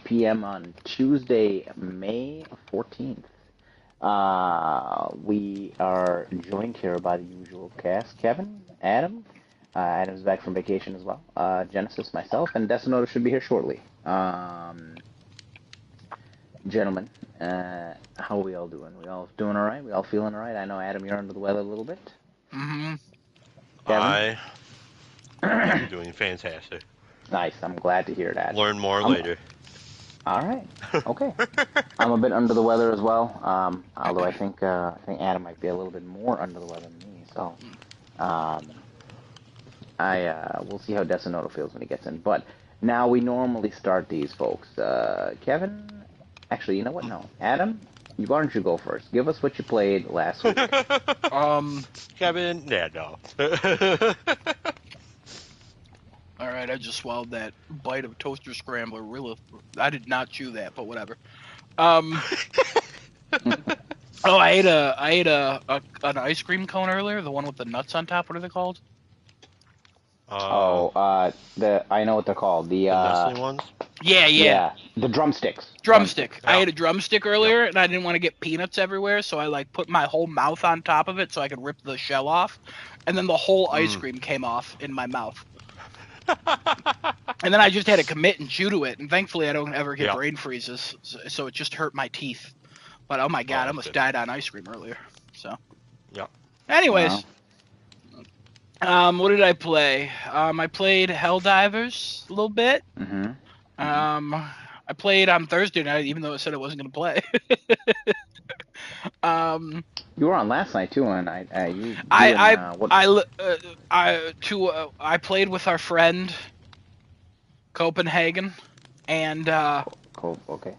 p.m. on Tuesday, May 14th. We are joined here by the usual cast: Kevin, Adam. Adam's back from vacation as well. Genesis, myself, and Desonoto should be here shortly. Gentlemen, how are we all doing? We all doing all right? We all feeling all right? I know, Adam, you're under the weather a little bit. Mm-hmm. Kevin? I'm doing fantastic. Nice. I'm glad to hear that. Learn more later. All right. Okay. I'm a bit under the weather as well. Although I think Adam might be a little bit more under the weather than me. So, we'll see how Desonoto feels when he gets in. But now we normally start these, folks. Kevin, actually, you know what? No, Adam, why don't you go first? Give us what you played last week. Kevin, no. All right, I just swallowed that bite of toaster scrambler. Really, I did not chew that, but whatever. Oh, I ate an ice cream cone earlier. The one with the nuts on top. What are they called? I know what they're called. The Nestle ones. Yeah, the drumsticks. Drumstick. Yeah. I ate a drumstick earlier, and I didn't want to get peanuts everywhere, so I put my whole mouth on top of it so I could rip the shell off, and then the whole ice cream came off in my mouth. And then I just had to commit and chew to it, and thankfully I don't ever get brain freezes, so it just hurt my teeth. But oh my god, I almost died on ice cream earlier. So. Yeah. Anyways. Wow. What did I play? I played Helldivers a little bit. Mm-hmm. I played on Thursday night, even though it said I wasn't gonna play. You were on last night too, and I played with our friend Copenhagen, and okay.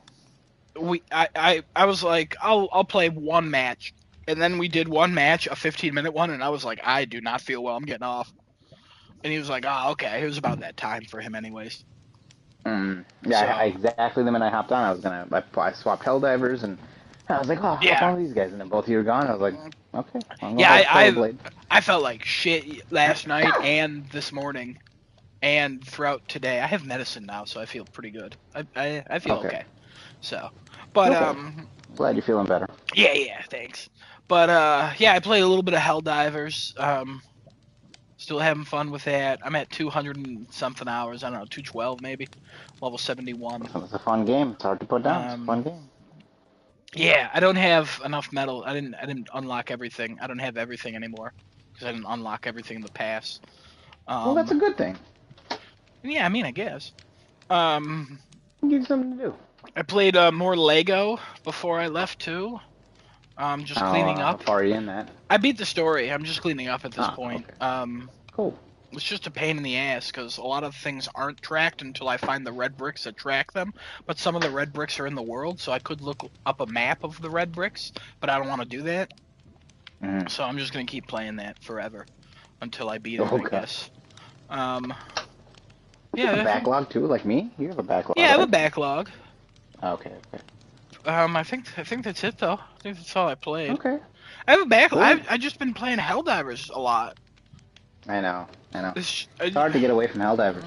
I was like, I'll play one match, and then we did one match, a 15-minute one, and I was like, I do not feel well, I'm getting off. And he was like, oh, okay. It was about that time for him, anyways. Exactly the minute I hopped on, I swapped Helldivers, and I was like, oh, hop on these guys, and then both of you were gone. I was like, okay. I felt like shit last night and this morning, and throughout today. I have medicine now, so I feel pretty good. I feel okay. So, but glad you're feeling better. Yeah, thanks. But I played a little bit of Helldivers. Still having fun with that. I'm at 200 and something hours. I don't know, 212 maybe. Level 71. It's a fun game. It's hard to put down. It's a fun game. Yeah, I don't have enough metal. I didn't unlock everything. I don't have everything anymore because I didn't unlock everything in the past. Well, that's a good thing. Yeah, I mean, I guess. Give you something to do. I played more Lego before I left too. Just cleaning up. How far are you in that? I beat the story. I'm just cleaning up at this point. Okay. Cool. It's just a pain in the ass because a lot of things aren't tracked until I find the red bricks that track them. But some of the red bricks are in the world, so I could look up a map of the red bricks, but I don't want to do that. So I'm just gonna keep playing that forever until I beat it, I guess. You have a backlog too, like me? You have a backlog. Yeah, I have a backlog. Okay. I think that's it though. I think that's all I played. Okay. I have a backlog. Cool. I've just been playing Helldivers a lot. I know. It's hard to get away from Helldivers.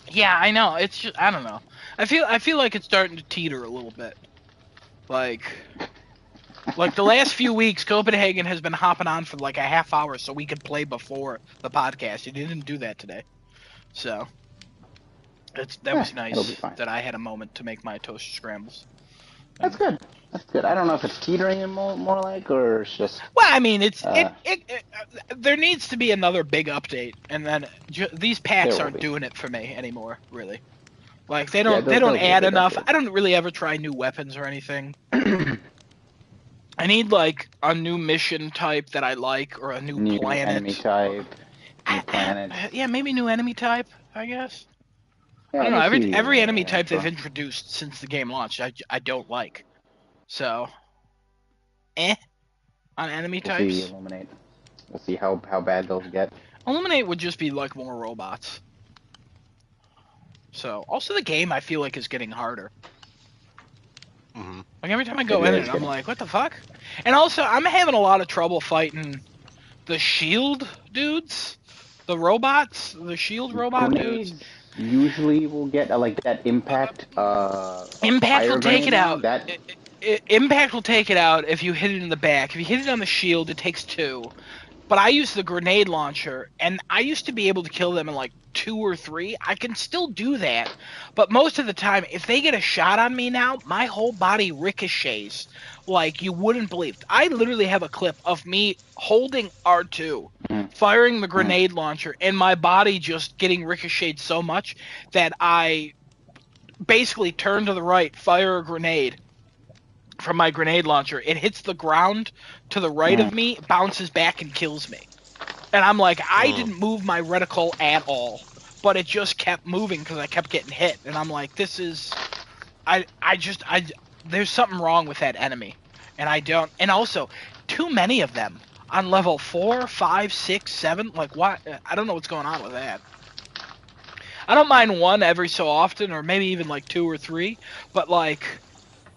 Yeah, I know. It's just, I don't know. I feel like it's starting to teeter a little bit. Like the last few weeks, Copenhagen has been hopping on for like a half hour so we could play before the podcast. He didn't do that today. So that was nice that I had a moment to make my toaster scrambles. That's good. I don't know if it's teetering more like, or it's just. Well, I mean, there needs to be another big update, and then these packs aren't doing it for me anymore. Really, like they don't add enough. Update. I don't really ever try new weapons or anything. I need like a new mission type that I like, or a new planet. Enemy type. New planet. Yeah, maybe new enemy type. I guess. Yeah, I don't know. Every enemy type they've introduced since the game launched, I don't like. So, on enemy types. Illuminate. We'll see how bad those get. Illuminate would just be like more robots. So, also the game I feel like is getting harder. Mm-hmm. Like every time I go in it, I'm like, what the fuck? And also, I'm having a lot of trouble fighting the shield dudes, the robots, the shield robot dudes. usually will get like that impact Impact fire will take grenade it now. out. That Impact will take it out if you hit it in the back. If you hit it on the shield, it takes 2. But I use the grenade launcher, and I used to be able to kill them in like 2 or 3. I can still do that, but most of the time, if they get a shot on me now, my whole body ricochets like you wouldn't believe. I literally have a clip of me holding R2, mm, firing the mm, grenade launcher, and my body just getting ricocheted so much that I basically turn to the right, fire a grenade from my grenade launcher. It hits the ground to the right of mm. me, bounces back, and kills me. And I'm like, I Mm. didn't move my reticle at all, but it just kept moving because I kept getting hit. And I'm like, this is, there's something wrong with that enemy. And I don't, and also, too many of them on level 4, 5, 6, 7. Like, what? I don't know what's going on with that. I don't mind one every so often, or maybe even like 2 or 3, but like,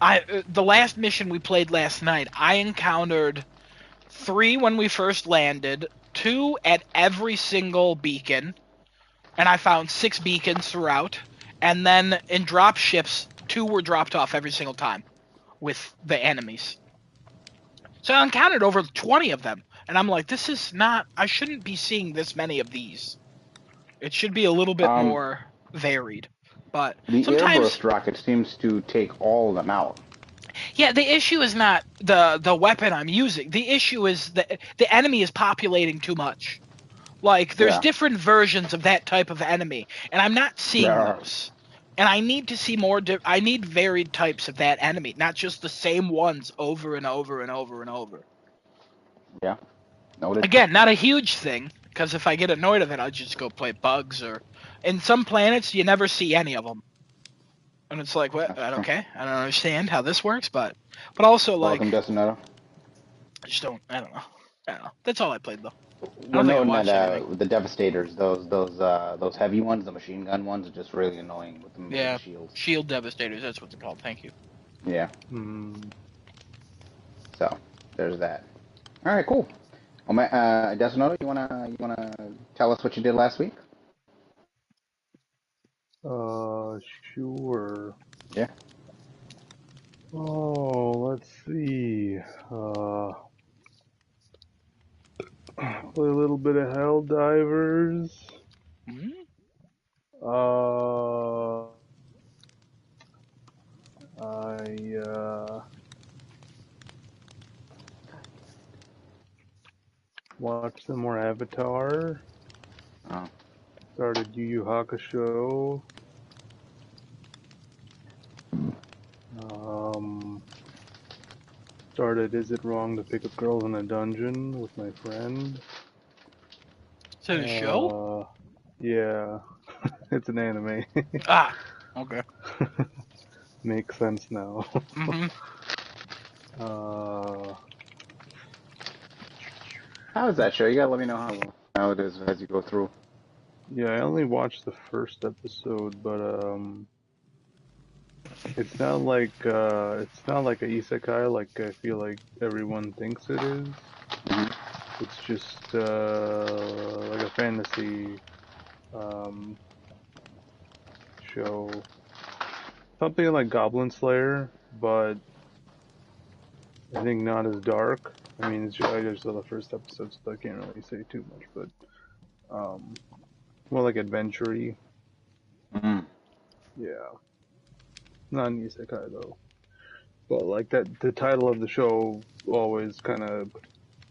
the last mission we played last night, I encountered 3 when we first landed, 2 at every single beacon, and I found 6 beacons throughout. And then in drop ships, 2 were dropped off every single time with the enemies. So I encountered over 20 of them, and I'm like, this is not. I shouldn't be seeing this many of these. It should be a little bit Um, more varied. But the sometimes, airburst rocket seems to take all of them out. yeah, the issue is not the weapon I'm using. The issue is that the enemy is populating too much. Like, there's Yeah, different versions of that type of enemy, and I'm not there seeing are. those. And I need to see more. I need varied types of that enemy, not just the same ones over and over and over and over. Yeah, noted. Again, not a huge thing, because if I get annoyed of it, I'll just go play bugs. Or in some planets, you never see any of them, and it's like, what? That's true. Okay, I don't understand how this works, but also like, Welcome, Desonato. I just don't. I don't know. I don't know. That's all I played though. I We're don't think I noting that watched anything. the Devastators, those heavy ones, the machine gun ones, are just really annoying with the Yeah, shields. shield devastators. That's what they're called. Thank you. Yeah. Hmm. So there's that. All right, cool. Well, Desonato, you wanna tell us what you did last week? Uh, sure. Yeah. Oh, let's see. Uh, play a little bit of Helldivers. Hmm? Uh, I watched some more Avatar. Oh. Started Yu Yu Hakusho. Um, started Is It Wrong to Pick Up Girls in a Dungeon with my friend. Is it a show? Yeah, it's an anime. Ah, okay. Makes sense now. Mm-hmm. uh, How is that show? You gotta let me know how it is as you go through. yeah, I only watched the first episode, but it's not like a isekai like I feel like everyone thinks it is. Hmm. It's just like a fantasy um, show, something like Goblin Slayer, but I think not as dark. I mean, I just saw the first episode, so I can't really say too much, but more like adventure-y. Mm. Yeah, not an isekai though. But like that, the title of the show always kind of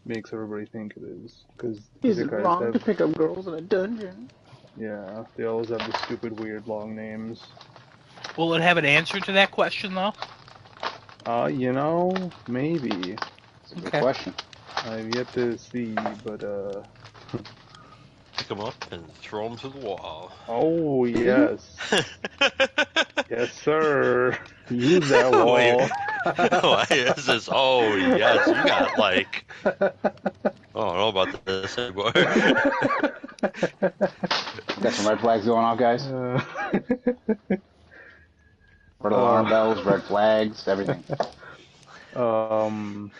makes everybody think it is, because Is it isekais wrong to have, pick up girls in a dungeon? yeah, they always have the stupid, weird, long names. Will it have an answer to that question though? Maybe. It's a good Okay. question. I've yet to see, but Pick them up and throw them to the wall. oh yes, yes sir. Use that Wait, wall. why is this? Oh, yes, you got like. Oh, I don't know about this anymore. Got some red flags going off, guys. Red alarm bells, red flags, everything. um,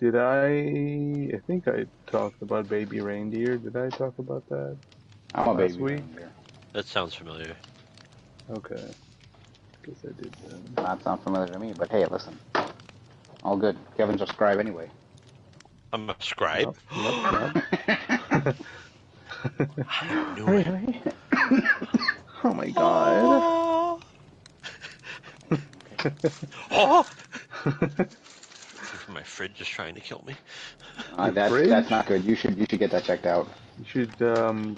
I think I talked about Baby Reindeer. Did I talk about that? I'm a Last baby week? reindeer. That sounds familiar. Okay. Guess I did then. Not sound familiar to me, but hey, listen. All good. Kevin's a scribe anyway. I'm a scribe. Nope, nope. I knew it. Really? Oh my god. Oh! My fridge is trying to kill me. That's fridge? not good. You should get that checked out. You should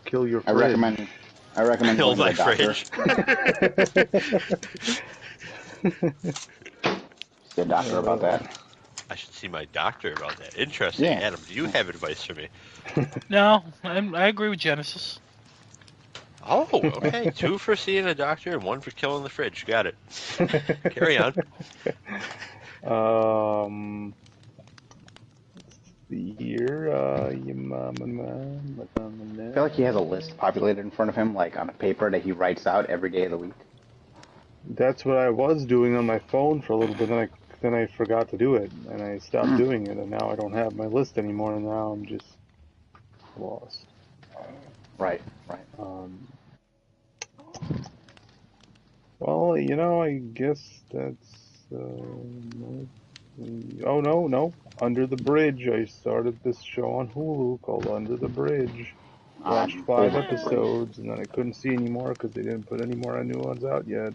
kill your I fridge. recommend Kill going to my the doctor. fridge. See a doctor about that. I should see my doctor about that. Interesting. Yeah. Adam, do you have advice for me? No, I agree with Genesis. Oh, okay. 2 for seeing a doctor and 1 for killing the fridge. Got it. Carry on. Let's see here. I feel like he has a list populated in front of him, like on a paper that he writes out every day of the week. That's what I was doing on my phone for a little bit, then I forgot to do it, and I stopped doing it, and now I don't have my list anymore, and now I'm just lost. Right. Well, I guess that's. Oh no! Under the Bridge. I started this show on Hulu called Under the Bridge. Watched 5 episodes, and then I couldn't see anymore because they didn't put any more new ones out yet.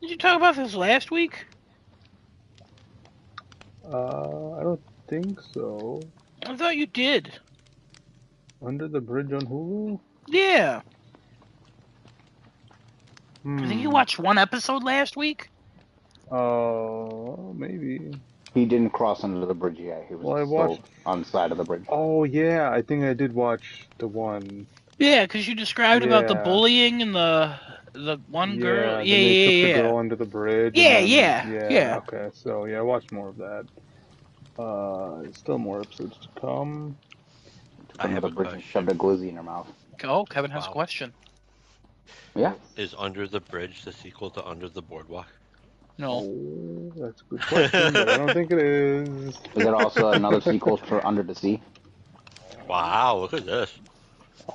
Did you talk about this last week? I don't think so. I thought you did. Under the Bridge on Hulu? Yeah. I think you watched 1 episode last week. Maybe. He didn't cross under the bridge yet. He was still on the side of the bridge. Oh yeah, I think I did watch the one. Yeah, because you described about the bullying and the one girl. Yeah, they took the girl under the bridge. Yeah. Okay, so I watched more of that. Still more episodes to come. I have a bridge and question. shoved a glizzy in her mouth. Oh, Kevin has a question. Yeah. Is Under the Bridge the sequel to Under the Boardwalk? No. Oh, that's a good question, but I don't think it is. Is it also another sequel for Under the Sea? Wow, look at this.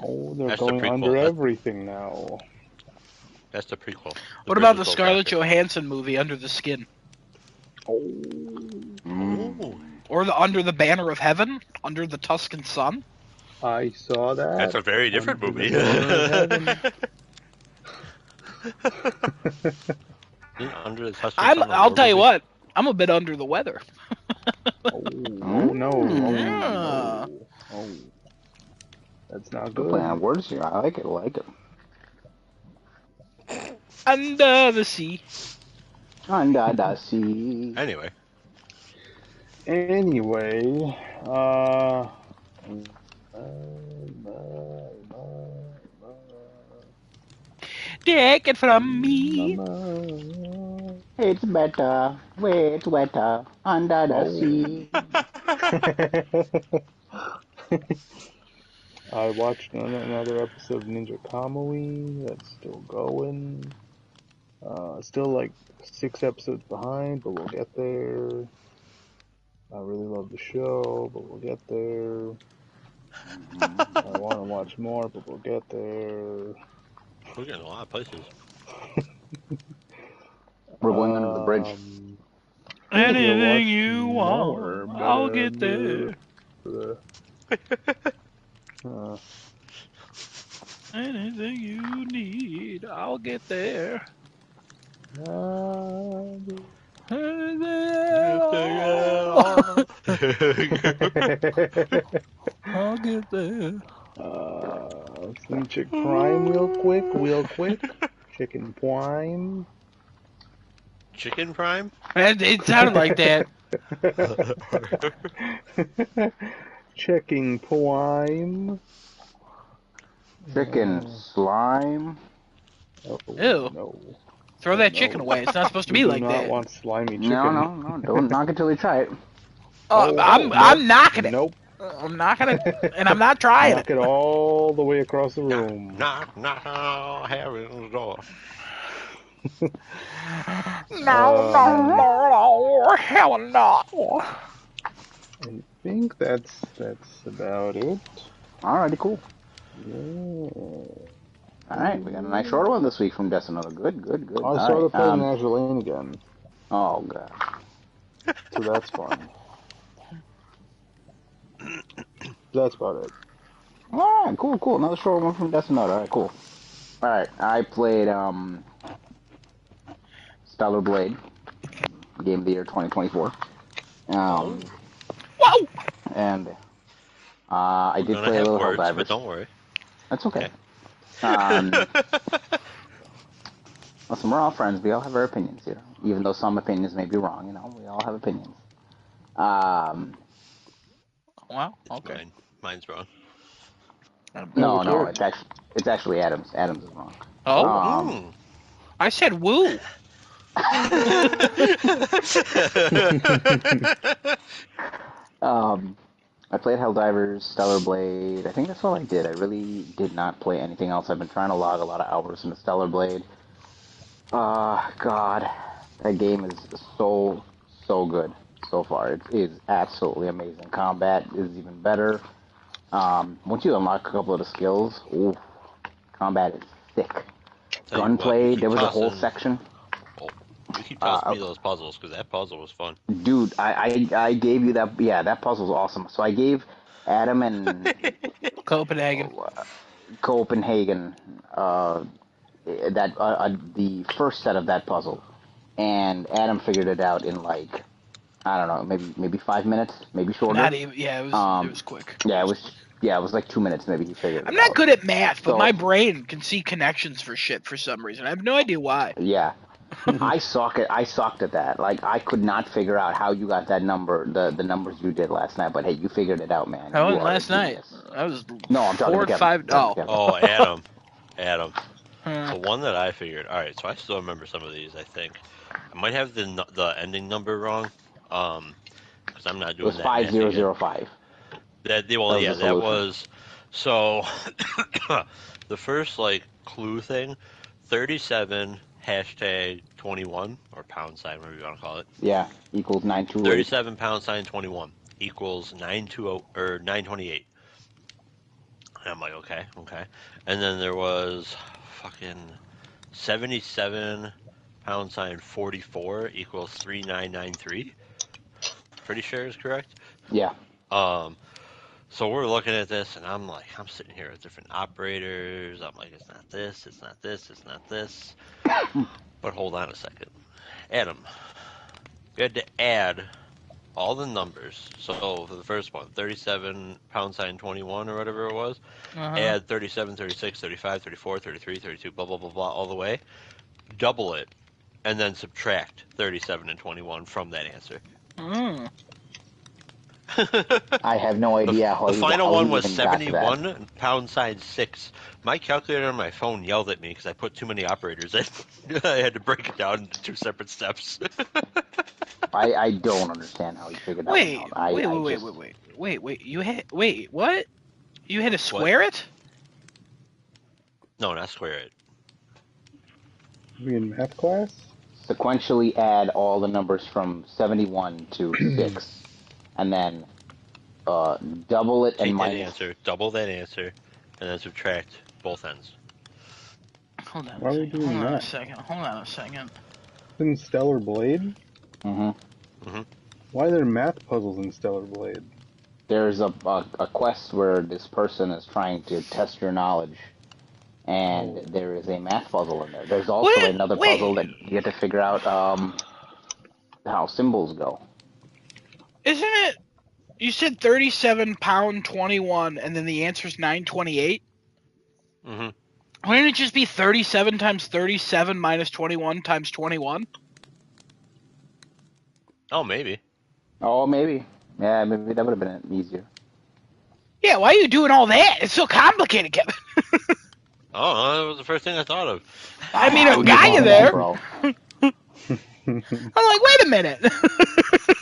Oh, they're That's going the prequel. under everything now. That's the prequel. What about the Scarlett Johansson movie, Under the Skin? Oh. Oh. Or the Under the Banner of Heaven? Under the Tuscan Sun? I saw that. That's a very different movie. Under the Tuscan Sun. I'll tell you what, I'm a bit under the weather. Oh no. Yeah. Oh. That's not We're good. playing on words here. I like it. Under the sea. Under the sea. Anyway. Take it from me. It's better, way it's wetter, under the sea. I watched another episode of Ninja Kamui. That's still going. Still like 6 episodes behind, but we'll get there. I really love the show, but we'll get there. I want to watch more, but we'll get there. We're getting a lot of places. We're going under the bridge. Anything you want, I'll get there. Anything you need, I'll get there. I'll get there. Let me check Prime real quick. Chicken Prime. Chicken Prime? It sounded like that. Checking Prime. Chicken slime. Oh, Ew. no. Throw that chicken away. It's not supposed to be like do that. not want slimy chicken. No. Don't knock it till you try it. I'm knocking it. Nope. I'm knocking it, and I'm not trying Knock it all the way across the room. Knock, heaven's door. No, hell no. I think that's about it. Alrighty, cool. Yeah. Alright, we got a nice short one this week from Desonoda. Good, good, good. I started playing Azure Lane again, Oh, God. so that's fun. That's about it. Alright, cool, cool. Another short one from Desonoda. Alright, cool. Alright, I played, Stellar Blade, Game of the Year 2024. Whoa! And, I We're did gonna play a have little words, Helldivers. but don't worry. That's okay. Okay. Listen, we're all friends. We all have our opinions here. Even though some opinions may be wrong, we all have opinions. Well, okay. Mine's wrong. No, it's actually Adams. Adams is wrong. Oh, I said woo. I played Helldivers, Stellar Blade. I think that's all I did. I really did not play anything else. I've been trying to log a lot of hours into Stellar Blade. God, that game is so good so far. It is absolutely amazing. Combat is even better. Once you unlock a couple of the skills, ooh, combat is sick. Gunplay, there was a whole section. Oh, you keep tossing me those puzzles, because that puzzle was fun. Dude, I gave you that. Yeah, that puzzle's awesome. So I gave Adam and Copenhagen. The first set of that puzzle, and Adam figured it out in like, I don't know, maybe 5 minutes, maybe shorter. Not even. Yeah, it was quick. Yeah, it was like 2 minutes. Maybe he figured it out. I'm not good at math, but my brain can see connections for shit for some reason. I have no idea why. Yeah. I sucked at that. Like, I could not figure out how you got that number, the numbers you did last night. But hey, you figured it out, man. That wasn't last night. I was no, I'm talking 4 to or Kevin. 5. Oh, Adam. The one that I figured. All right, so I still remember some of these. I think I might have the ending number wrong. Because I'm not doing that. It was 5005. That was. So the first clue thing, 37 #21 or pound sign, whatever you want to call it. Yeah, equals 928. 37 pound sign 21 equals 920 or 928. And I'm like, okay. And then there was fucking 77 pound sign 44 equals 3993. Pretty sure is correct. Yeah. So we're looking at this, and I'm sitting here with different operators. I'm like, it's not this, it's not this, it's not this. But hold on a second. Adam, you had to add all the numbers. So for the first one, 37 pound sign 21 or whatever it was, add 37, 36, 35, 34, 33, 32, blah, blah, blah, blah, all the way. Double it, and then subtract 37 and 21 from that answer. I have no idea how the final one was 71 pound sign 6. My calculator on my phone yelled at me because I put too many operators in. I had to break it down into 2 separate steps. I don't understand how he figured that one out. Wait. What? You had to square it? No, not square it. We in math class? Sequentially add all the numbers from 71 to 6. And then double it and minus. Double that answer, and then subtract both ends. Hold on. Why are we doing that? Hold on a second. In Stellar Blade? Mm-hmm. Why are there math puzzles in Stellar Blade? There's a quest where this person is trying to test your knowledge, and there is a math puzzle in there. There's also another puzzle that you have to figure out how symbols go. Isn't it? You said 37 pound 21, and then the answer's 928. Wouldn't it just be 37 times 37 minus 21 times 21? Oh, maybe. Yeah, maybe that would have been easier. Yeah, why are you doing all that? It's so complicated, Kevin. Oh, that was the first thing I thought of. I mean, it got you there. Bro. I'm like, wait a minute.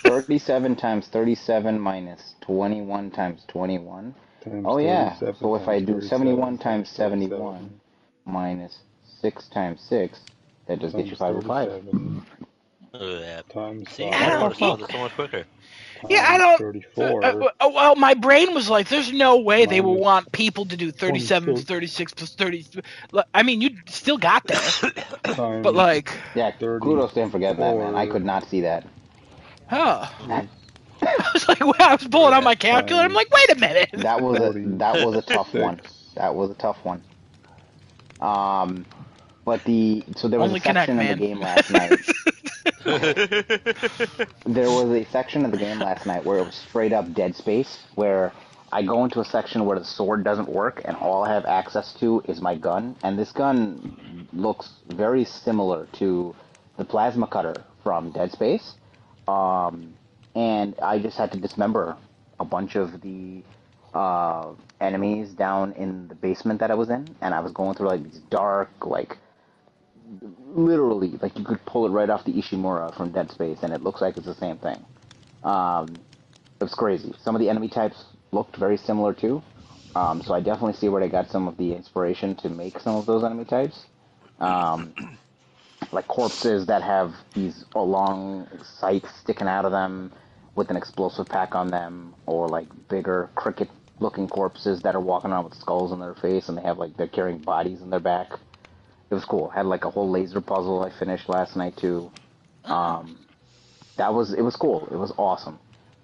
37 times 37 minus 21 times 21. Oh, yeah. So if I do 71 times 71 minus 6 times 6, that just gets you 505. Look at that. Times See, five. I would have solved it so much quicker. Yeah, I times don't. 34. Well, my brain was like, "There's no way they will Minus want people to do 37 plus 26 36 plus 30." I mean, you still got there, but times like, Yeah, kudos to him for getting that, man. I 34 could not see that. huh? is I was like, well, I was pulling out Yeah. my calculator. I'm times like, wait a minute. That was a tough 46. one. That was a tough one. Um, but so there was a Only Connect, section in the man. game last night. There was a section of the game last night where it was straight up dead space, where I go into a section where the sword doesn't work and all I have access to is my gun, and this gun looks very similar to the plasma cutter from Dead Space. Um, and I just had to dismember a bunch of the enemies down in the basement that I was in, and I was going through like these dark, like literally, like you could pull it right off the Ishimura from Dead Space, and it looks like it's the same thing. Um, it was crazy. Some of the enemy types looked very similar too, so I definitely see where they got some of the inspiration to make some of those enemy types. Um, like corpses that have these long scythes sticking out of them with an explosive pack on them, or like bigger cricket-looking corpses that are walking around with skulls on their face, and they're carrying bodies in their back. It was cool. Had like a whole laser puzzle I finished last night too. Oh. It was cool. It was awesome.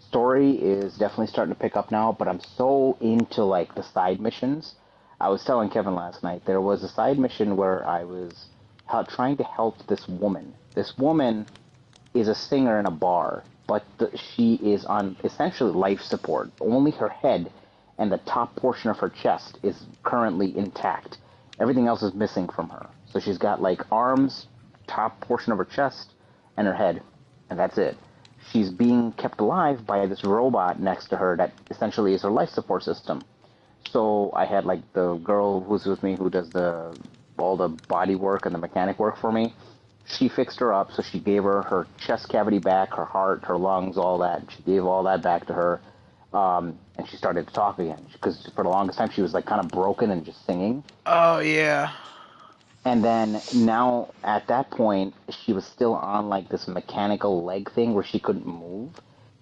Story is definitely starting to pick up now, but I'm so into like the side missions. I was telling Kevin last night there was a side mission where I was trying to help this woman. This woman is a singer in a bar, but she is on essentially life support. Only her head and the top portion of her chest is currently intact. Everything else is missing from her. So she's got like arms, top portion of her chest, and her head, and that's it. She's being kept alive by this robot next to her that essentially is her life support system. So I had like the girl who's with me who does all the body work and the mechanic work for me. She fixed her up, so she gave her chest cavity back, her heart, her lungs, all that. She gave all that back to her, and she started to talk again. Because for the longest time, she was like kind of broken and just singing. Oh yeah. And then now at that point, she was still on like this mechanical leg thing where she couldn't move,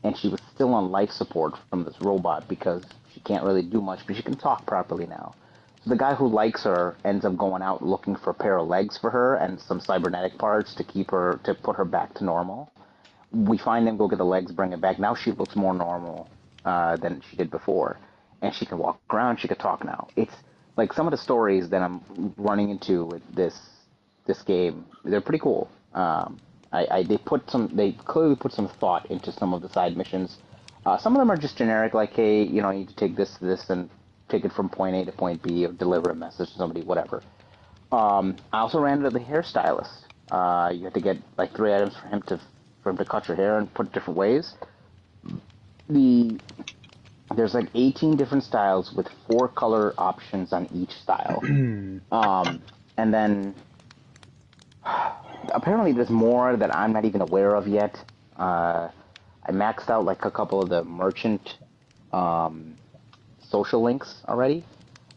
and she was still on life support from this robot because she can't really do much, but she can talk properly now. So the guy who likes her ends up going out looking for a pair of legs for her and some cybernetic parts to put her back to normal. We find them, go get the legs, bring it back. Now she looks more normal than she did before, and she can walk around. She can talk now. It's like some of the stories that I'm running into with this game. They're pretty cool. They clearly put some thought into some of the side missions. Some of them are just generic, like hey, you need to take this, and take it from point A to point B, or deliver a message to somebody, whatever. I also ran into the hairstylist. You had to get like 3 items for him to cut your hair and put it different ways. There's like 18 different styles with 4 color options on each style. And then apparently there's more that I'm not even aware of yet. I maxed out like a couple of the merchant social links already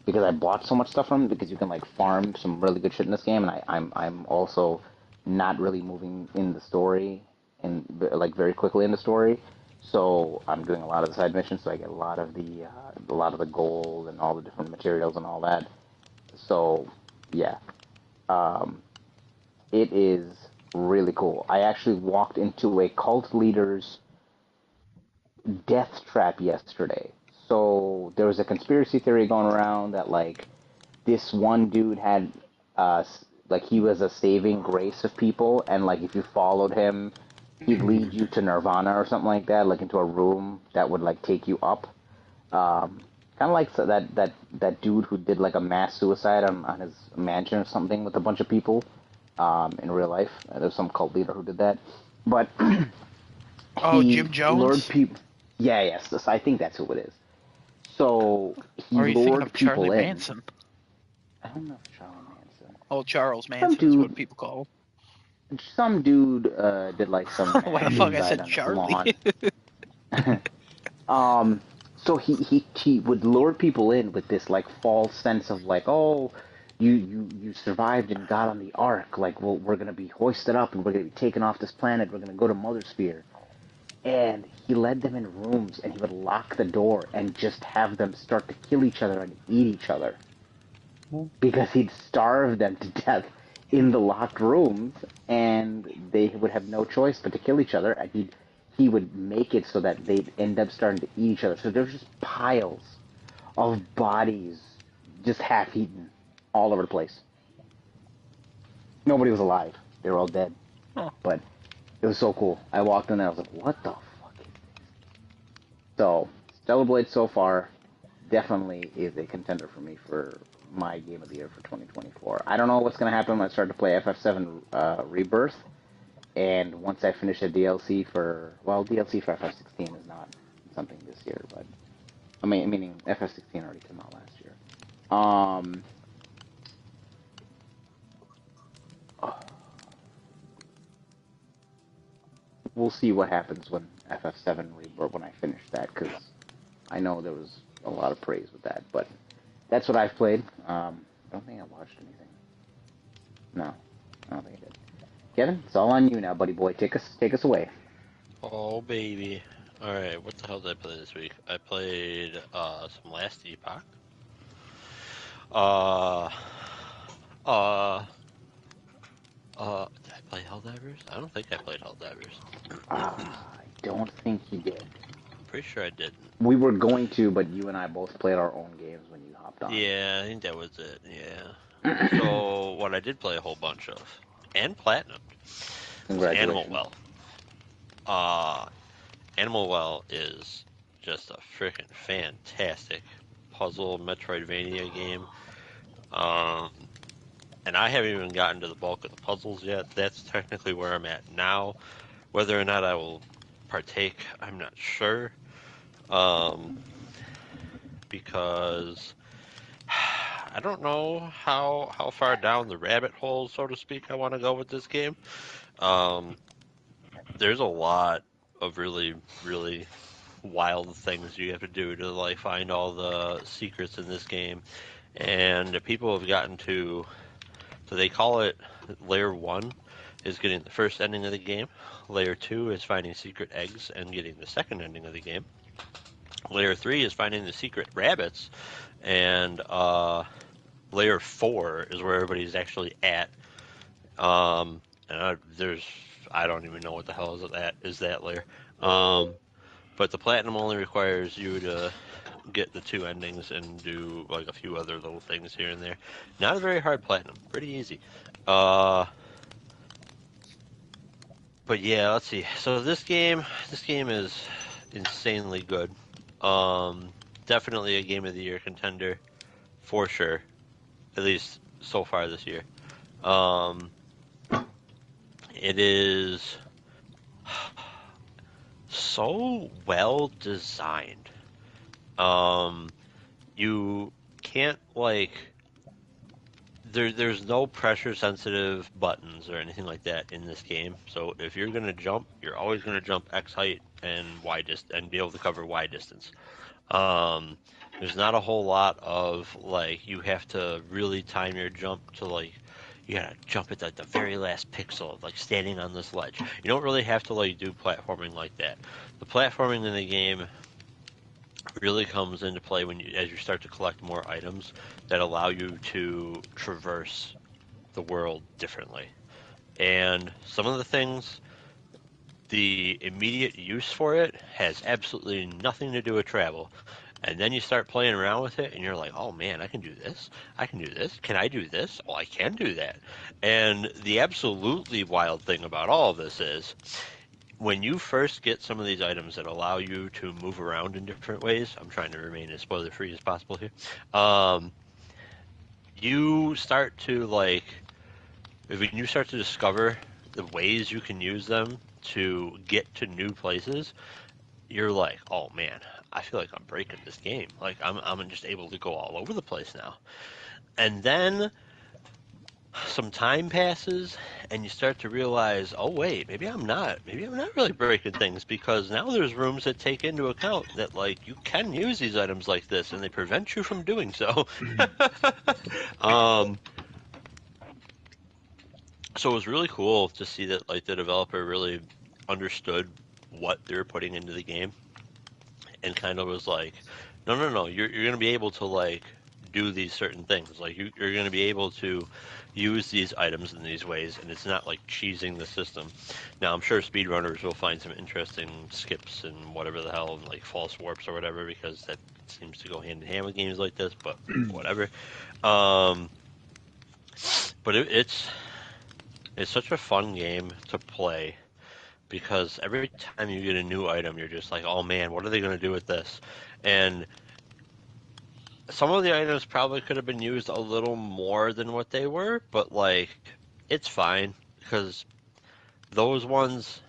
because I bought so much stuff from them, because you can like farm some really good shit in this game, and I'm also not really moving in the story and like very quickly in the story. So I'm doing a lot of the side missions, so I get a lot of the gold and all the different materials and all that. So yeah, um, it is really cool. I actually walked into a cult leader's death trap yesterday. So there was a conspiracy theory going around that like this one dude had like he was a saving grace of people, and like if you followed him, he'd lead you to nirvana or something like that, like into a room that would like take you up. Kind of like that dude who did like a mass suicide on his mansion or something with a bunch of people in real life. There's some cult leader who did that, but Oh, he Jim lured Jones? people. Yeah, yes, I think that's who it is. So he Or are you thinking lured of Charlie people in. Manson? I don't know if Charlie Manson. Oh, Charles Some Manson is what dude, people call some dude did like some him. Why the mass fuck I suicide said on his Charlie? lawn. um, so he would lure people in with this like false sense of like, oh, you survived and got on the ark, like, well, we're gonna be hoisted up and we're gonna be taken off this planet, we're gonna go to Mother Sphere. and he led them in rooms, and he would lock the door and just have them start to kill each other and eat each other because he'd starve them to death in the locked rooms, and they would have no choice but to kill each other. And he would make it so that they'd end up starting to eat each other. So there was just piles of bodies, just half eaten, all over the place. Nobody was alive; they were all dead. Huh. But it was so cool. I walked in there, I was like, "What the fuck is this?" So Stellar Blade so far definitely is a contender for me for my game of the year for 2024. I don't know what's going to happen when I start to play FF7 Rebirth, and once I finish the DLC for, well, DLC for FF16 is not something this year, but I mean, meaning FF16 already came out last year. We'll see what happens when FF7 Rebirth, when I finish that, because I know there was a lot of praise with that, but that's what I've played. I don't think I watched anything. No, I don't think I did. Kevin, it's all on you now, buddy boy. Take us away. Oh, baby. Alright, what the hell did I play this week? I played some Last Epoch. Did I play Helldivers? I don't think I played Helldivers. I don't think you did. Pretty sure I didn't. We were going to, but you and I both played our own games when you hopped on. Yeah, I think that was it, yeah. So, what I did play a whole bunch of, and platinumed, was Animal Congratulations. Well. Animal Well is just a freaking fantastic puzzle Metroidvania game. And I haven't even gotten to the bulk of the puzzles yet. That's technically where I'm at now. Whether or not I will partake, I'm not sure. Because I don't know how far down the rabbit hole, so to speak, I want to go with this game. There's a lot of really, really wild things you have to do to like find all the secrets in this game, and people have gotten to, so they call it layer 1 is getting the first ending of the game, layer 2 is finding secret eggs and getting the second ending of the game, layer 3 is finding the secret rabbits, and layer 4 is where everybody's actually at. And I don't even know what the hell is that layer. But the platinum only requires you to get the 2 endings and do like a few other little things here and there. Not a very hard platinum, pretty easy. But yeah, let's see. So this game is insanely good. Definitely a game of the year contender for sure. At least so far this year. It is so well designed. You can't like there's no pressure sensitive buttons or anything like that in this game. So if you're gonna jump, you're always gonna jump X height and Y distance and be able to cover Y distance. There's not a whole lot of like you have to really time your jump to like you gotta jump at the very last pixel of like standing on this ledge. You don't really have to like do platforming like that. The platforming in the game really comes into play as you start to collect more items that allow you to traverse the world differently. And some of the things, the immediate use for it has absolutely nothing to do with travel. And then you start playing around with it and you're like, oh man, I can do this. I can do this. Can I do this? Oh, I can do that. And the absolutely wild thing about all of this is when you first get some of these items that allow you to move around in different ways, I'm trying to remain as spoiler free as possible here. You start to like, when you start to discover the ways you can use them to get to new places, you're like, oh man, I feel like I'm breaking this game. Like I'm just able to go all over the place now. And then some time passes and you start to realize, oh wait, maybe I'm not really breaking things, because now there's rooms that take into account that like you can use these items like this and they prevent you from doing so. So it was really cool to see that like the developer really understood what they were putting into the game, and kind of was like, no, you're going to be able to like do these certain things. Like you're going to be able to use these items in these ways, and it's not like cheesing the system. Now I'm sure speedrunners will find some interesting skips and whatever the hell, and like false warps or whatever, because that seems to go hand in hand with games like this. But whatever. Um, but it's such a fun game to play because every time you get a new item, you're just like, oh man, what are they going to do with this? And some of the items probably could have been used a little more than what they were, but like, it's fine because those ones,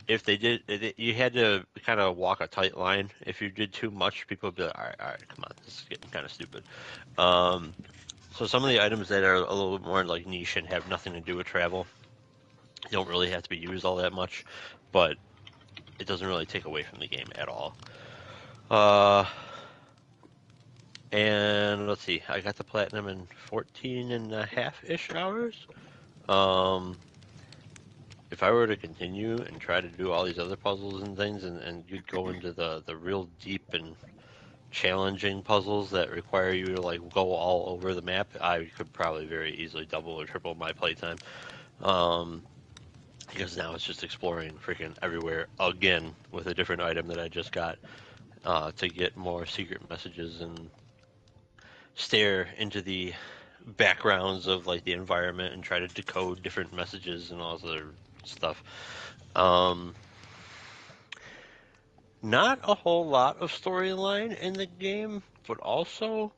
if they did, you had to kind of walk a tight line. If you did too much, people would be like, all right, come on, this is getting kind of stupid. Um, so some of the items that are a little bit more like niche and have nothing to do with travel don't really have to be used all that much, but it doesn't really take away from the game at all. And let's see, I got the platinum in 14 and a half-ish hours. If I were to continue and try to do all these other puzzles and things, and you'd go into the real deep and challenging puzzles that require you to like go all over the map, I could probably very easily double or triple my playtime. Because now it's just exploring freaking everywhere again with a different item that I just got to get more secret messages and stare into the backgrounds of like the environment and try to decode different messages and all this other stuff. Um, Not a whole lot of storyline in the game, but also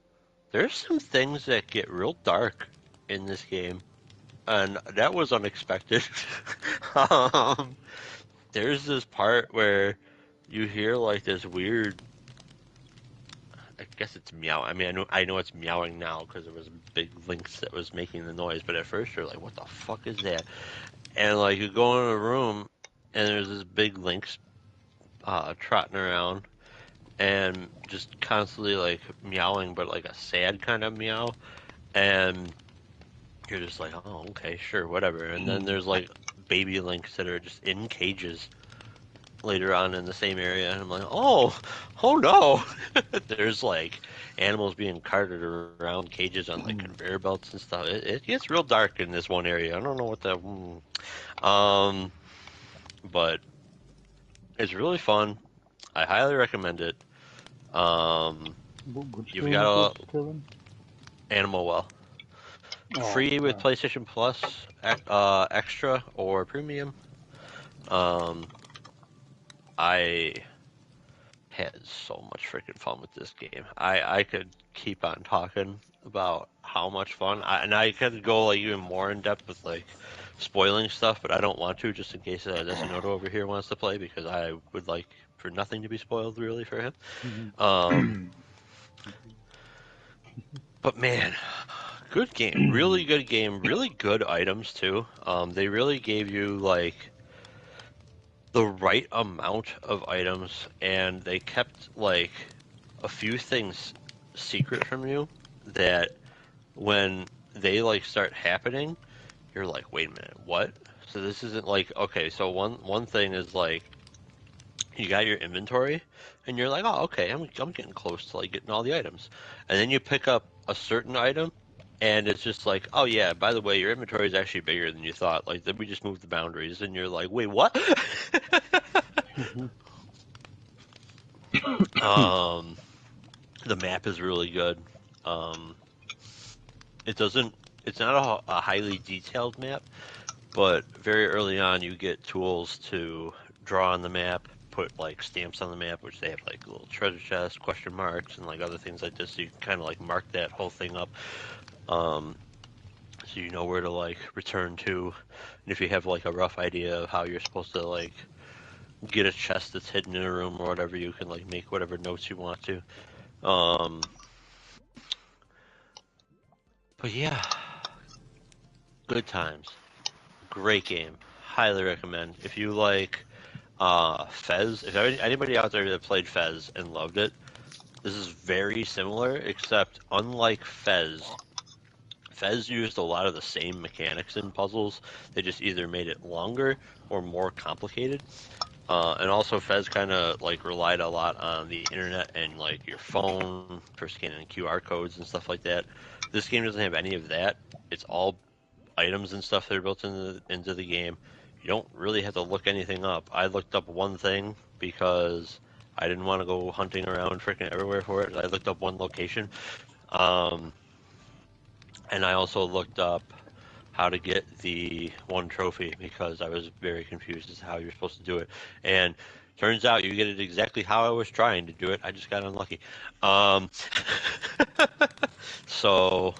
there's some things that get real dark in this game, and that was unexpected. um, there's this part where you hear like this weird. I guess it's meow. I mean, I know it's meowing now because there was a big lynx that was making the noise. But at first you're like, "What the fuck is that?" And like you go in a room, and there's this big lynx trotting around, and just constantly like meowing, but like a sad kind of meow. And you're just like, "Oh, okay, sure, whatever." And then there's like baby lynx that are just in cages later on in the same area, and I'm like, oh no! There's like animals being carted around cages on like conveyor belts and stuff. It gets real dark in this one area. I don't know what that. But it's really fun. I highly recommend it. Which You've game got is this, Kevin? Animal Well, Oh, free with yeah. PlayStation Plus, extra or premium. Um, I had so much freaking fun with this game. I could keep on talking about how much fun, and I could go like even more in depth with like spoiling stuff, but I don't want to, just in case Desinoto over here wants to play, because I would like for nothing to be spoiled really for him. Um, but man, good game, really good game, really good items too. They really gave you like the right amount of items, and they kept like a few things secret from you that when they like start happening, you're like, wait a minute, what? So this isn't like, okay, so one thing is like you got your inventory and you're like, oh, okay, I'm getting close to like getting all the items. And then you pick up a certain item and it's just like, oh yeah, by the way, your inventory is actually bigger than you thought. Like we just moved the boundaries, and you're like, wait, what? um the map is really good. Um it doesn't it's not a highly detailed map, but very early on you get tools to draw on the map, put like stamps on the map, which they have like little treasure chests, question marks, and like other things like this, so you can kind of like mark that whole thing up, um so you know where to like return to. And if you have like a rough idea of how you're supposed to like get a chest that's hidden in a room or whatever, you can like make whatever notes you want to. um but yeah, good times. Great game. Highly recommend. If you like Fez, if anybody out there that played Fez and loved it, this is very similar, except unlike Fez, Fez used a lot of the same mechanics in puzzles. They just either made it longer or more complicated. And also Fez kind of like relied a lot on the internet and like your phone for scanning QR codes and stuff like that. This game doesn't have any of that. It's all items and stuff that are built into the game. You don't really have to look anything up. I looked up one thing because I didn't want to go hunting around freaking everywhere for it. I looked up one location. Um, and I also looked up how to get the one trophy because I was very confused as to how you're supposed to do it. And turns out you get it exactly how I was trying to do it. I just got unlucky. Um, so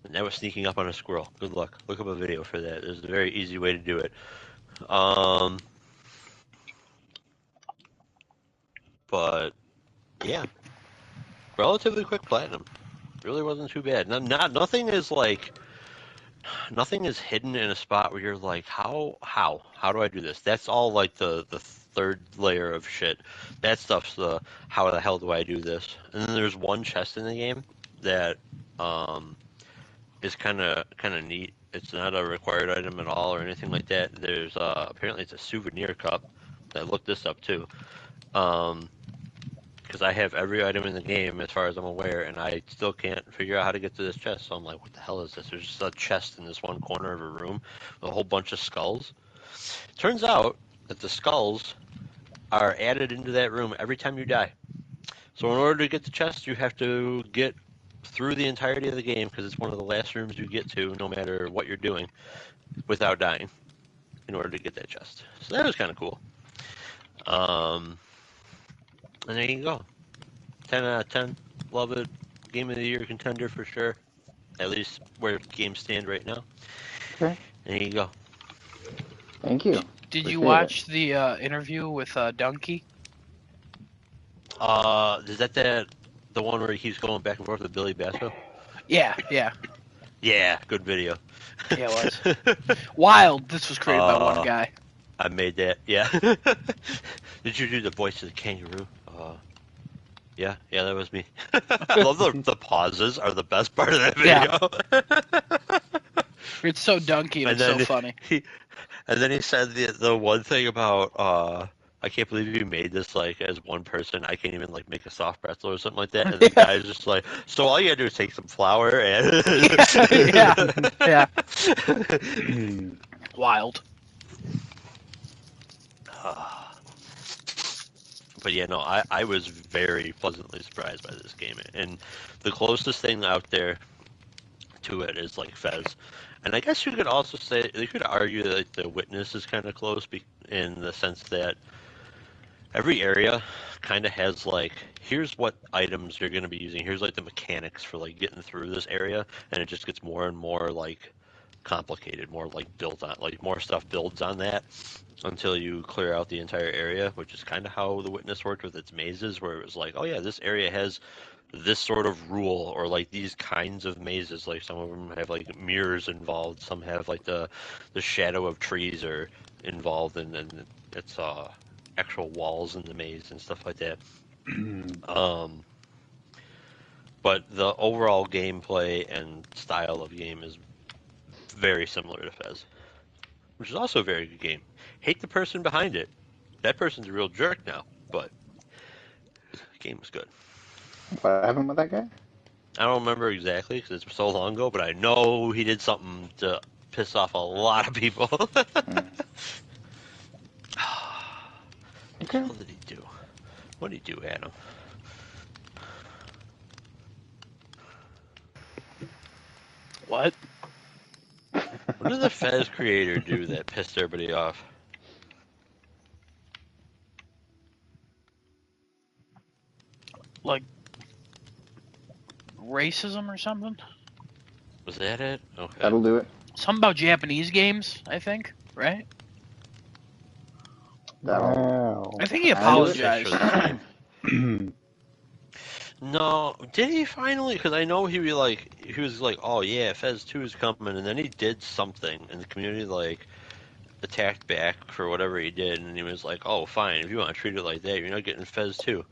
and that was sneaking up on a squirrel. Good luck. Look up a video for that. There's a very easy way to do it. Um, but yeah, relatively quick platinum. Really wasn't too bad. Nothing is like nothing is hidden in a spot where you're like, how do I do this? That's all like the third layer of shit. That stuff's the how the hell do I do this? And then there's one chest in the game that is kind of neat. It's not a required item at all or anything like that. There's apparently it's a souvenir cup. I looked this up too. Because I have every item in the game as far as I'm aware, and I still can't figure out how to get to this chest. So I'm like, what the hell is this? There's just a chest in this one corner of a room with a whole bunch of skulls. Turns out that the skulls are added into that room every time you die. So in order to get the chest, you have to get through the entirety of the game because it's one of the last rooms you get to, no matter what you're doing, without dying, in order to get that chest. So that was kind of cool. And there you go. 10 out of 10. Love it. Game of the year contender for sure. At least where games stand right now. Okay. There you go. Thank you. Did Appreciate you watch the interview with Donkey? Is that the one where he's going back and forth with Billy Basso? Yeah, yeah. Yeah, good video. Yeah, it was. Wild. This was created by one guy. I made that, yeah. Did you do the voice of the kangaroo? Yeah, that was me. I love the pauses are the best part of that video. Yeah. It's so Donkey and it's so funny. And then he said the one thing about I can't believe you made this like as one person. I can't even like make a soft pretzel or something like that. And the guy's just like, so all you gotta do is take some flour and yeah. Wild. But yeah, no, I was very pleasantly surprised by this game, and the closest thing out there to it is like Fez, and I guess you could also say you could argue that the Witness is kind of close in the sense that every area kind of has like here's what items you're going to be using, here's like the mechanics for like getting through this area, and it just gets more and more like complicated, more like built on like more stuff builds on that until you clear out the entire area, which is kind of how the Witness worked with its mazes, where it was like, oh yeah, this area has this sort of rule, or like these kinds of mazes. Like some of them have like mirrors involved, some have like the shadow of trees are involved, and it's actual walls in the maze and stuff like that. But the overall gameplay and style of game is very similar to Fez, which is also a very good game. Hate the person behind it. That person's a real jerk now, but the game was good. What happened with that guy? I don't remember exactly because it's so long ago, but I know he did something to piss off a lot of people. What the hell did he do? What did he do, Adam? What? What did the Fez creator do that pissed everybody off? Like racism or something? Was that it? Okay. That'll do it. Something about Japanese games, I think, right? Wow. I think he That'll do it. apologized. No, did he finally? Because I know he was like, oh yeah, Fez 2 is coming, and then he did something, and the community like attacked back for whatever he did, and he was like, oh fine, if you want to treat it like that, you're not getting Fez 2.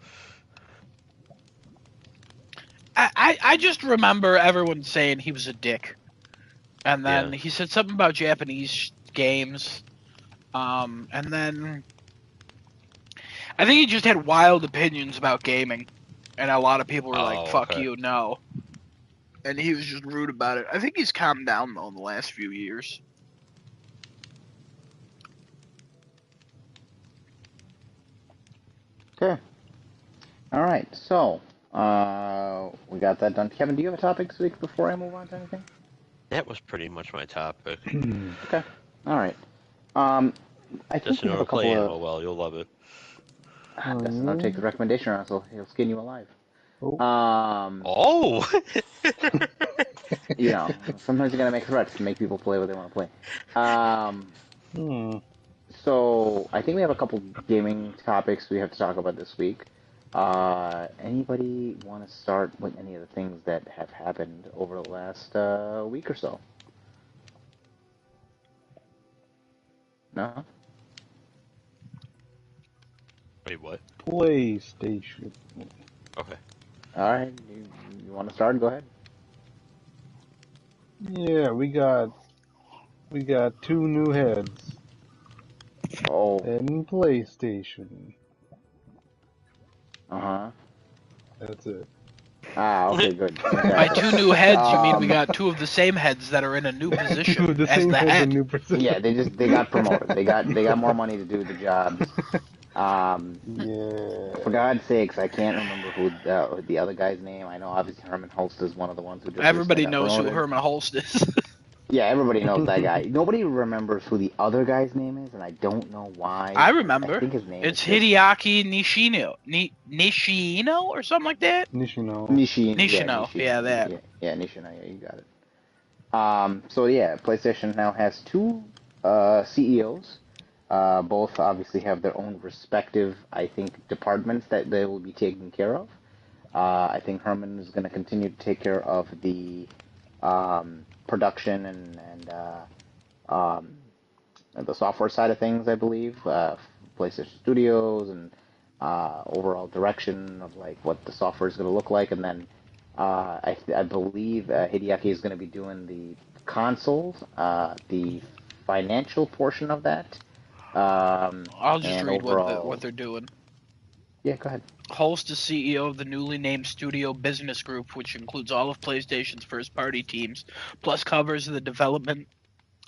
I just remember everyone saying he was a dick, and then Yeah. he said something about Japanese games, and then I think he just had wild opinions about gaming, and a lot of people were like, Oh, "Fuck okay. you, no." And he was just rude about it. I think he's calmed down though in the last few years. Okay. All right. So, we got that done. Kevin, do you have a topic this week before I move on to anything? That was pretty much my topic. Okay. All right. I think Just we have another a couple play of. animal. Well, you'll love it. That's not take the recommendation, or else he'll skin you alive. Oh. Oh! You know, sometimes you gotta make threats to make people play what they want to play. Hmm. So I think we have a couple gaming topics we have to talk about this week. Anybody want to start with any of the things that have happened over the last week or so? No? Wait, what? PlayStation. Okay. All right, you want to start? Go ahead. Yeah, we got two new heads Oh, in PlayStation. uh-huh. That's it. Ah, okay, good. By Fantastic. two new heads, you mean we Um, got two of the same heds that are in a new Two position of the as same the heads in head. new position. Yeah, they got promoted. They got more money to do the jobs. For Yeah. God's sakes, I can't remember who the other guy's name. I know obviously Herman Holst is one of the ones who just recently Everybody got knows who promoted. Herman Holst is. Yeah, everybody knows that guy. Nobody remembers who the other guy's name is, and I don't know why. I I remember. think his name It's is just Hideaki Nishino. Nishino or something like that? Nishino. Nishin. Yeah, Nishino. Yeah, that. Yeah, Nishina. Yeah, you got it. So yeah, PlayStation now has two CEOs. Both obviously have their own respective, I think, departments that they will be taking care of. I think Herman is going to continue to take care of the production and the software side of things, I believe, PlayStation Studios and overall direction of like what the software is going to look like, and then I believe Hideaki is going to be doing the consoles, the financial portion of that, I'll just and read overall. what they're doing. Yeah, go ahead. Holst is CEO of the newly named Studio Business Group, which includes all of PlayStation's first-party teams, plus covers the development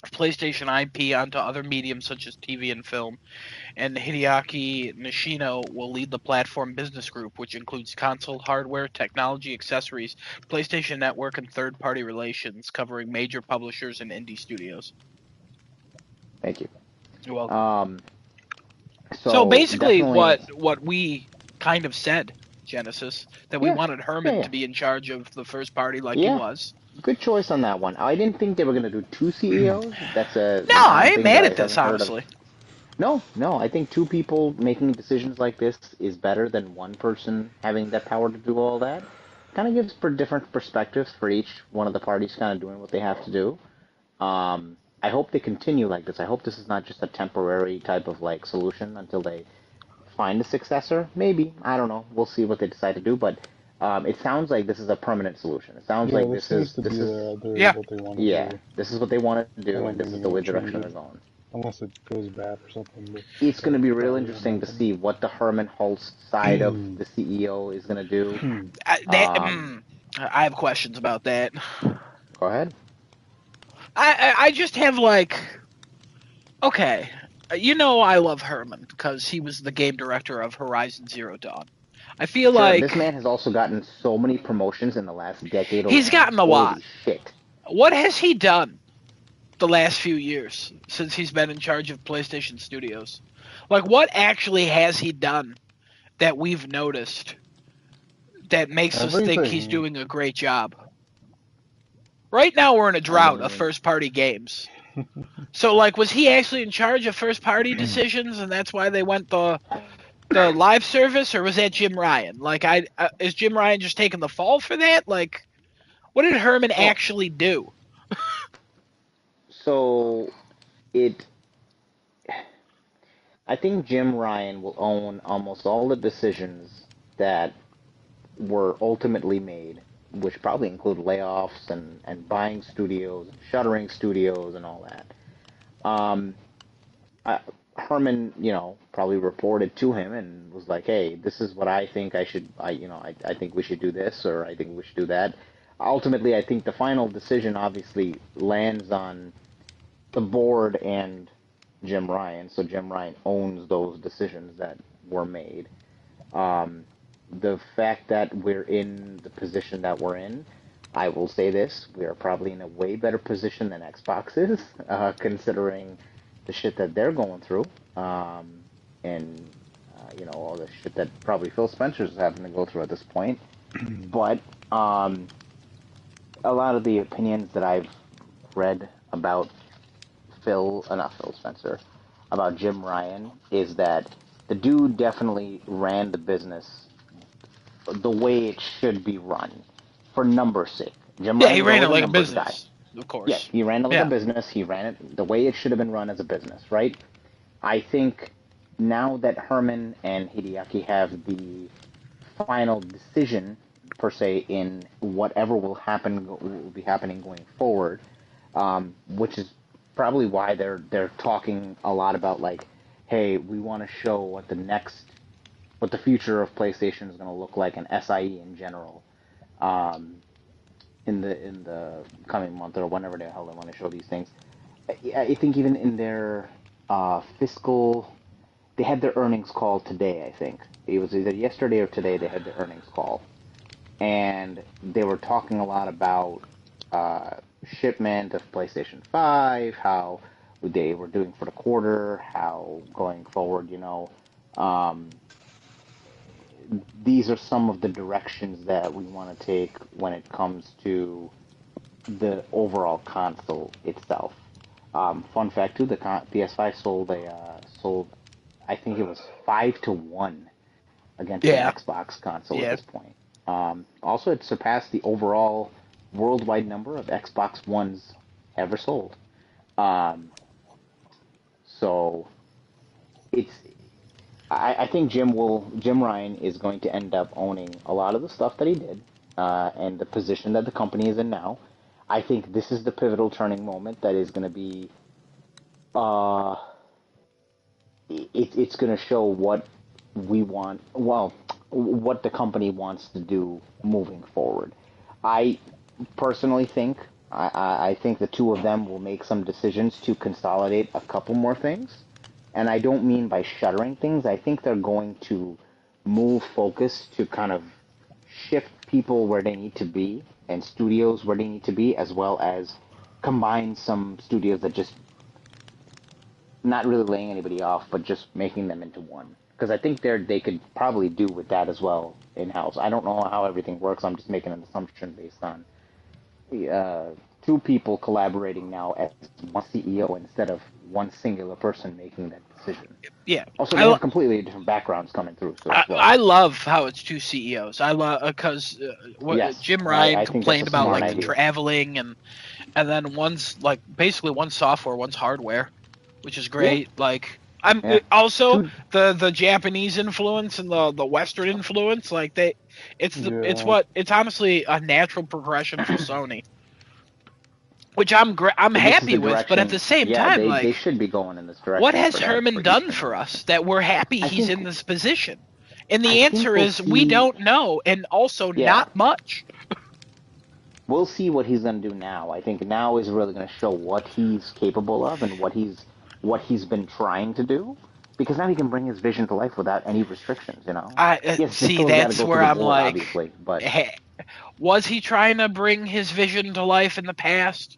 of PlayStation IP onto other mediums such as TV and film. And Hideaki Nishino will lead the Platform Business Group, which includes console hardware, technology, accessories, PlayStation Network, and third-party relations, covering major publishers and indie studios. Thank you. You're welcome. So So basically, definitely, what we kind of said, Genesis, that we yeah, wanted yeah, Herman yeah, to be in charge of the first party like he yeah. was. Good choice on that one. I didn't think they were going to do two CEOs. That's a No, I odd ain't thing that mad I at this, haven't heard of. honestly. No, no, I think two people making decisions like this is better than one person having that power to do all that. Kind of gives for different perspectives for each one of the parties kind of doing what they have to do. I hope they continue like this. I hope this is not just a temporary type of like solution until they find a successor. Maybe, I don't know. We'll see what they decide to do, but it sounds like this is a permanent solution. It sounds Yeah, like this seems to be Yeah. what they want to yeah, do. this is what they want to I do, don't and this think is they're the gonna way change direction it they're going. unless it goes bad or something. But It's going to that be real probably won't interesting to happen. see what the Herman Holtz side of the CEO is going to do. Um, I have questions about that. Go ahead. I just have like, okay, I love Herman because he was the game director of Horizon Zero Dawn. I feel Sure, this like man has also gotten so many promotions in the last decade he's alone. gotten a lot. Holy shit. What has he done the last few years since he's been in charge of PlayStation Studios? Like, what actually has he done that we've noticed that makes us think he's Everything. doing a great job? Right now, we're in a I drought of mean, first-party games. So, like, was he actually in charge of first-party decisions, and that's why they went the live service, or was that Jim Ryan? Like, is Jim Ryan just taking the fall for that? Like, what did Herman well, actually do? so it. I think Jim Ryan will own almost all the decisions that were ultimately made, which probably include layoffs and buying studios, and shuttering studios, and all that. Um, I, Herman, probably reported to him and was like, "Hey, this is what I think I think we should do this, or I think we should do that." Ultimately, I think the final decision obviously lands on the board and Jim Ryan. So Jim Ryan owns those decisions that were made. Um, the fact that we're in the position that we're in, I will say this: we are probably in a way better position than Xbox is, considering the shit that they're going through, and all the shit that probably Phil Spencer's having to go through at this point. But a lot of the opinions that I've read about not Phil Spencer, about Jim Ryan is that the dude definitely ran the business the way it should be run for numbers' sake. Jim Yeah, Ryan he was ran it always a like a numbers guy. business, of course. Yeah, he ran it like Yeah. a business. He ran it the way it should have been run as a business, right? I think now that Herman and Hideaki have the final decision, per se, in whatever will be happening going forward, which is probably why they're talking a lot about, like, hey, we want to show what the future of PlayStation is going to look like, and SIE in general, um, in the coming month or whenever the hell they want to show these things. I think even in their fiscal, they had their earnings call today. I think it was either yesterday or today they had their earnings call, and they were talking a lot about shipment of PlayStation 5, how they were doing for the quarter, how going forward, um, these are some of the directions that we want to take when it comes to the overall console itself. Fun fact too: the PS5 sold, I think it was 5-1 against the Yeah. Xbox console at Yeah. this point. Also, it surpassed the overall worldwide number of Xbox Ones ever sold. Um, so it's I think Jim Ryan is going to end up owning a lot of the stuff that he did, and the position that the company is in now. I think this is the pivotal turning moment that is going to be uh, it's going to show what we want, well, what the company wants to do moving forward. I personally think I think the two of them will make some decisions to consolidate a couple more things, and I don't mean by shuttering things. I think they're going to move focus to kind of shift people where they need to be and studios where they need to be, as well as combine some studios that just not really laying anybody off, but just making them into one. Because I think they could probably do with that as well in house. I don't know how everything works. I'm just making an assumption based on two people collaborating now as one CEO instead of one singular person making that decision. Yeah. Also, they have completely different backgrounds coming through. So as well. I love how it's two CEOs. I love because Yes, Jim Ryan I think complained that's a about smart like the idea. traveling and then one's like basically one's software, one's hardware, which is great. Like I'm Yeah. also the Japanese influence and the Western influence. Like it's honestly a natural progression for Sony, which I'm This is happy the with. But at direction. the same Yeah, time, they like should be going in this direction. what has for that, Herman for done Eastern for Europe. us that we're happy I he's think- in this position? And I the think answer we'll is we see- don't know, and also Yeah. not much. We'll see what he's going to do now. I think now is really going to show what he's capable of and what he's been trying to do. Because now he can bring his vision to life without any restrictions. I Yes, they see. still gotta That's go where through the I'm board, like, obviously, but was he trying to bring his vision to life in the past?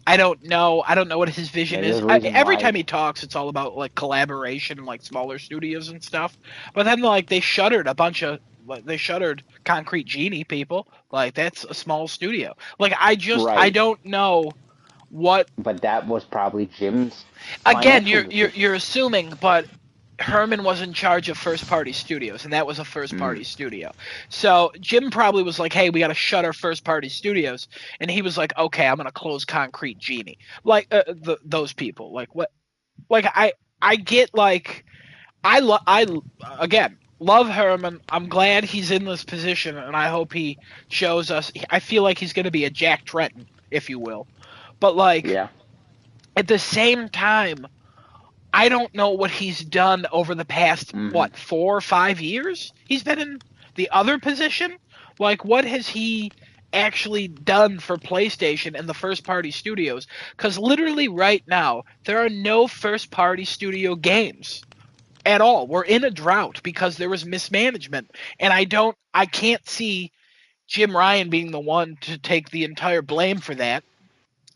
I don't know. I don't know what his vision there's is. a reason Every why. time he talks, it's all about like collaboration, and, like smaller studios and stuff. But then like they shuttered Concrete Genie people. Like that's a small studio. Like I Right. don't know what. But that was probably Jim's Again, financial decision. you're assuming, but Herman was in charge of first party studios, and that was a first party studio. So Jim probably was like, "Hey, we got to shut our first party studios," and he was like, "Okay, I'm gonna close Concrete Genie." Like those people, like what? Like I get like I again love Herman. I'm glad he's in this position, and I hope he shows us. I feel like he's gonna be a Jack Tretton, if you will, but like Yeah. at the same time. I don't know what he's done over the past, 4 or 5 years? He's been in the other position? Like, what has he actually done for PlayStation and the first-party studios? Because literally right now, there are no first-party studio games at all. We're in a drought because there was mismanagement. And I can't see Jim Ryan being the one to take the entire blame for that.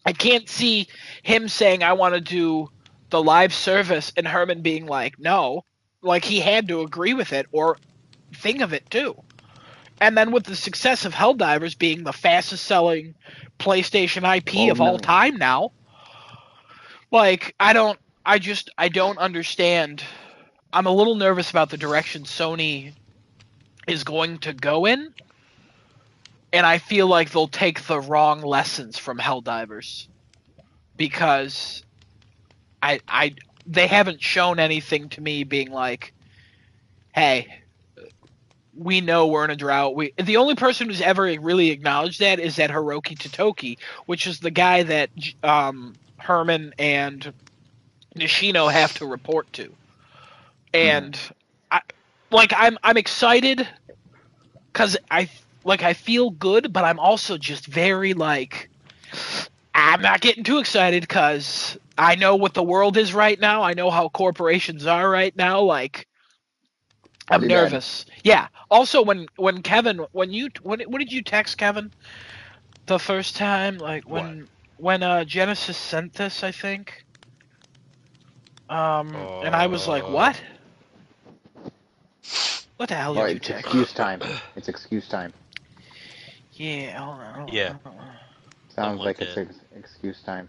I can't see him saying, I want to do the live service, and Herman being like, no. Like, he had to agree with it or think of it too. And then with the success of Helldivers being the fastest selling PlayStation IP of all time now, like, I don't understand. I'm a little nervous about the direction Sony is going to go in, and I feel like they'll take the wrong lessons from Helldivers because they haven't shown anything to me being like, hey, we know we're in a drought. The only person who's ever really acknowledged that is that Hiroki Totoki, which is the guy that Herman and Nishino have to report to. And I'm excited because I feel good, but I'm also just very like, I'm not getting too excited because I know what the world is right now. I know how corporations are right now. Like, I'm nervous. Yeah. Also, when Kevin, when did you text Kevin the first time? Like when Genesis sent this, I think. And I was like, what? What the hell did you text? Excuse time. It's excuse time. Yeah. Hold on. Yeah. Sounds like it's excuse time.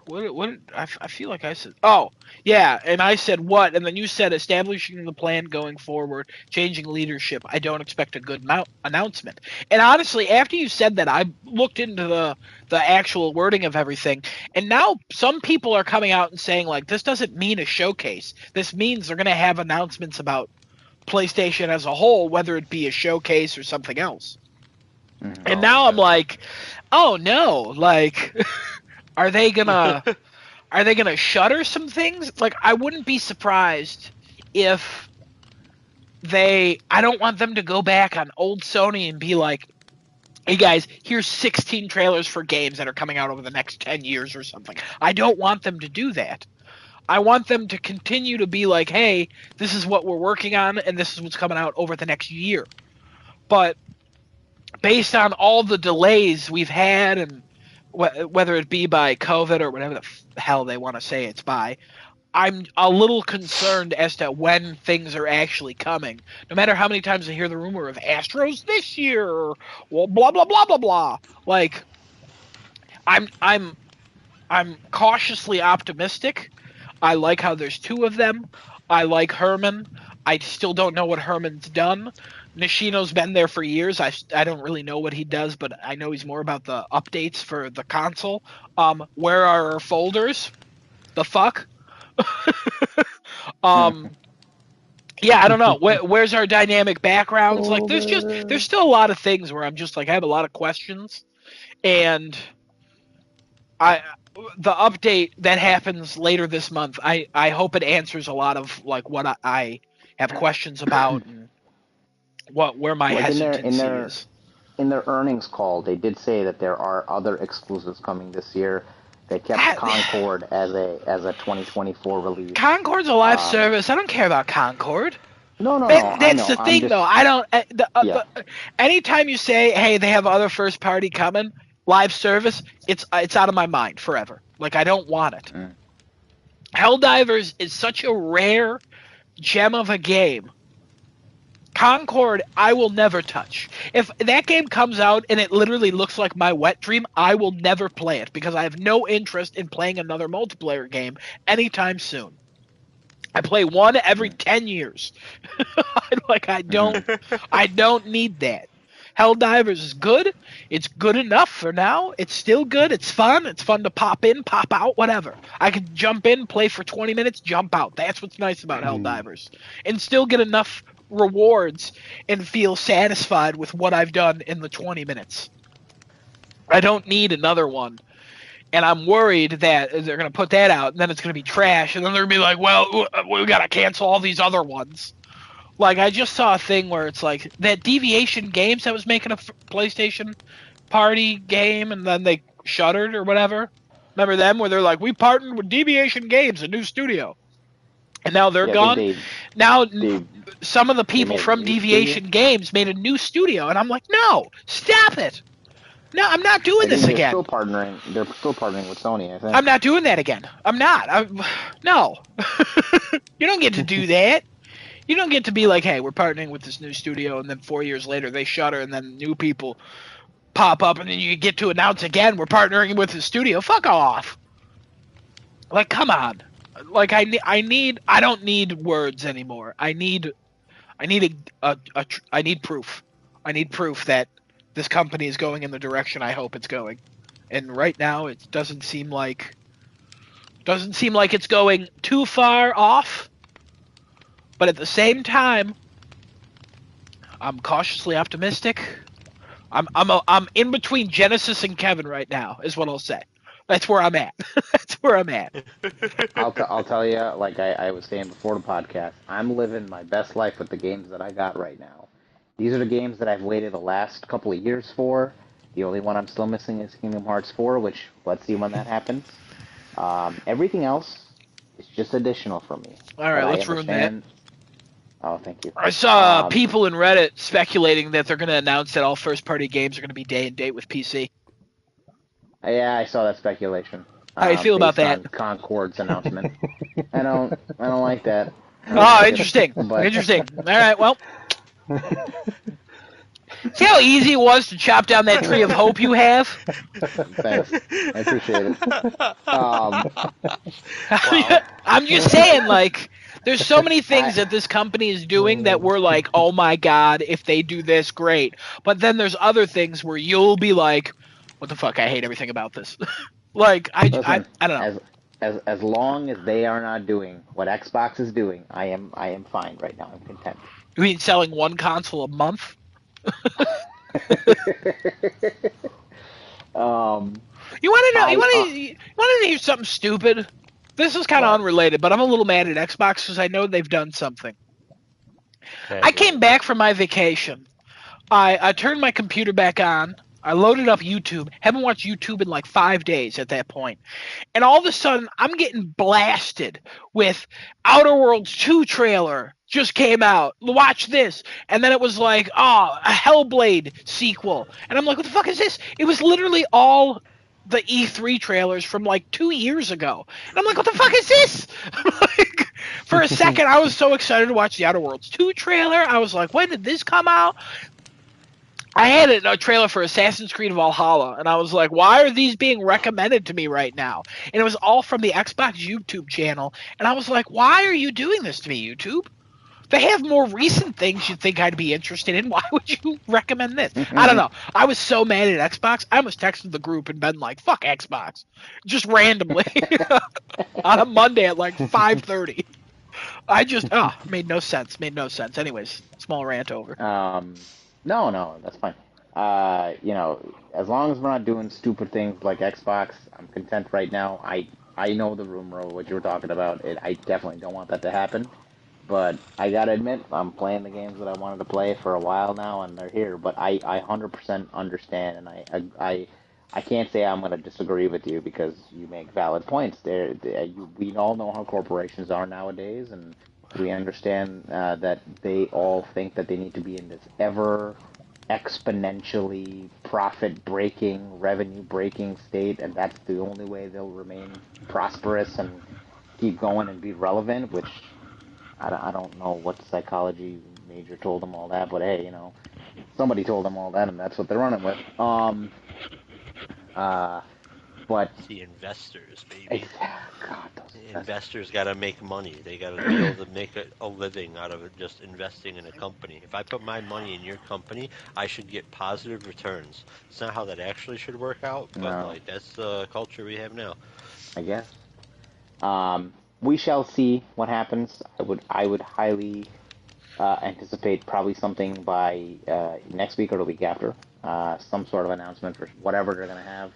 What I feel like I said. Oh, yeah, and I said what, and then you said establishing the plan going forward, changing leadership. I don't expect a good announcement. And honestly, after you said that, I looked into the actual wording of everything, and now some people are coming out and saying like, this doesn't mean a showcase. This means they're going to have announcements about PlayStation as a whole, whether it be a showcase or something else. And now I'm like, oh no, like. Are they gonna shutter some things? Like, I wouldn't be surprised if I don't want them to go back on old Sony and be like, hey guys, here's 16 trailers for games that are coming out over the next 10 years or something. I don't want them to do that. I want them to continue to be like, hey, this is what we're working on and this is what's coming out over the next year. But based on all the delays we've had, and whether it be by COVID or whatever the hell they want to say it's by, I'm a little concerned as to when things are actually coming. No matter how many times I hear the rumor of Astros this year, or well, blah blah blah blah blah. Like, I'm cautiously optimistic. I like how there's two of them. I like Herman. I still don't know what Herman's done. Nishino's been there for years. I don't really know what he does, but I know he's more about the updates for the console. Where are our folders? The fuck? Yeah, I don't know. Where's our dynamic backgrounds? Like, there's still a lot of things where I'm just like, I have a lot of questions, and the update that happens later this month, I hope it answers a lot of like what I have questions about and where my hesitancy is. In their earnings call, they did say that there are other exclusives coming this year. They kept Concord as a 2024 release. Concord's a live service. I don't care about Concord. No. That's the thing, though. I don't. Anytime you say, "Hey, they have other first party coming," live service, it's out of my mind forever. Like, I don't want it. Helldivers is such a rare gem of a game. Concord, I will never touch. If that game comes out and it literally looks like my wet dream, I will never play it because I have no interest in playing another multiplayer game anytime soon. I play one every 10 years. Like, I don't need that. Helldivers is good. It's good enough for now. It's still good. It's fun. It's fun to pop in, pop out, whatever. I can jump in, play for 20 minutes, jump out. That's what's nice about Helldivers. And still get enough rewards and feel satisfied with what I've done in the 20 minutes. I don't need another one. And I'm worried that they're going to put that out, and then it's going to be trash, and then they're going to be like, well, we got to cancel all these other ones. Like, I just saw a thing where it's like, that Deviation Games that was making a PlayStation party game, and then they shuttered or whatever. Remember them, where they're like, we partnered with Deviation Games, a new studio. And now they're gone. Now, some of the people from Deviation Games made a new studio, and I'm like, no, stop it. No, I'm not doing this again. They're still partnering with Sony, I think. I'm not doing that again. I'm not. No. You don't get to do that. You don't get to be like, hey, we're partnering with this new studio, and then 4 years later they shutter, and then new people pop up, and then you get to announce again, we're partnering with the studio. Fuck off. Like, come on. Like, I don't need words anymore. I need proof. I need proof that this company is going in the direction I hope it's going. And right now, it doesn't seem like it's going too far off. But at the same time, I'm cautiously optimistic. I'm in between Genesis and Kevin right now, is what I'll say. That's where I'm at. That's where I'm at. I'll tell you, like I was saying before the podcast, I'm living my best life with the games that I got right now. These are the games that I've waited the last couple of years for. The only one I'm still missing is Kingdom Hearts 4, which, let's see when that happens. Everything else is just additional for me. All right, let's ruin that. Oh, thank you. I saw people in Reddit speculating that they're going to announce that all first-party games are going to be day and date with PC. Yeah, I saw that speculation. How do you feel about that? Concord's announcement. I don't like that. Oh, interesting. Interesting. All right, well. See how easy it was to chop down that tree of hope you have? Thanks. I appreciate it. I'm just saying, like, there's so many things that this company is doing that we're like, oh my god, if they do this, great. But then there's other things where you'll be like, what the fuck, I hate everything about this. Like, Listen, I don't know. As long as they are not doing what Xbox is doing, I am fine right now. I'm content. You mean selling one console a month? You want to know? You want to hear something stupid? This is kind of unrelated, but I'm a little mad at Xbox because I know they've done something. Okay, I came back from my vacation. I turned my computer back on. I loaded up YouTube. Haven't watched YouTube in like 5 days at that point. And all of a sudden, I'm getting blasted with Outer Worlds 2 trailer just came out. Watch this. And then it was like, a Hellblade sequel. And I'm like, what the fuck is this? It was literally all the E3 trailers from like 2 years ago. And I'm like, what the fuck is this? Like, for a second, I was so excited to watch the Outer Worlds 2 trailer. I was like, when did this come out? I had a trailer for Assassin's Creed Valhalla, and I was like, why are these being recommended to me right now? And it was all from the Xbox YouTube channel, and I was like, why are you doing this to me, YouTube? They have more recent things you'd think I'd be interested in. Why would you recommend this? I don't know. I was so mad at Xbox, I almost texted the group and been like, fuck Xbox. Just randomly. On a Monday at like 5:30. I just, made no sense. Anyways, small rant over. No, that's fine. As long as we're not doing stupid things like Xbox, I'm content right now. I know the rumor of what you were talking about. I definitely don't want that to happen. But I gotta admit, I'm playing the games that I wanted to play for a while now, and they're here. But I 100% understand, and I can't say I'm gonna disagree with you because you make valid points. We all know how corporations are nowadays, and we understand that they all think that they need to be in this ever exponentially profit-breaking, revenue-breaking state, and that's the only way they'll remain prosperous and keep going and be relevant, which I don't know what psychology major told them all that, but hey, somebody told them all that, and that's what they're running with. But it's the investors, baby. God, the investors got to make money. They got to be able to make a living out of it, just investing in a company. If I put my money in your company, I should get positive returns. It's not how that actually should work out, but that's the culture we have now. I guess. We shall see what happens. I would highly anticipate probably something by next week or the week after. Some sort of announcement for whatever they're going to have.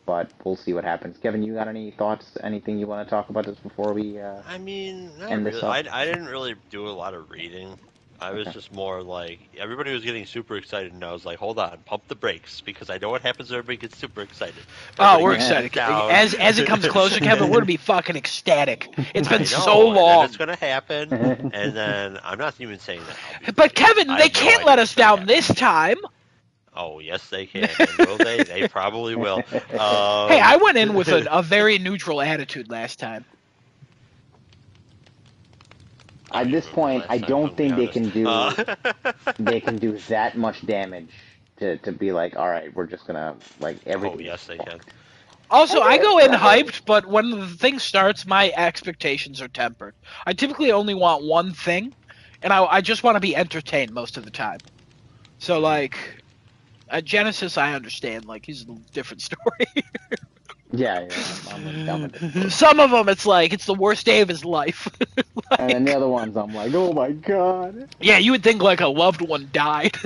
but we'll see what happens. Kevin, you got any thoughts? Anything you want to talk about this before we I mean, not end this really. up? I didn't really do a lot of reading. I was Okay. just more like everybody was getting super excited, and I was like, "Hold on, pump the brakes," because I know what happens when everybody gets super excited. Oh, Everybody we're gets excited. down. As it comes closer, Kevin, we're gonna be fucking ecstatic. It's I been know, so and then long. it's gonna happen, and then I'm not even saying that I'll be But ready. Kevin, I they have no can't idea let what's us gonna down happen. this time. Oh, yes, they can. And will they? They probably will. Hey, I went in with a very neutral attitude last time. At this point, I don't think they can do that much damage to be like, all right, we're just gonna like everything. Oh, yes, they can. Also, I go in hyped, but when the thing starts, my expectations are tempered. I typically only want one thing, and I just want to be entertained most of the time. So, like, Genesis, I understand. Like, he's a different story. Yeah, I'm a different Some of them, it's like, it's the worst day of his life. And then the other ones, I'm like, oh my god. Yeah, you would think, like, a loved one died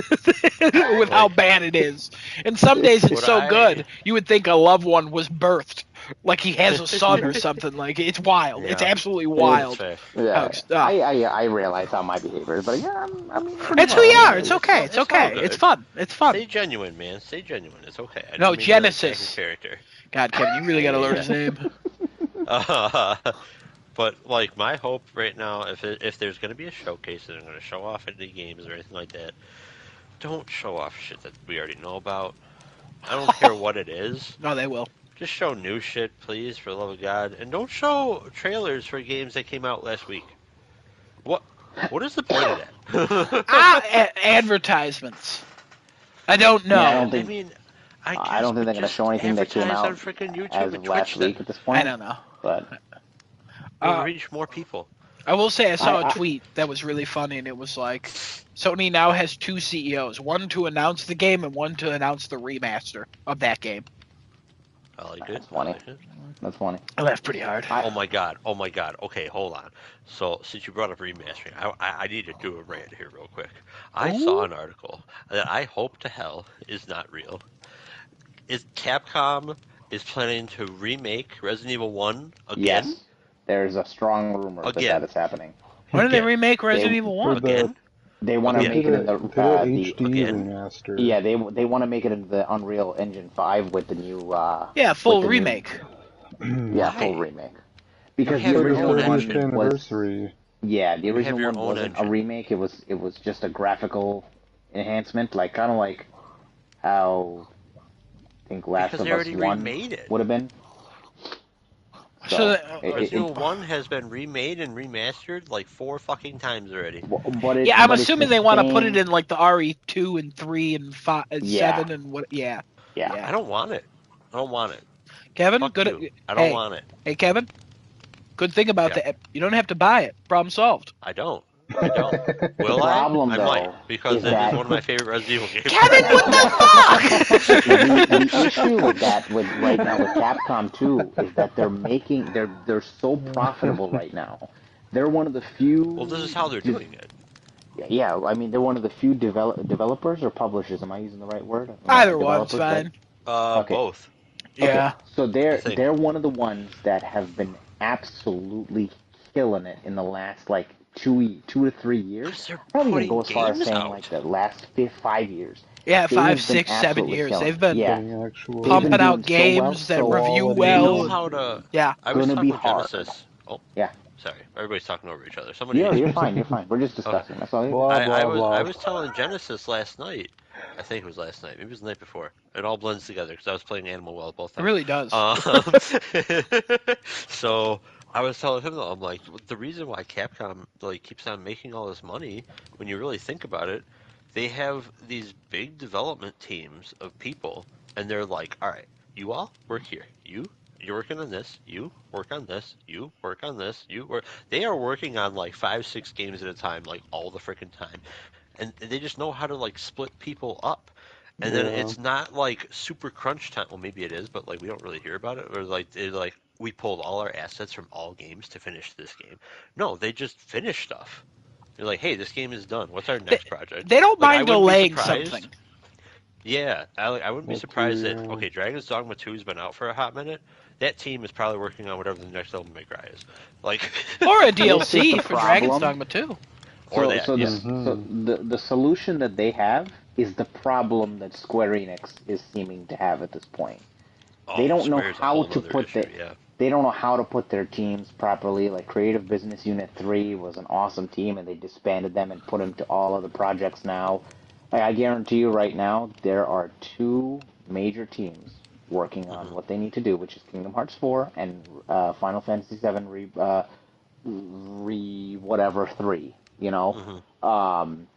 with how Like, bad it is. And some days it's What so I- good, you would think a loved one was birthed. Like he has a son or something. Like, it's wild. It's Yeah. absolutely That's wild. fair. Yeah, Oh, I realize how my behavior is, but yeah, I mean, pretty It's who well. you are. Yeah, It's okay. It's It's all okay. It's good. fun. It's fun. Stay genuine, man. Stay genuine. It's okay. I No, didn't mean to attack Genesis. his character. God, Kevin, you really got to learn his name. But like my hope right now, if there's going to be a showcase and they're going to show off indie games or anything like that, don't show off shit that we already know about. I don't care what it is. No, they will. Just show new shit, please, for the love of God, and don't show trailers for games that came out last week. What is the point of that? Advertisements. I don't know. Yeah, I don't think- mean, I don't think they're going to show anything that came out on freaking YouTube as and of Twitch last week then. at this point. I don't know. But We'll reach more people. I will say I saw I- a tweet that was really funny, and it was like, Sony now has two CEOs, one to announce the game and one to announce the remaster of that game. I like That's it. funny. I like it. that's funny. I laughed pretty hard. Oh my god. Oh my god. Okay, hold on. So since you brought up remastering, I need to do a rant here real quick. I saw an article that I hope to hell is not real. Is Capcom is planning to remake Resident Evil 1 again? Yes, there's a strong rumor Again. that is happening. When did they Again. remake Resident They- Evil 1? Again? They want to Again. make it in the HD again? remaster. yeah they want to make it into the Unreal Engine 5 with the new Yeah, full with the new- remake. yeah full Why? remake because have the your original own one engine. was anniversary. yeah the You have original your one own wasn't a engine. remake, it was just a graphical enhancement, like kind of like how I think Last Because of they Us already 1 remade it. would have been. So Resident Evil 1 has been remade and remastered like 4 fucking times already. yeah, I'm assuming they want to put it in like the RE2 and 3 and 5 and Yeah. 7 and what? Yeah. Yeah. I don't want it. I don't want it. Kevin, Fuck good. you. I don't want it. Hey, Kevin. Good thing about Yeah. that. You don't have to buy it. Problem solved. I don't. Will Problem, I? I though, might, because is it that- is one of my favorite Resident Evil games. Kevin, what the fuck? the issue with that with right now with Capcom 2 is that they're so profitable right now. They're one of the few. Well, this is how they're doing it. Yeah, I mean they're one of the few developers or publishers. Am I using the right word? Either one's Developers, right? fine. Okay. Both. Yeah. So I think. they're one of the ones that have been absolutely killing it in the last like 2 to 3 years. 'Cause they're Probably gonna putting go as far as games saying out. like the last 5 years. Yeah, They 5, have been 6, 7 absolutely years. killing They've it. been Yeah. Getting actual They've been pumping doing out so well, games that so review quality. They know well. how to. Yeah. I was Gonna talking be with hard. Genesis. Oh, Yeah. sorry. Everybody's talking over each other. Somebody. You're fine. You're fine. We're just discussing. That's all. Blah, I blah, blah. was telling Genesis last night. I think it was last night. Maybe it was the night before. It all blends together because I was playing Animal Well both It times. really does. So I was telling him though, I'm like, the reason why Capcom like keeps on making all this money, when you really think about it, they have these big development teams of people, and they're like, all right, you all work here, you're working on this, you work on this, you work on this, you work. They are working on like 5-6 games at a time, like all the freaking time, and they just know how to like split people up. And then Yeah. it's not like super crunch time. Well, maybe it is, but like we don't really hear about it. Or like we pulled all our assets from all games to finish this game. No, they just finish stuff. They're like, hey, this game is done. What's our next project? They don't Like, I mind wouldn't be delaying surprised- something. Yeah, I wouldn't be surprised that, Valkyria. okay, Dragon's Dogma 2 has been out for a hot minute. That team is probably working on whatever the next Devil May Cry is. Like, Or a This is the DLC for Dragon's problem. Dogma 2. or So, that, so yeah. this, so Mm-hmm. the solution that they have is the problem that Square Enix is seeming to have at this point. They Oh, don't know Square's a how whole to nother put issue, yeah. they don't know how to put their teams properly. Like Creative Business Unit 3 was an awesome team and they disbanded them and put them to all other projects now. I guarantee you right now there are two major teams working on Hmm. what they need to do, which is Kingdom Hearts 4 and Final Fantasy 7 re whatever 3, you know. Hmm. Um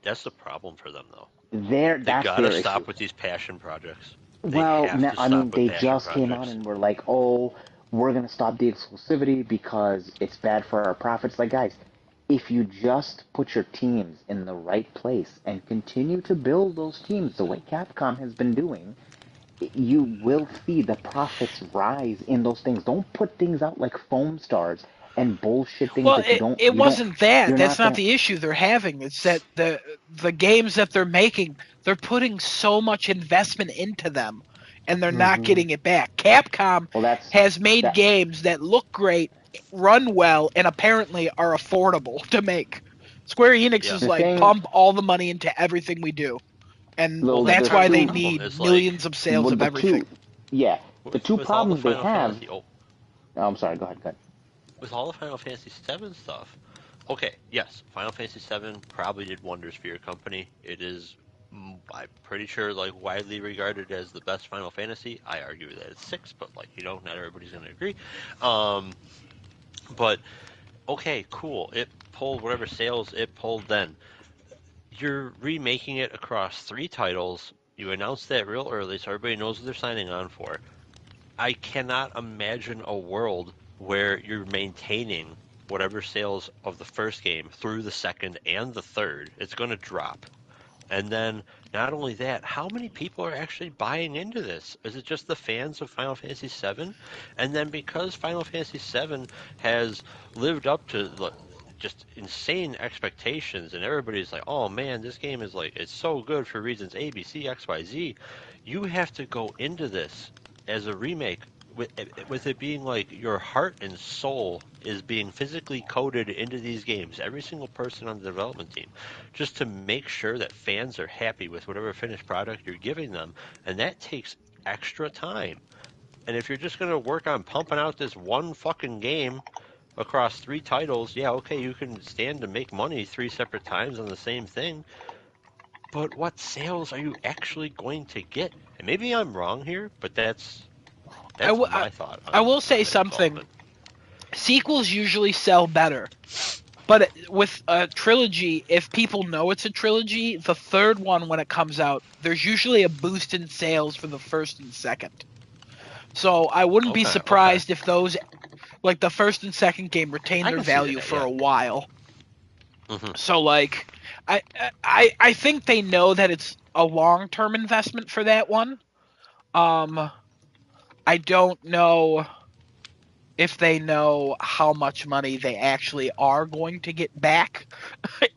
That's the problem for them, though. They that's gotta their issue. stop with these passion projects. They Well, have now, to I mean, stop with they passion just came out projects. and were like, "Oh, we're gonna stop the exclusivity because it's bad for our profits." Like, guys, if you just put your teams in the right place and continue to build those teams the way Capcom has been doing, you will see the profits rise in those things. Don't put things out like foam stars and bullshit things Well, that it you don't, wasn't that. you're That's not not gonna. the issue they're having. It's that the games that they're making, they're putting so much investment into them, and they're not Mm-hmm. getting it back. Capcom Well, that's has made that. games that look great, run well, and apparently are affordable to make. Square Enix Yeah. is The like thing, pump all the money into everything we do, and Well, the that's that's the part why of the they two, problem need is like millions of sales well, of the everything. two, yeah, the two with all the problems they Final have. Fantasy. Oh, I'm sorry. Go ahead. Go ahead. With all the Final Fantasy VII stuff, okay, yes, Final Fantasy VII probably did wonders for your company. It is, I'm pretty sure, like widely regarded as the best Final Fantasy. I argue that it's six, but like not everybody's gonna agree. Um, but okay, cool. It pulled whatever sales it pulled then. You're remaking it across three titles. You announced that real early, so everybody knows what they're signing on for. I cannot imagine a world where you're maintaining whatever sales of the first game through the second and the third. It's going to drop. And then not only that, how many people are actually buying into this? Is it just the fans of Final Fantasy VII? And then because Final Fantasy VII has lived up to just insane expectations, and everybody's like, "Oh man, this game is like it's so good for reasons A, B, C, X, Y, Z." You have to go into this as a remake with it being like your heart and soul is being physically coded into these games. Every single person on the development team just to make sure that fans are happy with whatever finished product you're giving them. And that takes extra time. And if you're just going to work on pumping out this one fucking game across three titles, yeah, okay, you can stand to make money three separate times on the same thing. But what sales are you actually going to get? And maybe I'm wrong here, but I, that's w- my thought I will on say the something. development. Sequels usually sell better. But with a trilogy, if people know it's a trilogy, the third one when it comes out, there's usually a boost in sales for the first and second. So I wouldn't be Okay, okay. surprised if those, like the first and second game, retain I their can see value that, for yeah. a while. Hmm. So like, I think they know that it's a long term investment for that one. Um, I don't know if they know how much money they actually are going to get back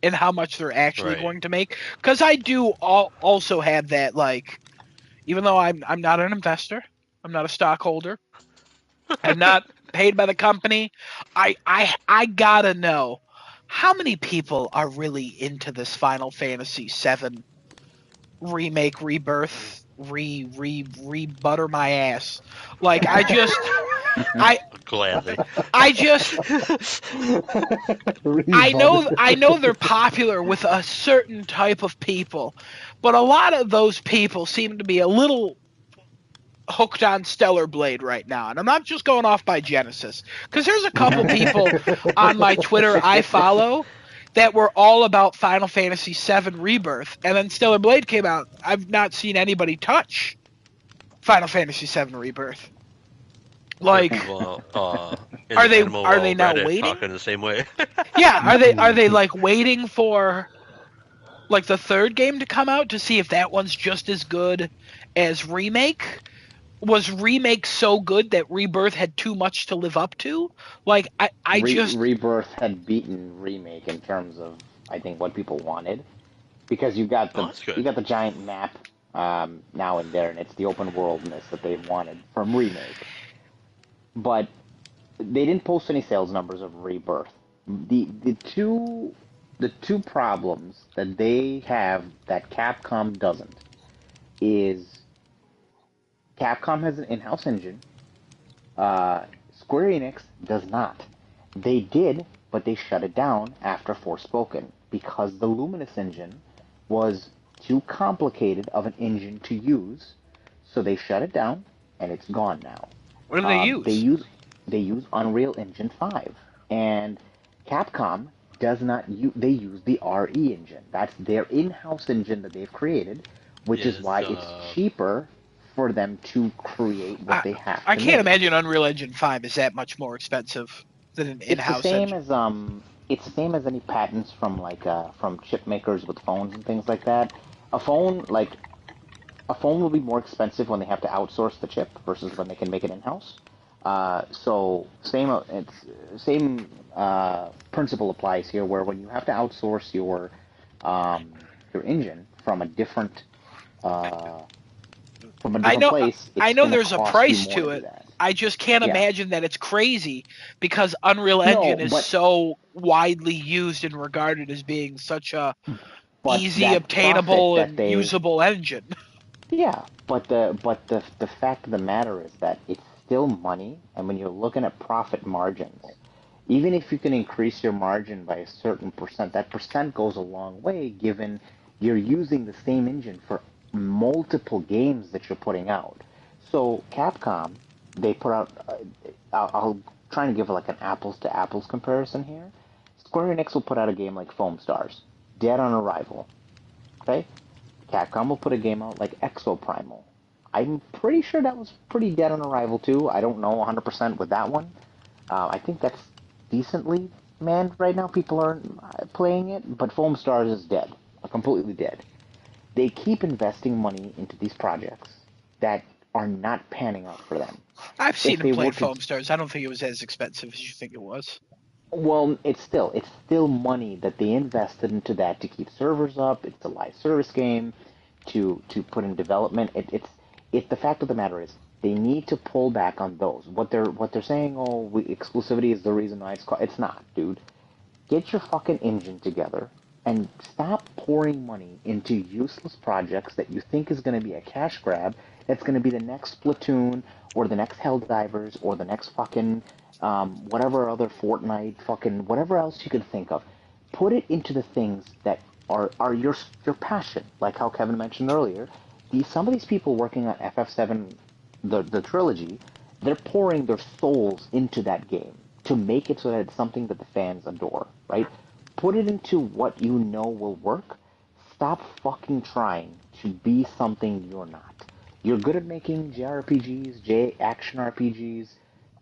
and how much they're actually Right. going to make. Because I do also have that, like, even though I'm not an investor, I'm not a stockholder, I'm not paid by the company, I gotta know how many people are really into this Final Fantasy VII remake, rebirth, re butter my ass. Like I Gladly. I just Rebuttal. I know they're popular with a certain type of people, but a lot of those people seem to be a little hooked on Stellar Blade right now. And I'm not just going off by Genesis, because there's a couple people on my Twitter I follow that were all about Final Fantasy VII Rebirth, and then Stellar Blade came out. I've not seen anybody touch Final Fantasy VII Rebirth. There are Like, people in the Animal are they World now Reddit waiting? talking the same way. Yeah, are Mm-mm. they like waiting for like the third game to come out to see if that one's just as good as Remake? Was Remake so good that Rebirth had too much to live up to? Like I just Rebirth had beaten remake in terms of I think what people wanted because Oh, that's you good. got the giant map now and there, and it's the open worldness that they wanted from Remake. But they didn't post any sales numbers of Rebirth. The two problems that they have that Capcom doesn't is Capcom has an in-house engine. Square Enix does not. They did, but they shut it down after Forspoken because the Luminous engine was too complicated of an engine to use, so they shut it down, and it's gone now. What do they Um, they use? use they use Unreal Engine 5, and Capcom does not use. They use the RE engine. That's their in-house engine that they've created, which Yeah, is why it's cheaper for them to create what I they have I to can't make. imagine Unreal Engine 5 is that much more expensive than an It's the in-house same engine. as any patents from from chip makers with phones and things like that. A phone like a phone will be more expensive when they have to outsource the chip versus when they can make it in-house. So same principle applies here, where when you have to outsource your engine uh, from a I different know place, I it's know going to there's a cost you price more to to do it. that. I just can't Yeah, imagine that it's crazy because Unreal no, Engine is so widely used and regarded as being such a but easy, that profit obtainable, that and they usable engine. Yeah, but the fact of the matter is that it's still money, and when you're looking at profit margins, even if you can increase your margin by a certain percent, that percent goes a long way, given you're using the same engine for multiple games that you're putting out. So Capcom, they put out. I'll try and give like an apples to apples comparison here. Square Enix will put out a game like Foam Stars, Dead on Arrival. Okay, Capcom will put a game out like Exo Primal. I'm pretty sure that was pretty dead on arrival too. I don't know 100% with that one. I think that's decently manned right now. People are playing it, but Foam Stars is dead, completely dead. They keep investing money into these projects that are not panning out for them. I've seen If him they play were to Foam Stars. I don't think it was as expensive as you think it was. Well, it's still money that they invested into that to keep servers up. It's a live service game to put in development. It the fact of the matter is they need to pull back on those. What they're saying, oh, exclusivity is the reason why it's not, dude. Get your fucking engine together and stop pouring money into useless projects that you think is going to be a cash grab. That's going to be the next Splatoon or the next Helldivers or the next fucking whatever other Fortnite, fucking whatever else you can think of. Put it into the things that are your passion, like how Kevin mentioned earlier. Some of these people working on FF7, the trilogy, they're pouring their souls into that game to make it so that it's something that the fans adore, right? Put it into what you know will work. Stop fucking trying to be something you're not. You're good at making JRPGs, J action RPGs.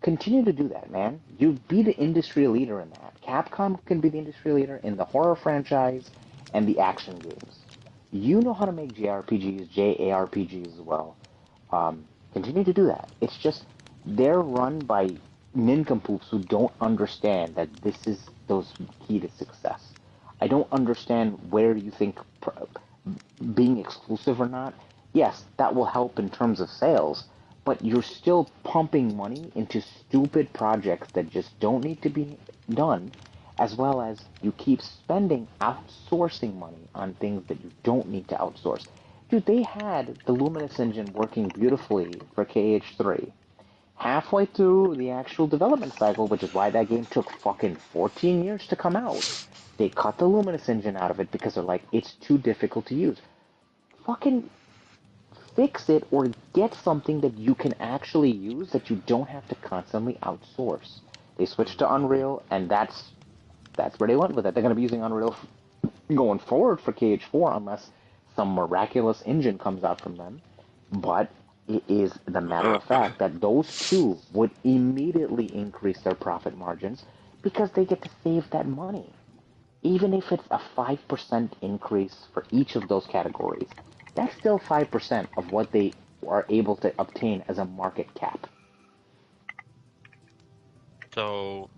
Continue to do that, man. You be the industry leader in that. Capcom can be the industry leader in the horror franchise and the action games. You know how to make JRPGs, JARPGs as well. Continue to do that. It's just they're run by nincompoops who don't understand that this is those key to success. I don't understand where you think being exclusive or not. Yes, that will help in terms of sales, but you're still pumping money into stupid projects that just don't need to be done, as well as you keep spending outsourcing money on things that you don't need to outsource. Dude, they had the Luminous engine working beautifully for KH3. Halfway through the actual development cycle, which is why that game took fucking 14 years to come out, they cut the Luminous engine out of it because they're like, it's too difficult to use. Fucking fix it or get something that you can actually use that you don't have to constantly outsource. They switched to Unreal, and that's where they went with it. They're going to be using Unreal going forward for KH4 unless some miraculous engine comes out from them. But it is the matter of fact that those two would immediately increase their profit margins because they get to save that money. Even if it's a 5% increase for each of those categories, that's still 5% of what they are able to obtain as a market cap. So,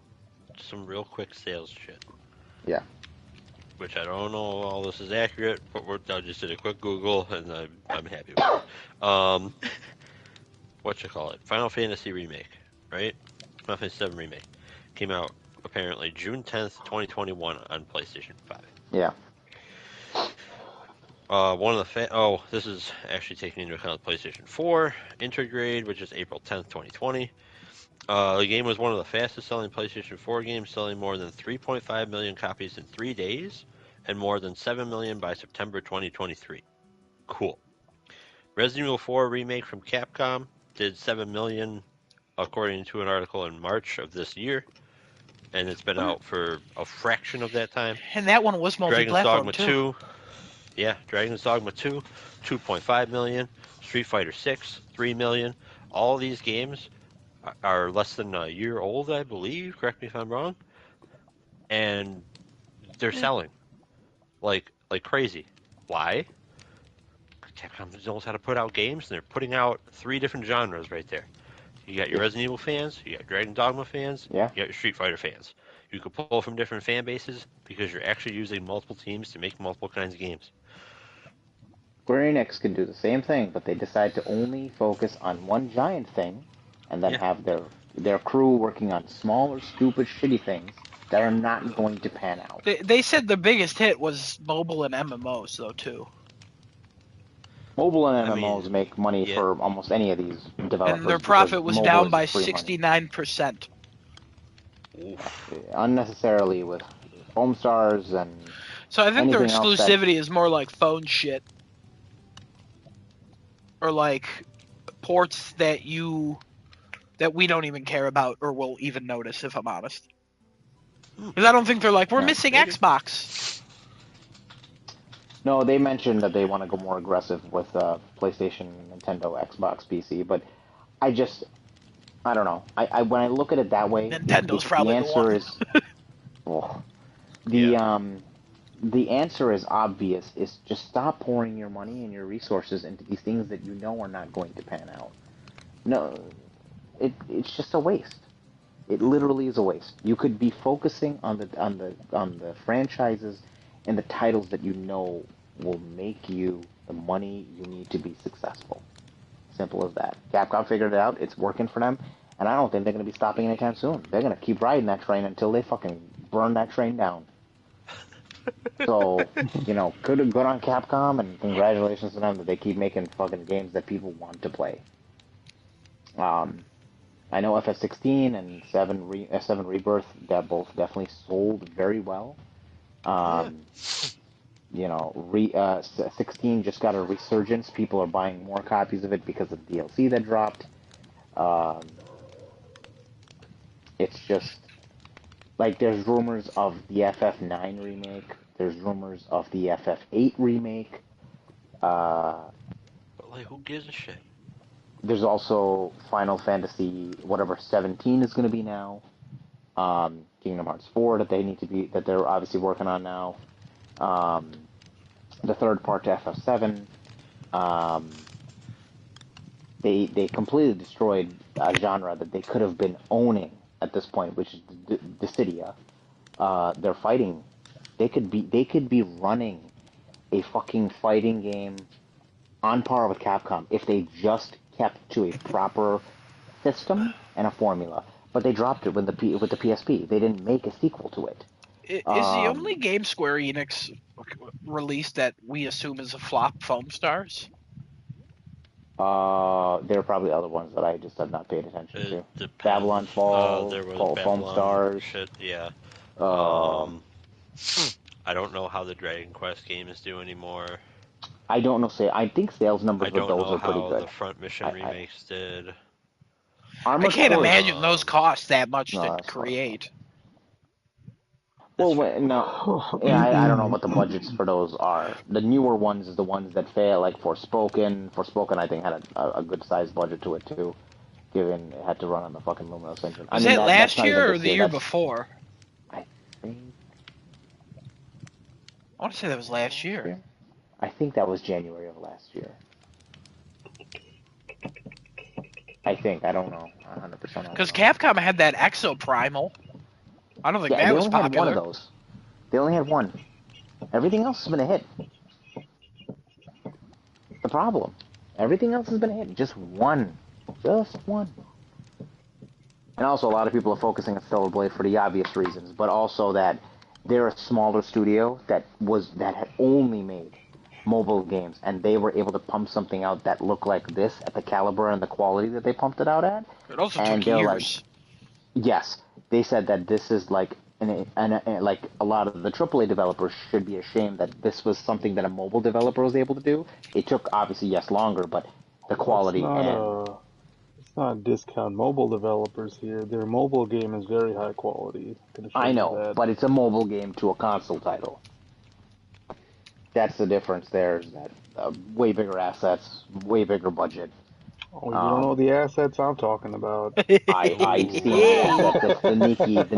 some real quick sales shit. Yeah. which I don't know all this is accurate, but I just did a quick Google and I'm happy with it. What you call it? Final Fantasy remake, right? Final Fantasy 7 remake came out apparently June 10th, 2021 on PlayStation 5. Yeah. One of the this is actually taking into account the PlayStation 4 Intergrade, which is April 10th, 2020. The game was one of the fastest selling PlayStation 4 games, selling more than 3.5 million copies in 3 days and more than 7 million by September 2023. Cool. Resident Evil 4 remake from Capcom did 7 million according to an article in March of this year, and it's been out for a fraction of that time. And that one was Dragon's multi-platform Dogma too. 2, yeah, Dragon's Dogma 2, 2.5 million, Street Fighter 6, 3 million. All these games are less than a year old, I believe. Correct me if I'm wrong. And they're selling like crazy. Why? Capcom knows how to put out games, and they're putting out 3 different genres right there. You got your Resident Evil fans, you got Dragon Dogma fans, Yeah. you got your Street Fighter fans. You can pull from different fan bases because you're actually using multiple teams to make multiple kinds of games. Square Enix could do the same thing, but they decide to only focus on one giant thing, and then have their crew working on smaller, stupid, shitty things that are not going to pan out. They said the biggest hit was mobile and MMOs though too. Mobile and MMOs make money for almost any of these developers. And their profit was down by 69%. Oof. Unnecessarily with foam stars and. So I think their exclusivity is more like phone shit, or like ports that we don't even care about or will even notice, if I'm honest. Because I don't think they're like, we're missing Xbox. No, they mentioned that they want to go more aggressive with PlayStation, Nintendo, Xbox, PC, but I don't know. I when I look at it that way, Nintendo's probably the answer is, the answer is obvious. Is just stop pouring your money and your resources into these things that you know are not going to pan out. No, it's just a waste. It literally is a waste. You could be focusing on the franchises and the titles that you know will make you the money you need to be successful. Simple as that. Capcom figured it out. It's working for them, and I don't think they're going to be stopping anytime soon. They're going to keep riding that train until they fucking burn that train down. So, good on Capcom, and congratulations to them that they keep making fucking games that people want to play. I know FF16 and 7 Rebirth that both definitely sold very well. 16 just got a resurgence. People are buying more copies of it because of the DLC that dropped. It's just like there's rumors of the FF9 remake. There's rumors of the FF8 remake. But who gives a shit? There's also Final Fantasy, whatever 17 is going to be now. Kingdom Hearts 4 that they're obviously working on now. The third part to FF7. They completely destroyed a genre that they could have been owning at this point, which is Dissidia. They're fighting. They could be running a fucking fighting game on par with Capcom if they just kept to a proper system and a formula. But they dropped it with the PSP. They didn't make a sequel to it. Is the only game Square Enix released that we assume is a flop Foam Stars? There are probably other ones that I just have not paid attention to. Babylon Fall, Foam Stars. Shit, yeah. I don't know how the Dragon Quest game is doing anymore. I don't know. I think sales numbers for those are pretty good. I don't know how the Front Mission remakes did. I can't imagine those cost that much to create. Well, no. Yeah, I don't know what the budgets for those are. The newer ones is the ones that fail, like Forspoken. Forspoken, I think, had a good-sized budget to it, too, given it had to run on the fucking Luminous engine. Was that last year or the year before? I think... I want to say that was last year. I think that was January of last year. I think. I don't know. 100%. Because Capcom had that Exo Primal. I don't think that was popular. They only had one of those. They only had one. Everything else has been a hit. The problem. Everything else has been a hit. Just one. Just one. And also, a lot of people are focusing on Stellar Blade for the obvious reasons, but also that they're a smaller studio that had only made mobile games, and they were able to pump something out that looked like this at the caliber and the quality that they pumped it out at. It also And took they're years. like, yes, they said that this is like, like a lot of the AAA developers should be ashamed that this was something that a mobile developer was able to do. It took obviously yes longer, but the quality and It's not discount mobile developers here. Their mobile game is very high quality. Can assure I you know, that. but it's a mobile game to a console title. That's the difference. There's that way bigger assets, way bigger budget. Oh, you don't know the assets I'm talking about. I've seen the assets, the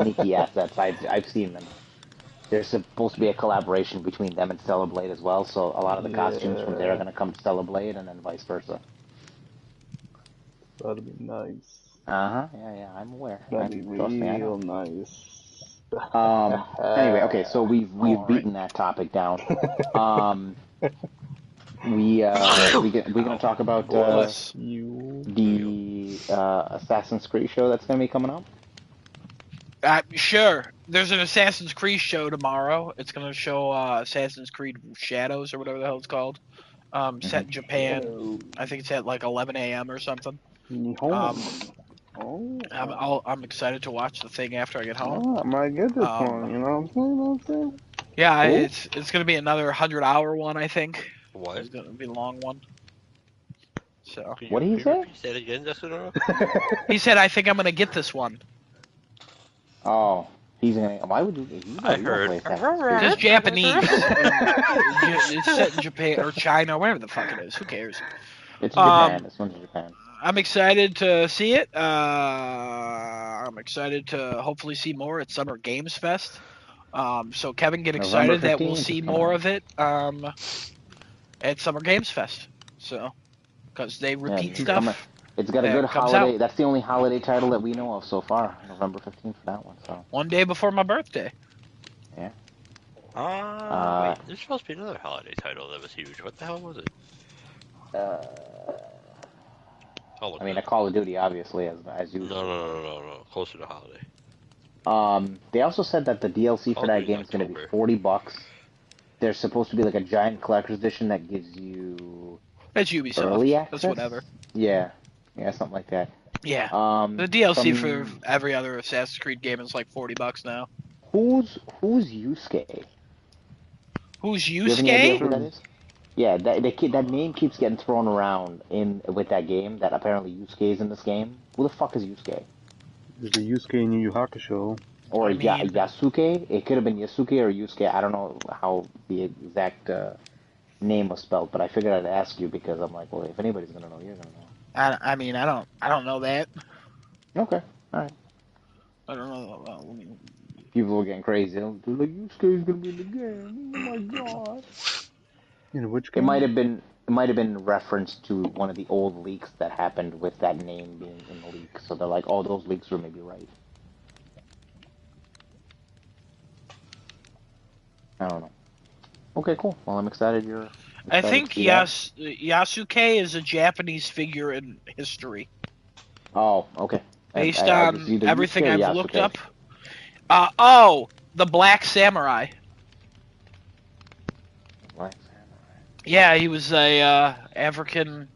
Nikki assets. I've seen them. There's supposed to be a collaboration between them and Stellar Blade as well, so a lot of the costumes from there are Yeah, going to come to Stellar Blade, and then vice versa. that'd be nice. Yeah, I'm aware. That'd be Trust me, I know. real nice. Anyway, okay, so we've All right. beaten that topic down. We gonna talk about Bless you. the Assassin's Creed show that's gonna be coming up. Sure. There's an Assassin's Creed show tomorrow. It's gonna show Assassin's Creed Shadows or whatever the hell it's called. Set in Japan. I think it's at like 11 a.m. or something. I'm excited to watch the thing after I get home. I might get this one. You know what I'm saying? Yeah, Cool. it's gonna be another 100-hour one, I think. What? It's gonna be a long one. So What did he say? Say it again, Justin. he said, "I think I'm gonna get this one." Oh, he's gonna. Why would you? I heard. It's Japanese. It's set in Japan or China, wherever the fuck it is. Who cares? It's Japan. This one's Japan. I'm excited to see it. I'm excited to hopefully see more at Summer Games Fest. So Kevin, get excited that we'll 15th, see it's more coming. of it at Summer Games Fest. So, because they repeat it's stuff. coming. It's got a that good comes holiday. out. That's the only holiday title that we know of so far. November 15th for that one. So One day before my birthday. Wait, there's supposed to be another holiday title that was huge. What the hell was it? I mean, a Call of Duty, obviously, as usual. No. Closer to holiday. They also said that the DLC for Call of that Duty's game is going to be October. $40. There's supposed to be like a giant collector's edition that gives you That's Ubisoft. early access. That's whatever. Yeah, something like that. Yeah. Um, The DLC some- for every other Assassin's Creed game is like $40 now. who's Yusuke? Who's Do you have any idea Yusuke? who that is? Yeah, that name keeps getting thrown around with that game. That apparently Yusuke is in this game. Who the fuck is Yusuke? There's the Yusuke in Yu Yu Hakusho. Or I mean- Yasuke? It could have been Yasuke or Yusuke. I don't know how the exact name was spelled, but I figured I'd ask you because I'm like, well, if anybody's gonna know, you're gonna know. I mean, I don't know that. Okay, all right. I don't know. People were getting crazy. They're like, Yusuke's gonna be in the game. Oh my god! In which It game? might have been reference to one of the old leaks that happened with that name being in the leak. So they're like, oh, those leaks were maybe right. I don't know. Okay, cool. Well, I'm excited. I excited think to see that. Yasuke is a Japanese figure in history. Oh, okay. Based I just on see the everything Yusuke or I've looked Yasuke. up. The Black Samurai. Black Samurai. Yeah, he was a African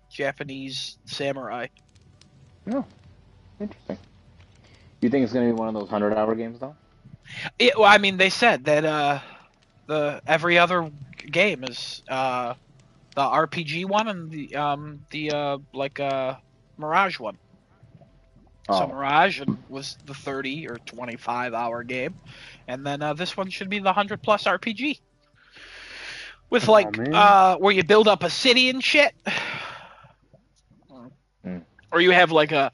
Japanese samurai. Oh, interesting. You think it's gonna be one of those 100-hour games though? Well, I mean, they said that the every other game is the RPG one and the Mirage one. So Oh, Mirage was the 30 or 25-hour game, and then this one should be the 100+ RPG. With like man. where you build up a city and shit. Mm. Or you have like a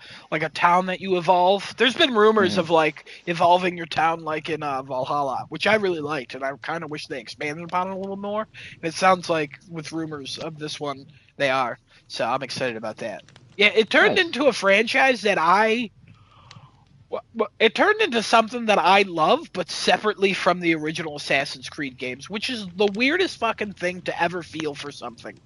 town that you evolve. There's been rumors Mhm. of like evolving your town like in Valhalla, which I really liked, and I kind of wish they expanded upon it a little more. And it sounds like with rumors of this one, they are. So I'm excited about that. Yeah, it turned Nice. into a franchise that I Well, it turned into something that I love, but separately from the original Assassin's Creed games, which is the weirdest fucking thing to ever feel for something.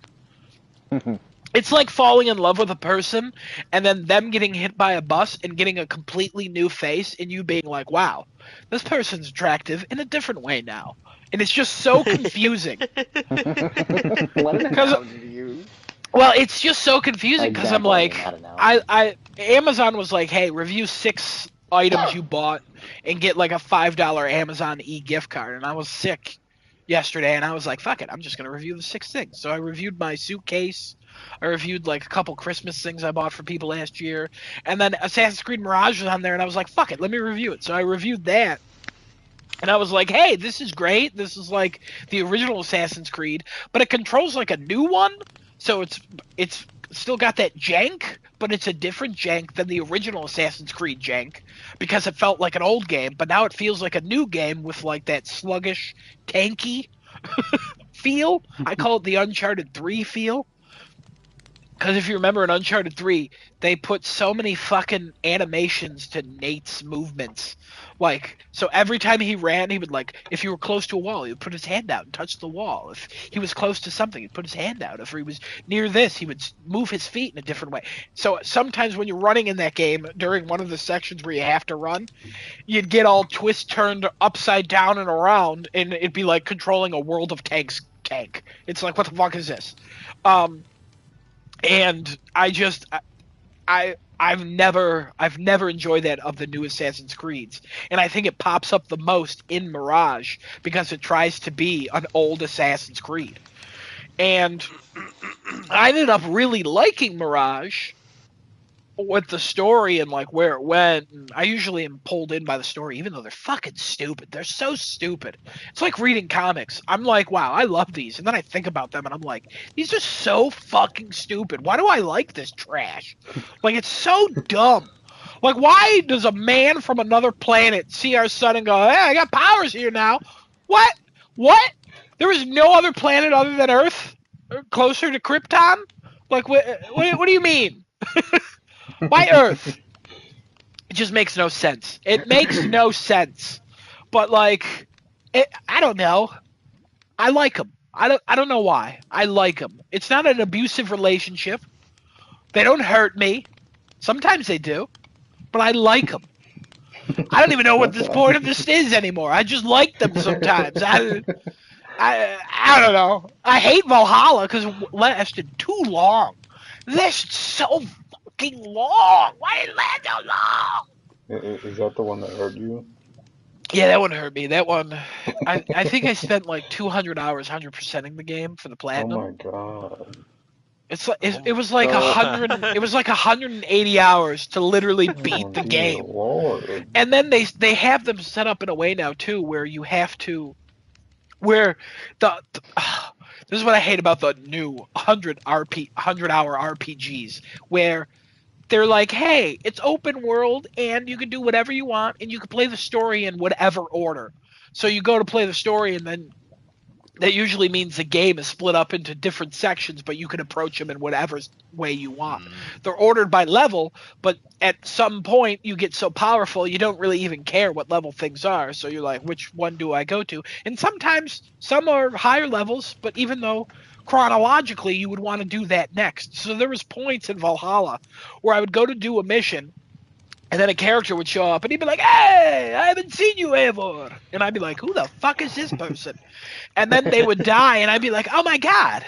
It's like falling in love with a person and then them getting hit by a bus and getting a completely new face and you being like, wow, this person's attractive in a different way now. And it's just so confusing. What an analogy to use. Well, it's just so confusing because I'm Example, like, not analogy. Amazon was like, hey, review 6 items you bought and get like a $5 Amazon e-gift card. And I was sick yesterday and I was like, fuck it, I'm just going to review the 6 things. So I reviewed my suitcase. I reviewed like a couple Christmas things I bought for people last year. And then Assassin's Creed Mirage was on there and I was like, fuck it, let me review it. So I reviewed that. And I was like, hey, this is great. This is like the original Assassin's Creed, but it controls like a new one. So it's still got that jank, but it's a different jank than the original Assassin's Creed jank because it felt like an old game, but now it feels like a new game with like that sluggish, tanky feel. I call it the Uncharted 3 feel. Because if you remember in Uncharted 3, they put so many fucking animations to Nate's movements. Like, so every time he ran, he would like, if you were close to a wall, he would put his hand out and touch the wall. If he was close to something, he'd put his hand out. If he was near this, he would move his feet in a different way. So sometimes when you're running in that game, during one of the sections where you have to run, you'd get all turned upside down and around, and it'd be like controlling a World of Tanks tank. It's like, what the fuck is this? And I've never enjoyed that of the new Assassin's Creeds, and I think it pops up the most in Mirage because it tries to be an old Assassin's Creed, and I ended up really liking Mirage with the story and like where it went. And I usually am pulled in by the story, even though they're fucking stupid. They're so stupid. It's like reading comics. I'm like, wow, I love these, and then I think about them, and I'm like, these are so fucking stupid. Why do I like this trash? Like, it's so dumb. Like, why does a man from another planet see our sun and go, hey, I got powers here now? What? What? There is no other planet other than Earth closer to Krypton? Like, what do you mean? Why Earth? It just makes no sense. It makes no sense. But like, I don't know. I like them. I don't know why. I like them. It's not an abusive relationship. They don't hurt me. Sometimes they do, but I like them. I don't even know what this point of this is anymore. I just like them sometimes. I don't know. I hate Valhalla because it lasted too long. This so fucking long. Why did it last so long? Is that the one that hurt you? Yeah, that one hurt me. That one, I think I spent like 200 hours 100%ing the game for the platinum. Oh my god. It's like it was like 100. It was like 180 hours to literally beat the game. Lord. And then they have them set up in a way now too where you have to, where this is what I hate about the new 100-hour RPGs, where they're like, hey, it's open world and you can do whatever you want and you can play the story in whatever order. So you go to play the story and then that usually means the game is split up into different sections, but you can approach them in whatever way you want. They're ordered by level, but at some point you get so powerful you don't really even care what level things are. So you're like, which one do I go to? And sometimes some are higher levels, but even though chronologically you would want to do that next. So there was points in Valhalla where I would go to do a mission and then a character would show up and he'd be like, hey, I haven't seen you ever. And I'd be like, who the fuck is this person? And then they would die and I'd be like, oh my God,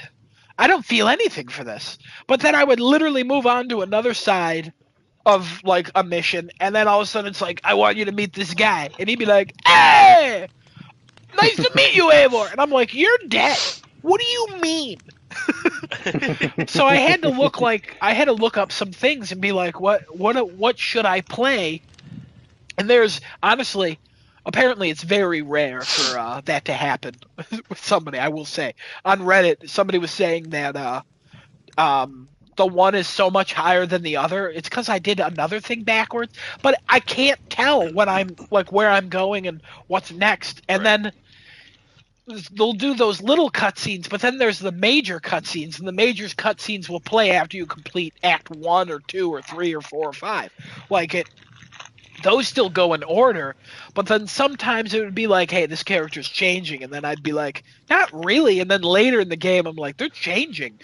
I don't feel anything for this. But then I would literally move on to another side of like a mission. And then all of a sudden it's like, I want you to meet this guy. And he'd be like, hey, nice to meet you, Eivor. And I'm like, you're dead. What do you mean? So I had to look up some things and be like, what should I play? And there's honestly, apparently it's very rare for that to happen with somebody. I will say on Reddit, somebody was saying that the one is so much higher than the other. It's because I did another thing backwards, but I can't tell when I'm like where I'm going and what's next. And then they'll do those little cutscenes, but then there's the major cutscenes, and the major cutscenes will play after you complete Act 1 or 2 or 3 or 4 or 5. Like those still go in order, but then sometimes it would be like, hey, this character's changing, and then I'd be like, not really, and then later in the game I'm like, they're changing,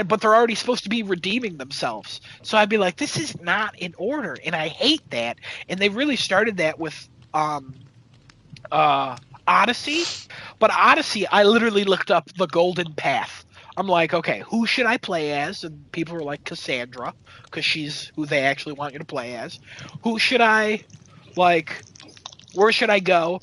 but they're already supposed to be redeeming themselves, so I'd be like, this is not in order, and I hate that. And they really started that with Odyssey, but Odyssey, I literally looked up the golden path. I'm like, okay, who should I play as? And people were like Cassandra, because she's who they actually want you to play as. Who should I, like, where should I go?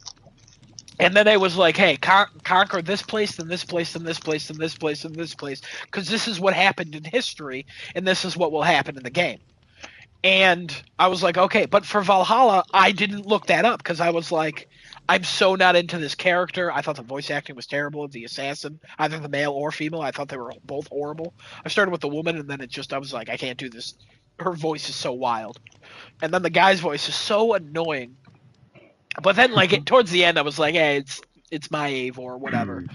And then it was like, hey, conquer this place, then this place, then this place, then this place, then this place, because this is what happened in history, and this is what will happen in the game. And I was like, okay, but for Valhalla, I didn't look that up because I was like, I'm so not into this character. I thought the voice acting was terrible of the assassin, either the male or female. I thought they were both horrible. I started with the woman, and then I was like, I can't do this. Her voice is so wild. And then the guy's voice is so annoying. But then, like, towards the end, I was like, hey, it's my Ave or whatever.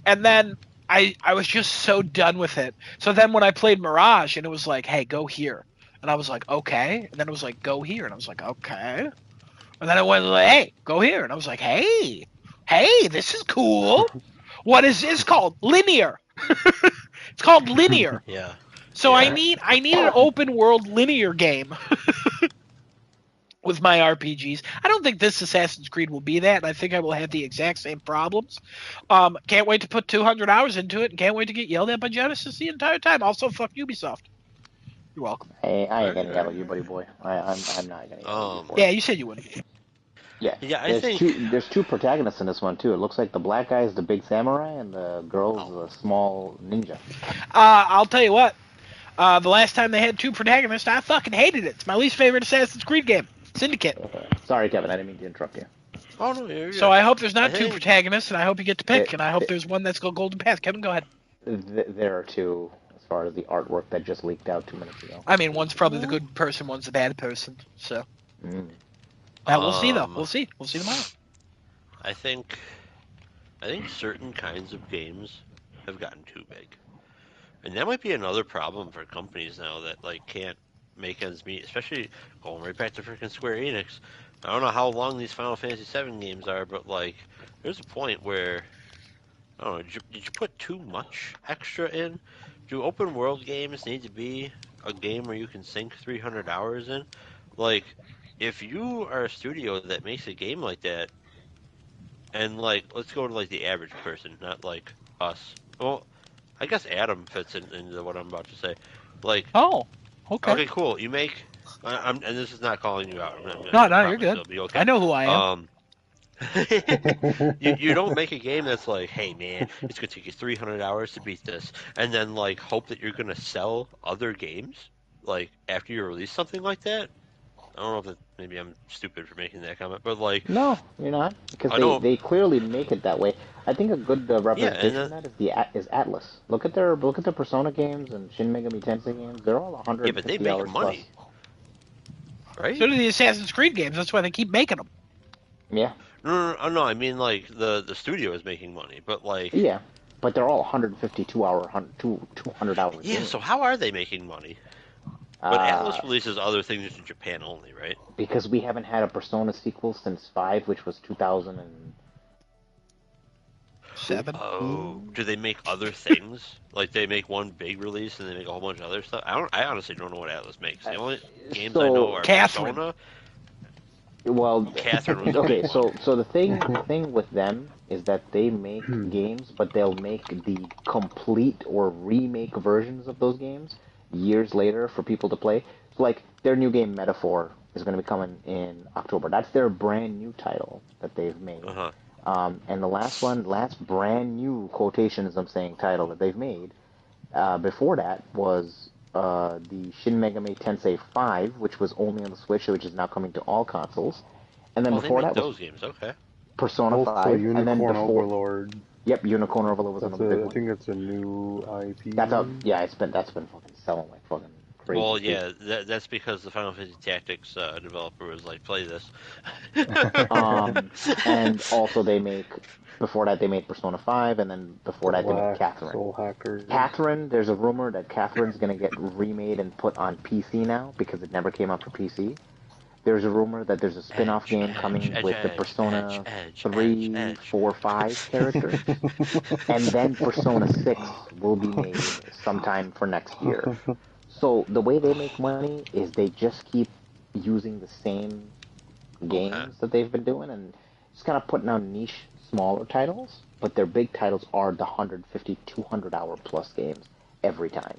And then I was just so done with it. So then when I played Mirage, and it was like, hey, go here. And I was like, okay. And then it was like, go here. And I was like, okay. And then it went like, hey, go here. And I was like, hey, this is cool. What is this called? Linear. It's called linear. Yeah. So Yeah. I need an open world linear game with my RPGs. I don't think this Assassin's Creed will be that, and I think I will have the exact same problems. Can't wait to put 200 hours into it, and can't wait to get yelled at by Genesis the entire time. Also, fuck Ubisoft. You're welcome. Hey, I ain't gonna yell at you, buddy boy. I'm not gonna yell at you. Yeah, you said you wouldn't. Yeah. I think there's two protagonists in this one too. It looks like the black guy is the big samurai and the girl's the small ninja. I'll tell you what. The last time they had two protagonists, I fucking hated it. It's my least favorite Assassin's Creed game. Syndicate. Sorry, Kevin. I didn't mean to interrupt you. Oh no, you're So good. I hope there's not two protagonists, and I hope you get to pick, and I hope it- there's one that's got Golden Path. Kevin, go ahead. There are two, as far as the artwork that just leaked out 2 minutes ago. I mean, one's probably the good person, one's the bad person. So we'll see, though. We'll see. We'll see tomorrow. I think certain kinds of games have gotten too big, and that might be another problem for companies now that like can't make ends meet. Especially going right back to freaking Square Enix. I don't know how long these Final Fantasy VII games are, but like, there's a point where I don't know. Did you put too much extra in? Do open world games need to be a game where you can sink 300 hours in? Like, if you are a studio that makes a game like that, and like, let's go to like the average person, not like us. Well, I guess Adam fits into what I'm about to say. Like, Oh, okay. okay, cool. You make, and this is not calling you out. No, you're good. It'll be okay. I know who I am. You don't make a game that's like, hey man, it's gonna take you 300 hours to beat this, and then like hope that you're gonna sell other games like after you release something like that. I don't know if maybe I'm stupid for making that comment, but like, No, you're not, because they clearly make it that way. I think a good representation of that is Atlas. Look at their Persona games and Shin Megami Tensei games. They're all 150 yeah, but they make hours money, plus. right? So do the Assassin's Creed games. That's why they keep making them. Yeah. No. I mean like the studio is making money, but like, Yeah, but they're all 152 hour, 200 hours. yeah. games. So how are they making money? But Atlas releases other things in Japan only, right? Because we haven't had a Persona sequel since 5, which was 2007. Oh, do they make other things? Like they make one big release and they make a whole bunch of other stuff? I honestly don't know what Atlas makes. The only games I know are Catherine. Persona. Well, Catherine was okay, so the thing with them is that they make games, but they'll make the complete or remake versions of those games years later for people to play. So, like, their new game, Metaphor, is going to be coming in October. That's their brand new title that they've made. And the last brand new quotations I'm saying title that they've made before that was the Shin Megami Tensei 5, which was only on the Switch, which is now coming to all consoles. And then before that those was games, okay. Persona 5, Unicorn and then before Overlord. Yep, Unicorn Overlord was another big one. I think that's a new IP. That's out. Yeah, that's been fucking selling like fucking crazy. Well, yeah, that's because the Final Fantasy Tactics developer was like, play this. And also before that they made Persona 5, and then before that they made Catherine. Soul Hacker. Catherine, there's a rumor that Catherine's gonna get remade and put on PC now because it never came out for PC. There's a rumor that there's a spin-off game coming with the Persona 3, 4, 5 characters. And then Persona 6 will be made sometime for next year. So the way they make money is they just keep using the same games that they've been doing and just kind of putting out niche, smaller titles. But their big titles are the 150, 200-hour plus games every time.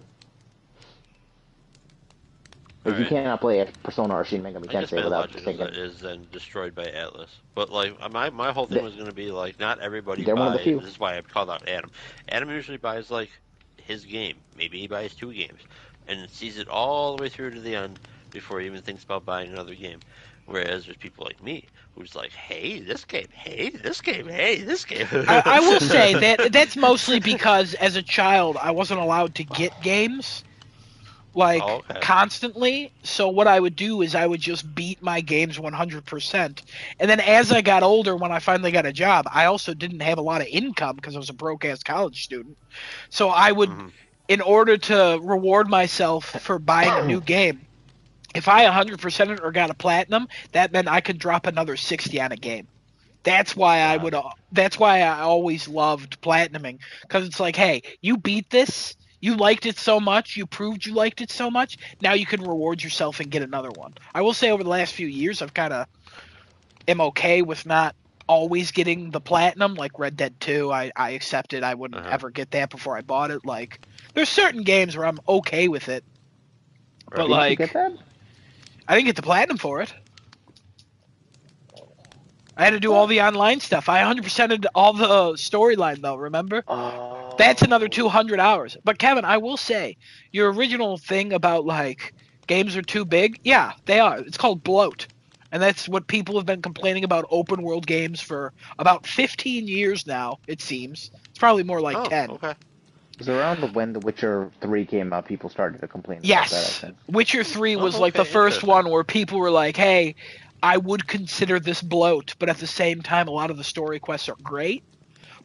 Like, you cannot play Persona or Shin Megami Tensei without thinking... is then destroyed by Atlas. But, like, my whole thing was going to be, like, not everybody They're one of the buys... few. This is why I called out Adam. Adam usually buys, like, his game. Maybe he buys 2 games. And sees it all the way through to the end before he even thinks about buying another game. Whereas there's people like me who's like, hey, this game, hey, this game, hey, this game. I will say that's mostly because as a child I wasn't allowed to get games constantly. So what I would do is I would just beat my games 100%. And then as I got older, when I finally got a job, I also didn't have a lot of income because I was a broke-ass college student. So I would, in order to reward myself for buying a new game, if I 100%ed it or got a platinum, that meant I could drop another 60 on a game. That's why That's why I always loved platinuming, because it's like, hey, you beat this, you liked it so much, you proved you liked it so much. Now you can reward yourself and get another one. I will say over the last few years, I've kind of am okay with not always getting the platinum. Like Red Dead 2, I accepted I wouldn't ever get that before I bought it. Like, there's certain games where I'm okay with it, but Did you get that? I didn't get the platinum for it. I had to do all the online stuff. I 100%ed all the storyline, though, remember? Oh. That's another 200 hours. But, Kevin, I will say, your original thing about, like, games are too big, yeah, they are. It's called bloat. And that's what people have been complaining about open-world games for about 15 years now, it seems. It's probably more like 10. Okay. It was around when The Witcher 3 came out, people started to complain about that, I Yes. think. Witcher 3 was like the first one where people were like, hey, I would consider this bloat, but at the same time, a lot of the story quests are great.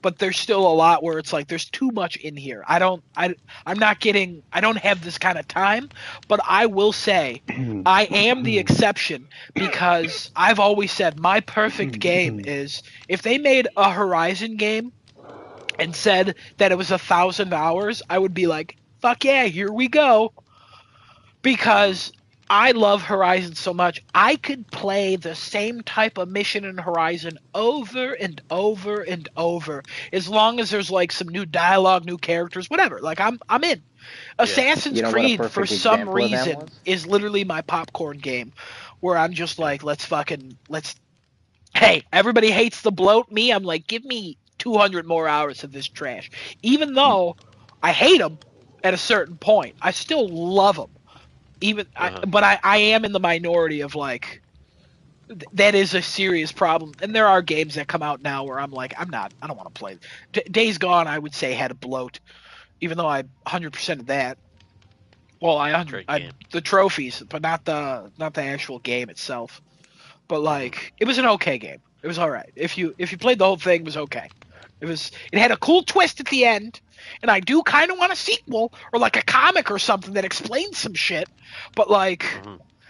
But there's still a lot where it's like there's too much in here. I don't have this kind of time, but I will say I am the exception, because I've always said my perfect game is if they made a Horizon game and said that it was 1,000 hours, I would be like, fuck yeah, here we go. Because I love Horizon so much, I could play the same type of mission in Horizon over and over and over, as long as there's like some new dialogue, new characters, whatever. Like I'm in. Assassin's You know what a Creed, perfect for some example of that reason, was? is literally my popcorn game, where I'm just like, hey, everybody hates the bloat. Me, I'm like, give me 200 more hours of this trash. Even though I hate them at a certain point, I still love them. But I am in the minority of like, that is a serious problem. And there are games that come out now where I'm like, I don't want to play. Days Gone, I would say, had a bloat, even though I 100% of that. Well, the trophies, but not the actual game itself. But like, it was an okay game. It was all right. If you played the whole thing, it was okay. It had a cool twist at the end, and I do kind of want a sequel or like a comic or something that explains some shit. But like,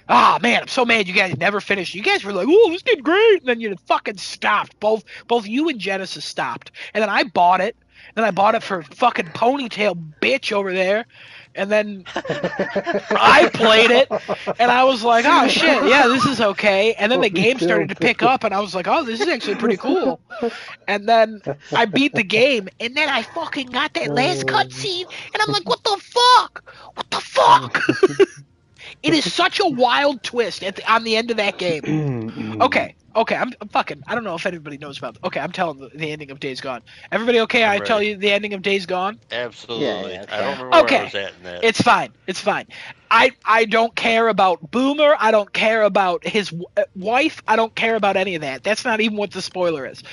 man, I'm so mad you guys never finished. You guys were like, "Oh, this did great," and then you fucking stopped. Both you and Genesis stopped, and then I bought it. Then I bought it for fucking ponytail bitch over there. And then I played it, and I was like, oh, shit, yeah, this is okay. And then the game started to pick up, and I was like, oh, this is actually pretty cool. And then I beat the game, and then I fucking got that last cutscene, and I'm like, what the fuck? What the fuck? It is such a wild twist on the end of that game. Okay, I'm fucking, I don't know if anybody knows about it. Okay, I'm telling the ending of Days Gone. Everybody okay? I tell you the ending of Days Gone? Absolutely. Yeah, I don't remember where I was at in that. It's fine. I don't care about Boomer. I don't care about his wife. I don't care about any of that. That's not even what the spoiler is.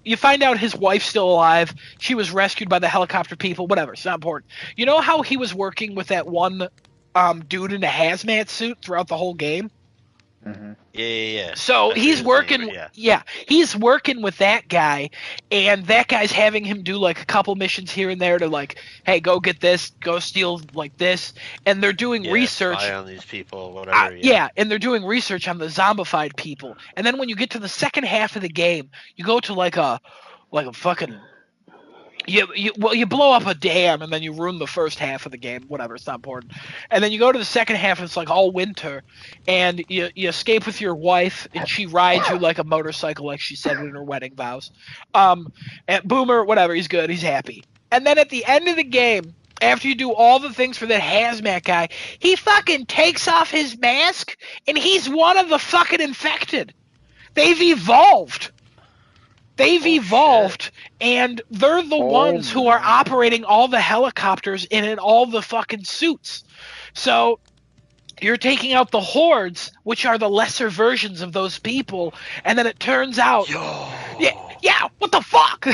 You find out his wife's still alive. She was rescued by the helicopter people. Whatever. It's not important. You know how he was working with that one dude in a hazmat suit throughout the whole game? Yeah. So I forget he's his working, name, but he's working with that guy, and that guy's having him do like a couple missions here and there to like, hey, go get this, go steal like this, and they're doing yeah, research. spy on these people, whatever. Yeah, and they're doing research on the zombified people, and then when you get to the second half of the game, you go to like a fucking you blow up a dam and then you ruin the first half of the game. Whatever, it's not important. And then you go to the second half and it's like all winter, and you escape with your wife and she rides you like a motorcycle, like she said in her wedding vows. And Boomer, whatever, he's good, he's happy. And then at the end of the game, after you do all the things for that hazmat guy, he fucking takes off his mask and he's one of the fucking infected. They've evolved. They've evolved, and they're the ones who are operating all the helicopters and in all the fucking suits. So you're taking out the hordes, which are the lesser versions of those people, and then it turns out, yeah, what the fuck?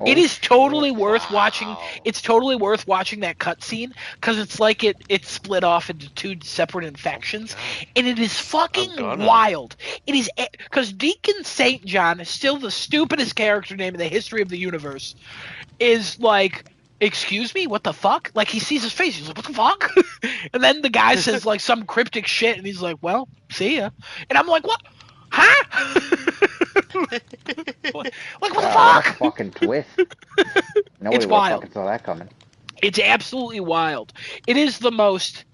It is totally worth watching. It's totally worth watching that cutscene because it's like it split off into two separate infections, and it is fucking wild. It is because Deacon Saint John is still the stupidest character name in the history of the universe. Is like, excuse me, what the fuck? Like, he sees his face, he's like, what the fuck? And then the guy says like some cryptic shit, and he's like, well, see ya. And I'm like, what? Huh? Like, what the fuck? What a fucking twist. Nobody would have fucking saw that coming. It's absolutely wild. It is the most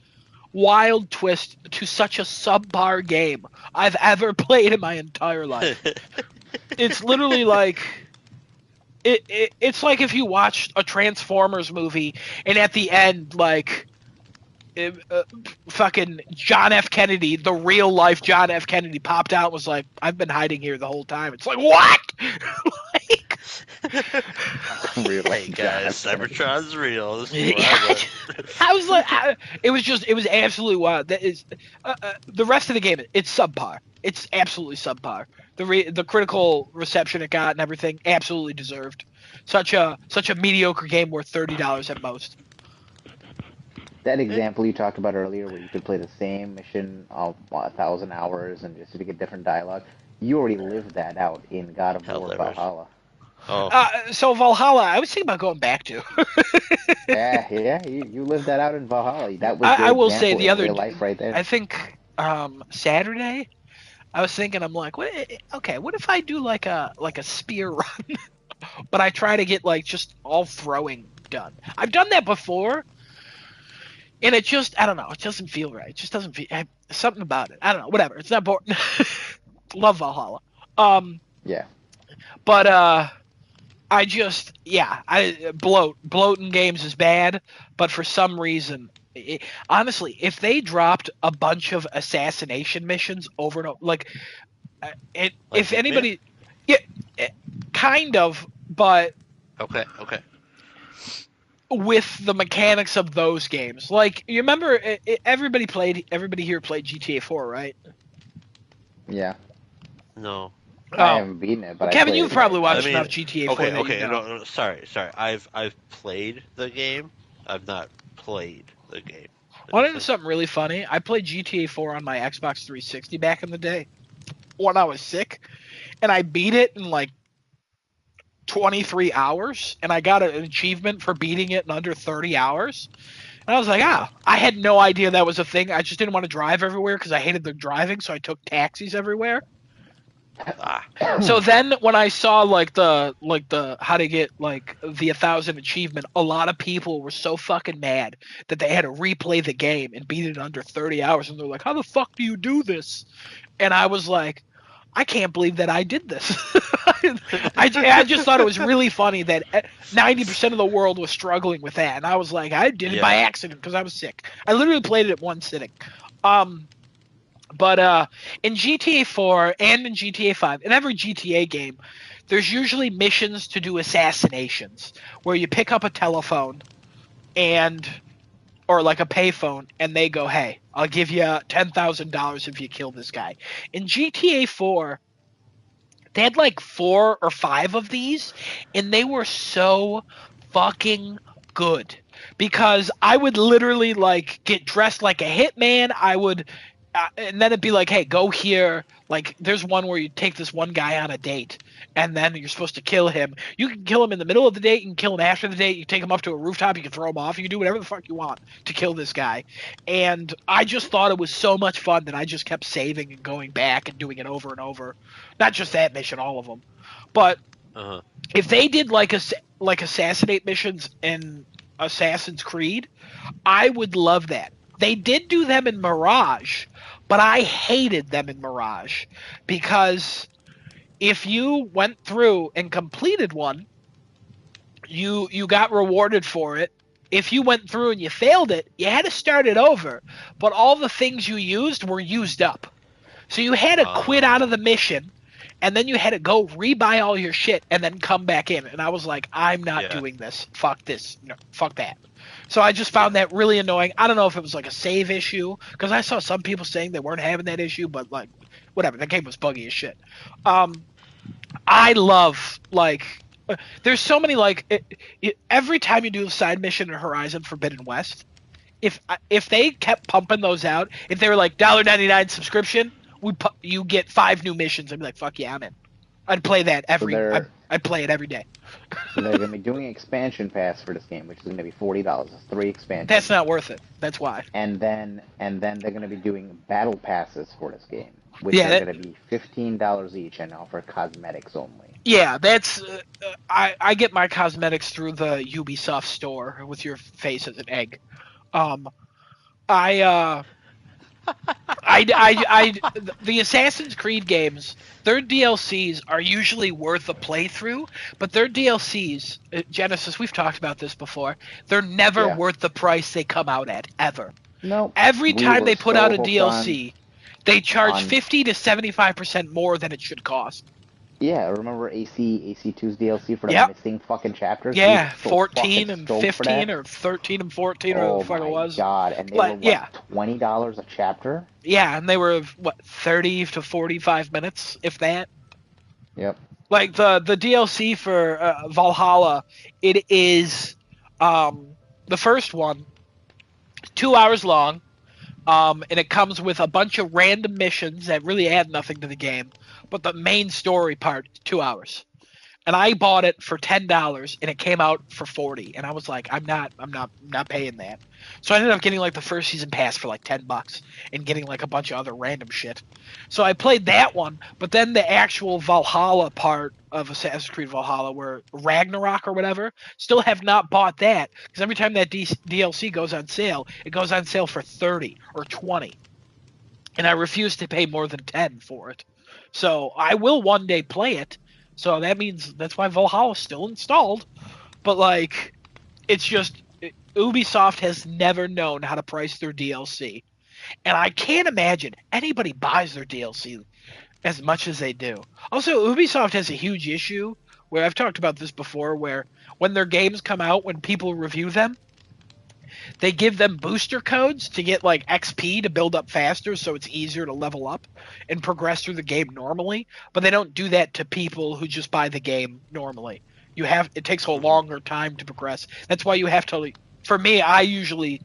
wild twist to such a subpar game I've ever played in my entire life. It's literally like... It's like if you watched a Transformers movie and at the end, like, fucking John F. Kennedy, the real life John F. Kennedy, popped out and was like, I've been hiding here the whole time. It's like, what? Like, hey guys, Cybertron's real. This is I was like, it was absolutely wild. That is, the rest of the game, it's subpar. It's absolutely subpar. The critical reception it got and everything, absolutely deserved. Such a mediocre game worth $30 at most. That example you talked about earlier, where you could play the same mission of 1,000 hours and just to get different dialogue, you already lived that out in God of War Valhalla. So Valhalla, I was thinking about going back to. yeah, you lived that out in Valhalla. That was I will say the other life right there. I think Saturday, I was thinking, I'm like, what if I do like a spear run, but I try to get like just all throwing done. I've done that before, and it just, I don't know, it doesn't feel right. It just doesn't feel something about it. I don't know, whatever. It's not boring. Love Valhalla. Yeah. But I just, bloating games is bad, but for some reason, honestly, if they dropped a bunch of assassination missions over and over, like if anybody, kind of, but okay, with the mechanics of those games, like you remember, everybody here played GTA 4, right? Yeah. No. I haven't beaten it, but Kevin, you've probably watched enough GTA 4. Okay. No, sorry. I've played the game. I've not played the game. Want to know something really funny? I played GTA 4 on my Xbox 360 back in the day when I was sick, and I beat it in like 23 hours, and I got an achievement for beating it in under 30 hours. And I was like, I had no idea that was a thing. I just didn't want to drive everywhere because I hated the driving, so I took taxis everywhere. So then when I saw like the how to get like the 1,000 achievement, a lot of people were so fucking mad that they had to replay the game and beat it in under 30 hours, and they're like, how the fuck do you do this? And I was like, I can't believe that I did this. I just thought it was really funny that 90% of the world was struggling with that, and I was like, I did it by accident because I was sick. I literally played it at one sitting. But in GTA 4 and in GTA 5, in every GTA game, there's usually missions to do assassinations, where you pick up a telephone or like a payphone, and they go, hey, I'll give you $10,000 if you kill this guy. In GTA 4, they had like 4 or 5 of these, and they were so fucking good. Because I would literally like get dressed like a hitman. I would and then it'd be like, hey, go here. Like, there's one where you take this one guy on a date, and then you're supposed to kill him. You can kill him in the middle of the date. You can kill him after the date. You can take him up to a rooftop. You can throw him off. You can do whatever the fuck you want to kill this guy. And I just thought it was so much fun that I just kept saving and going back and doing it over and over. Not just that mission, all of them. But if they did like assassinate missions in Assassin's Creed, I would love that. They did do them in Mirage, but I hated them in Mirage because if you went through and completed one, you got rewarded for it. If you went through and you failed it, you had to start it over, but all the things you used were used up. So you had to quit out of the mission, and then you had to go rebuy all your shit and then come back in. And I was like, I'm not doing this. Fuck this. No, fuck that. So I just found that really annoying. I don't know if it was like a save issue, because I saw some people saying they weren't having that issue, but like, whatever. The game was buggy as shit. I love, like, there's so many, like, every time you do a side mission in Horizon Forbidden West, if they kept pumping those out, if they were like $1.99 subscription, you get 5 new missions. I'd be like, fuck yeah, I'm in. I'd play that I'd play it every day. So they're going to be doing an expansion pass for this game, which is going to be $40. It's 3 expansions. That's not worth it. That's why. And then they're going to be doing battle passes for this game, which are going to be $15 each and offer cosmetics only. Yeah, that's I get my cosmetics through the Ubisoft store with your face as an egg. The Assassin's Creed games, their DLCs are usually worth a playthrough, but their DLCs, Genesis, we've talked about this before, they're never worth the price they come out at, ever. No. Every time they put out a DLC, they charge 50 to 75% more than it should cost. Yeah, remember AC2's DLC for the missing fucking chapters? Yeah, 14 and 15 or 13 and 14 or whatever the fuck it was. Oh my god, and they were, $20 a chapter? Yeah, and they were, 30 to 45 minutes, if that? Yep. Like, the DLC for Valhalla, it is, the first one, 2 hours long, and it comes with a bunch of random missions that really add nothing to the game. But the main story part, 2 hours. And I bought it for $10 and it came out for $40. And I was like, I'm not paying that. So I ended up getting like the first season pass for like $10 and getting like a bunch of other random shit. So I played that one, but then the actual Valhalla part of Assassin's Creed Valhalla, where Ragnarok or whatever, still have not bought that, because every time that DLC goes on sale, it goes on sale for 30 or 20. And I refuse to pay more than 10 for it. So I will one day play it. So that means that's why Valhalla's still installed. But like, it's just Ubisoft has never known how to price their DLC. And I can't imagine anybody buys their DLC as much as they do. Also, Ubisoft has a huge issue where I've talked about this before, where when their games come out, when people review them, they give them booster codes to get like XP to build up faster, so it's easier to level up and progress through the game normally. But they don't do that to people who just buy the game normally. It takes a longer time to progress. That's why you have to. For me, I usually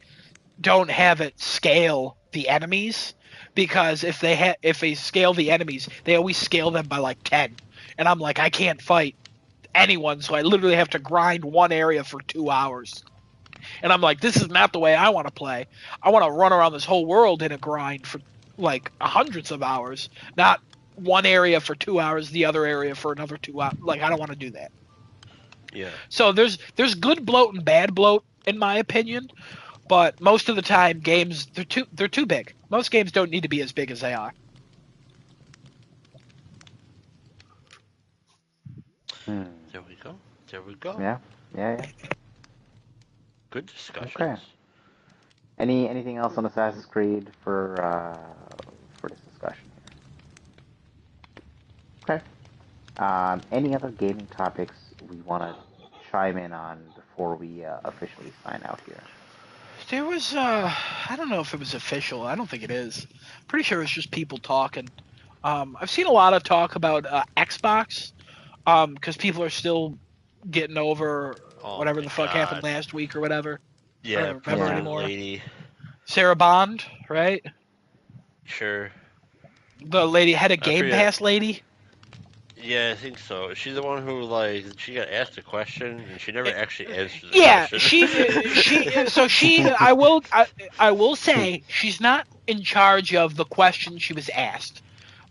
don't have it scale the enemies, because if they scale the enemies, they always scale them by like 10, and I'm like, I can't fight anyone, so I literally have to grind one area for 2 hours. And I'm like, this is not the way I want to play. I want to run around this whole world in a grind for like hundreds of hours, not one area for 2 hours, the other area for another 2 hours. Like, I don't want to do that. Yeah. So there's good bloat and bad bloat, in my opinion, but most of the time games, they're too big. Most games don't need to be as big as they are. There we go. There we go. Yeah. Good discussions. Okay. Anything else on Assassin's Creed for this discussion here? Okay. Any other gaming topics we want to chime in on before we officially sign out here? There was, I don't know if it was official. I don't think it is. Pretty sure it's just people talking. I've seen a lot of talk about Xbox, because people are still getting over whatever the fuck happened last week or whatever. Yeah, I don't remember anymore. lady. Sarah Bond, right? Sure. The lady head of I Game forget. Pass lady. Yeah, I think so. Is she the one who like she got asked a question and she never actually answers the Yeah, question? I will say she's not in charge of the questions she was asked,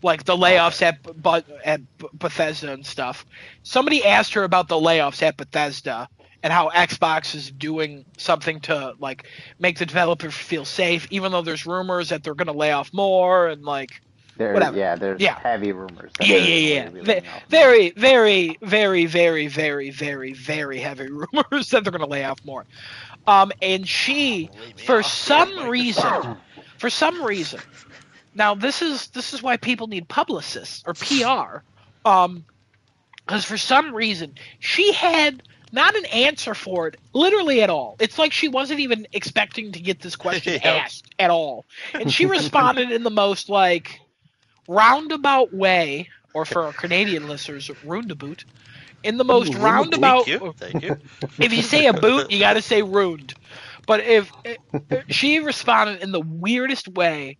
like the Okay. layoffs at Bethesda and stuff. Somebody asked her about the layoffs at Bethesda and how Xbox is doing something to like make the developers feel safe, even though there's rumors that they're going to lay off more and like whatever. There's Yeah, heavy rumors that yeah, they're yeah, gonna yeah. be laying off more. Very, very, very, very, very, very, very heavy rumors that they're going to lay off more. And she, Lay me for off, damn some reason, Microsoft. for some reason, now this is why people need publicists or PR, because for some reason she had not an answer for it literally at all. It's like she wasn't even expecting to get this question Yep. asked at all, and she responded in the most like roundabout way, or for our Canadian listeners, roundabout, in the most Thank roundabout. you. Thank you. If you say a boot, you got to say ruined. But if she responded in the weirdest way,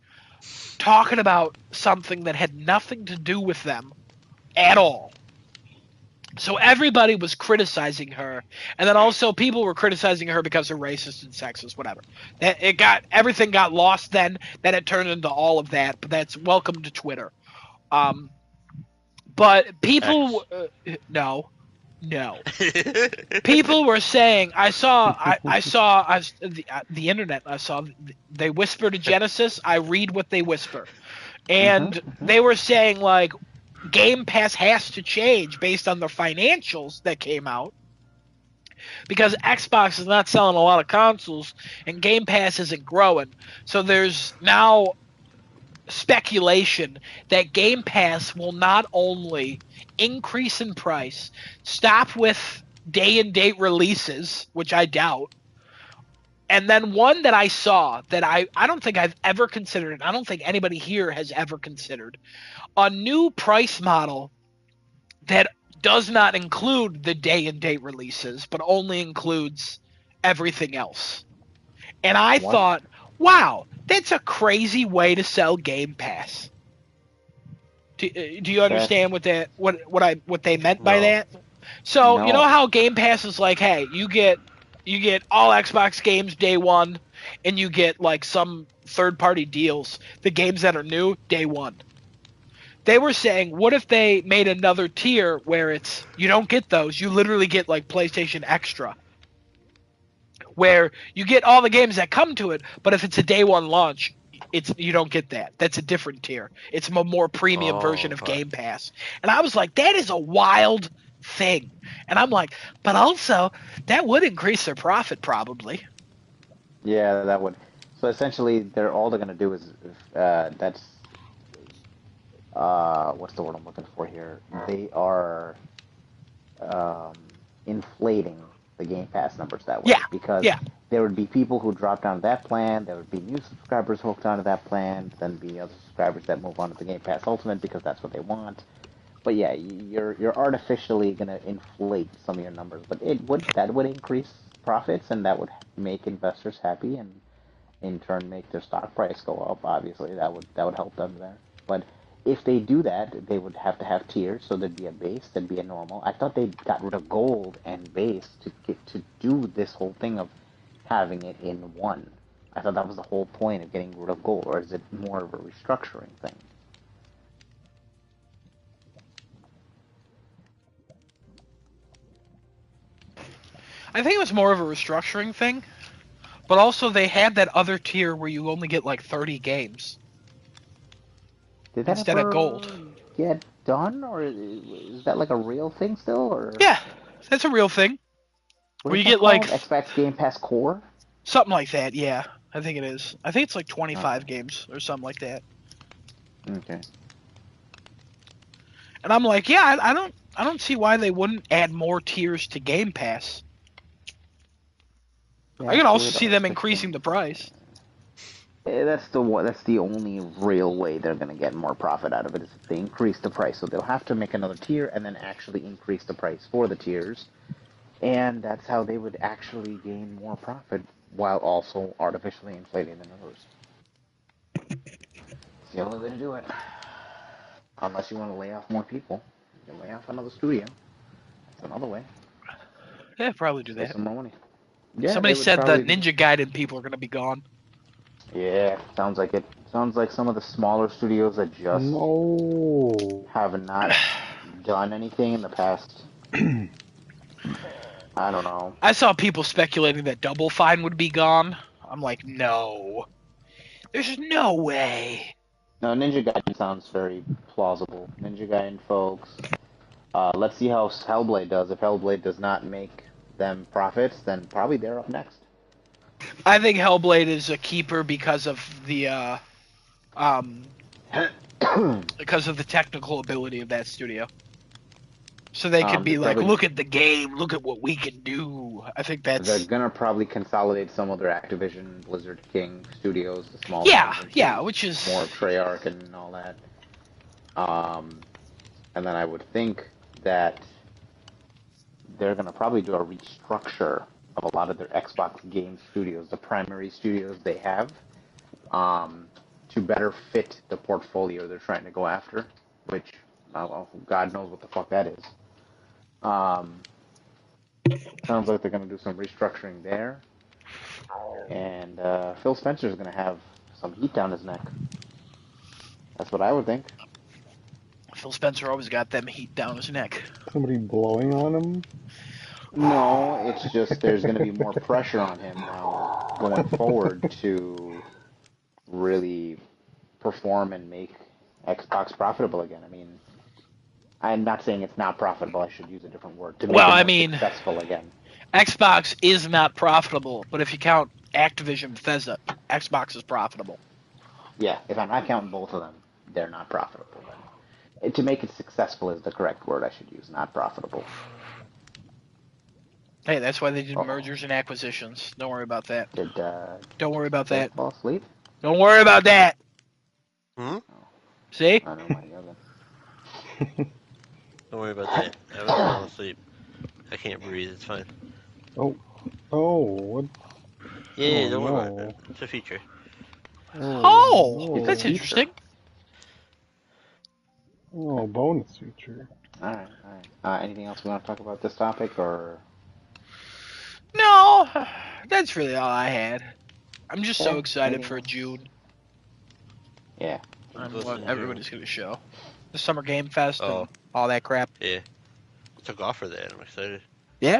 talking about something that had nothing to do with them at all. So everybody was criticizing her, and then also people were criticizing her because they're racist and sexist, whatever. Everything got lost then. Then it turned into all of that. But that's welcome to Twitter. But people, X. no, people were saying the internet. I saw they whisper to Genesis. I read what they whisper, and they were saying like Game Pass has to change based on the financials that came out because Xbox is not selling a lot of consoles and Game Pass isn't growing. So there's now speculation that Game Pass will not only increase in price, stop with day and date releases, which I doubt, and then one that I saw that I don't think I've ever considered, I don't think anybody here has ever considered, a new price model that does not include the day and date releases, but only includes everything else. And I What? thought, wow, that's a crazy way to sell Game Pass. Do you That's understand what they meant by No. that? So you know no. how Game Pass is like, hey, you get all Xbox games day one, and you get like some third party deals. The games that are new day one. They were saying, what if they made another tier where it's you don't get those, you literally get like PlayStation Extra, where you get all the games that come to it, but if it's a day one launch, you don't get that. That's a different tier. It's a more premium version Oh, of okay. Game Pass. And I was like, that is a wild thing. And I'm like, but also that would increase their profit probably. Yeah, that would. So essentially, they're gonna do is that's what's the word I'm looking for here? They are um, inflating the Game Pass numbers that way Yeah. because Yeah. there would be people who drop down to that plan, there would be new subscribers hooked onto that plan, then be other subscribers that move on to the Game Pass Ultimate because that's what they want. But yeah, you're artificially gonna inflate some of your numbers, but that would increase profits and that would make investors happy and in turn make their stock price go up. Obviously, that would help them there. But if they do that, they would have to have tiers. So there'd be a base, there'd be a normal. I thought they got rid of gold and base to do this whole thing of having it in one. I thought that was the whole point of getting rid of gold, or is it more of a restructuring thing? I think it was more of a restructuring thing, but also they had that other tier where you only get like 30 games Did that instead of gold. ever get done, or is that like a real thing still, or Yeah, that's a real thing. what Where is you that get like called? Xbox Game Pass Core? something like that. Yeah, I think it is. I think it's like 25 Okay. games or something like that. Okay. And I'm like, yeah, I don't see why they wouldn't add more tiers to Game Pass. I Yeah, can it's also weird, see them artificially. increasing the price. That's the one. That's the only real way they're gonna get more profit out of it is if they increase the price. So they'll have to make another tier and then actually increase the price for the tiers, and that's how they would actually gain more profit while also artificially inflating the numbers. the only way to do it. Unless you want to lay off more people. You can lay off another studio. That's another way. Yeah, probably do Save that. some more money. Yeah, Somebody they would said the probably. Ninja Gaiden people are going to be gone. Yeah, sounds like it. Sounds like some of the smaller studios that just No. have not done anything in the past. I don't know. I saw people speculating that Double Fine would be gone. I'm like, no. There's no way. No, Ninja Gaiden sounds very plausible. Ninja Gaiden, folks. Let's see how Hellblade does. If Hellblade does not make them profits, then probably they're up next. I think Hellblade is a keeper because of the because of the technical ability of that studio. So they could be like, look at the game, look at what we can do. I think that's. They're gonna probably consolidate some of their Activision, Blizzard King studios, the small Yeah, which is more Treyarch and all that. And then I would think that they're gonna probably do a restructure of a lot of their Xbox game studios, the primary studios they have, to better fit the portfolio they're trying to go after, which God knows what the fuck that is. Sounds like they're going to do some restructuring there. And Phil Spencer's going to have some heat down his neck. That's what I would think. Phil Spencer always got them heat down his neck. Somebody blowing on him? No, it's just there's going to be more pressure on him now going forward to really perform and make Xbox profitable again. I mean, I'm not saying it's not profitable. I should use a different word. To make it more successful again. Xbox is not profitable, but if you count Activision Bethesda, Xbox is profitable. Yeah, if I'm not counting both of them, they're not profitable. Then. To make it successful is the correct word I should use, not profitable. Hey, that's why they did mergers and acquisitions. Don't worry about that. Don't worry about that. Fall asleep? Don't worry about that. Hmm? See? I know my other. Don't worry about that. I was falling asleep. I can't breathe. It's fine. Oh, what? Yeah, don't worry about it. It's a feature. Oh, that's interesting. Oh, bonus feature. All right. Anything else we want to talk about this topic, or? No, that's really all I had. I'm just so excited for June. Yeah. And what everybody's going to show. The Summer Game Fest and all that crap. Yeah. I took off for that. I'm excited. Yeah.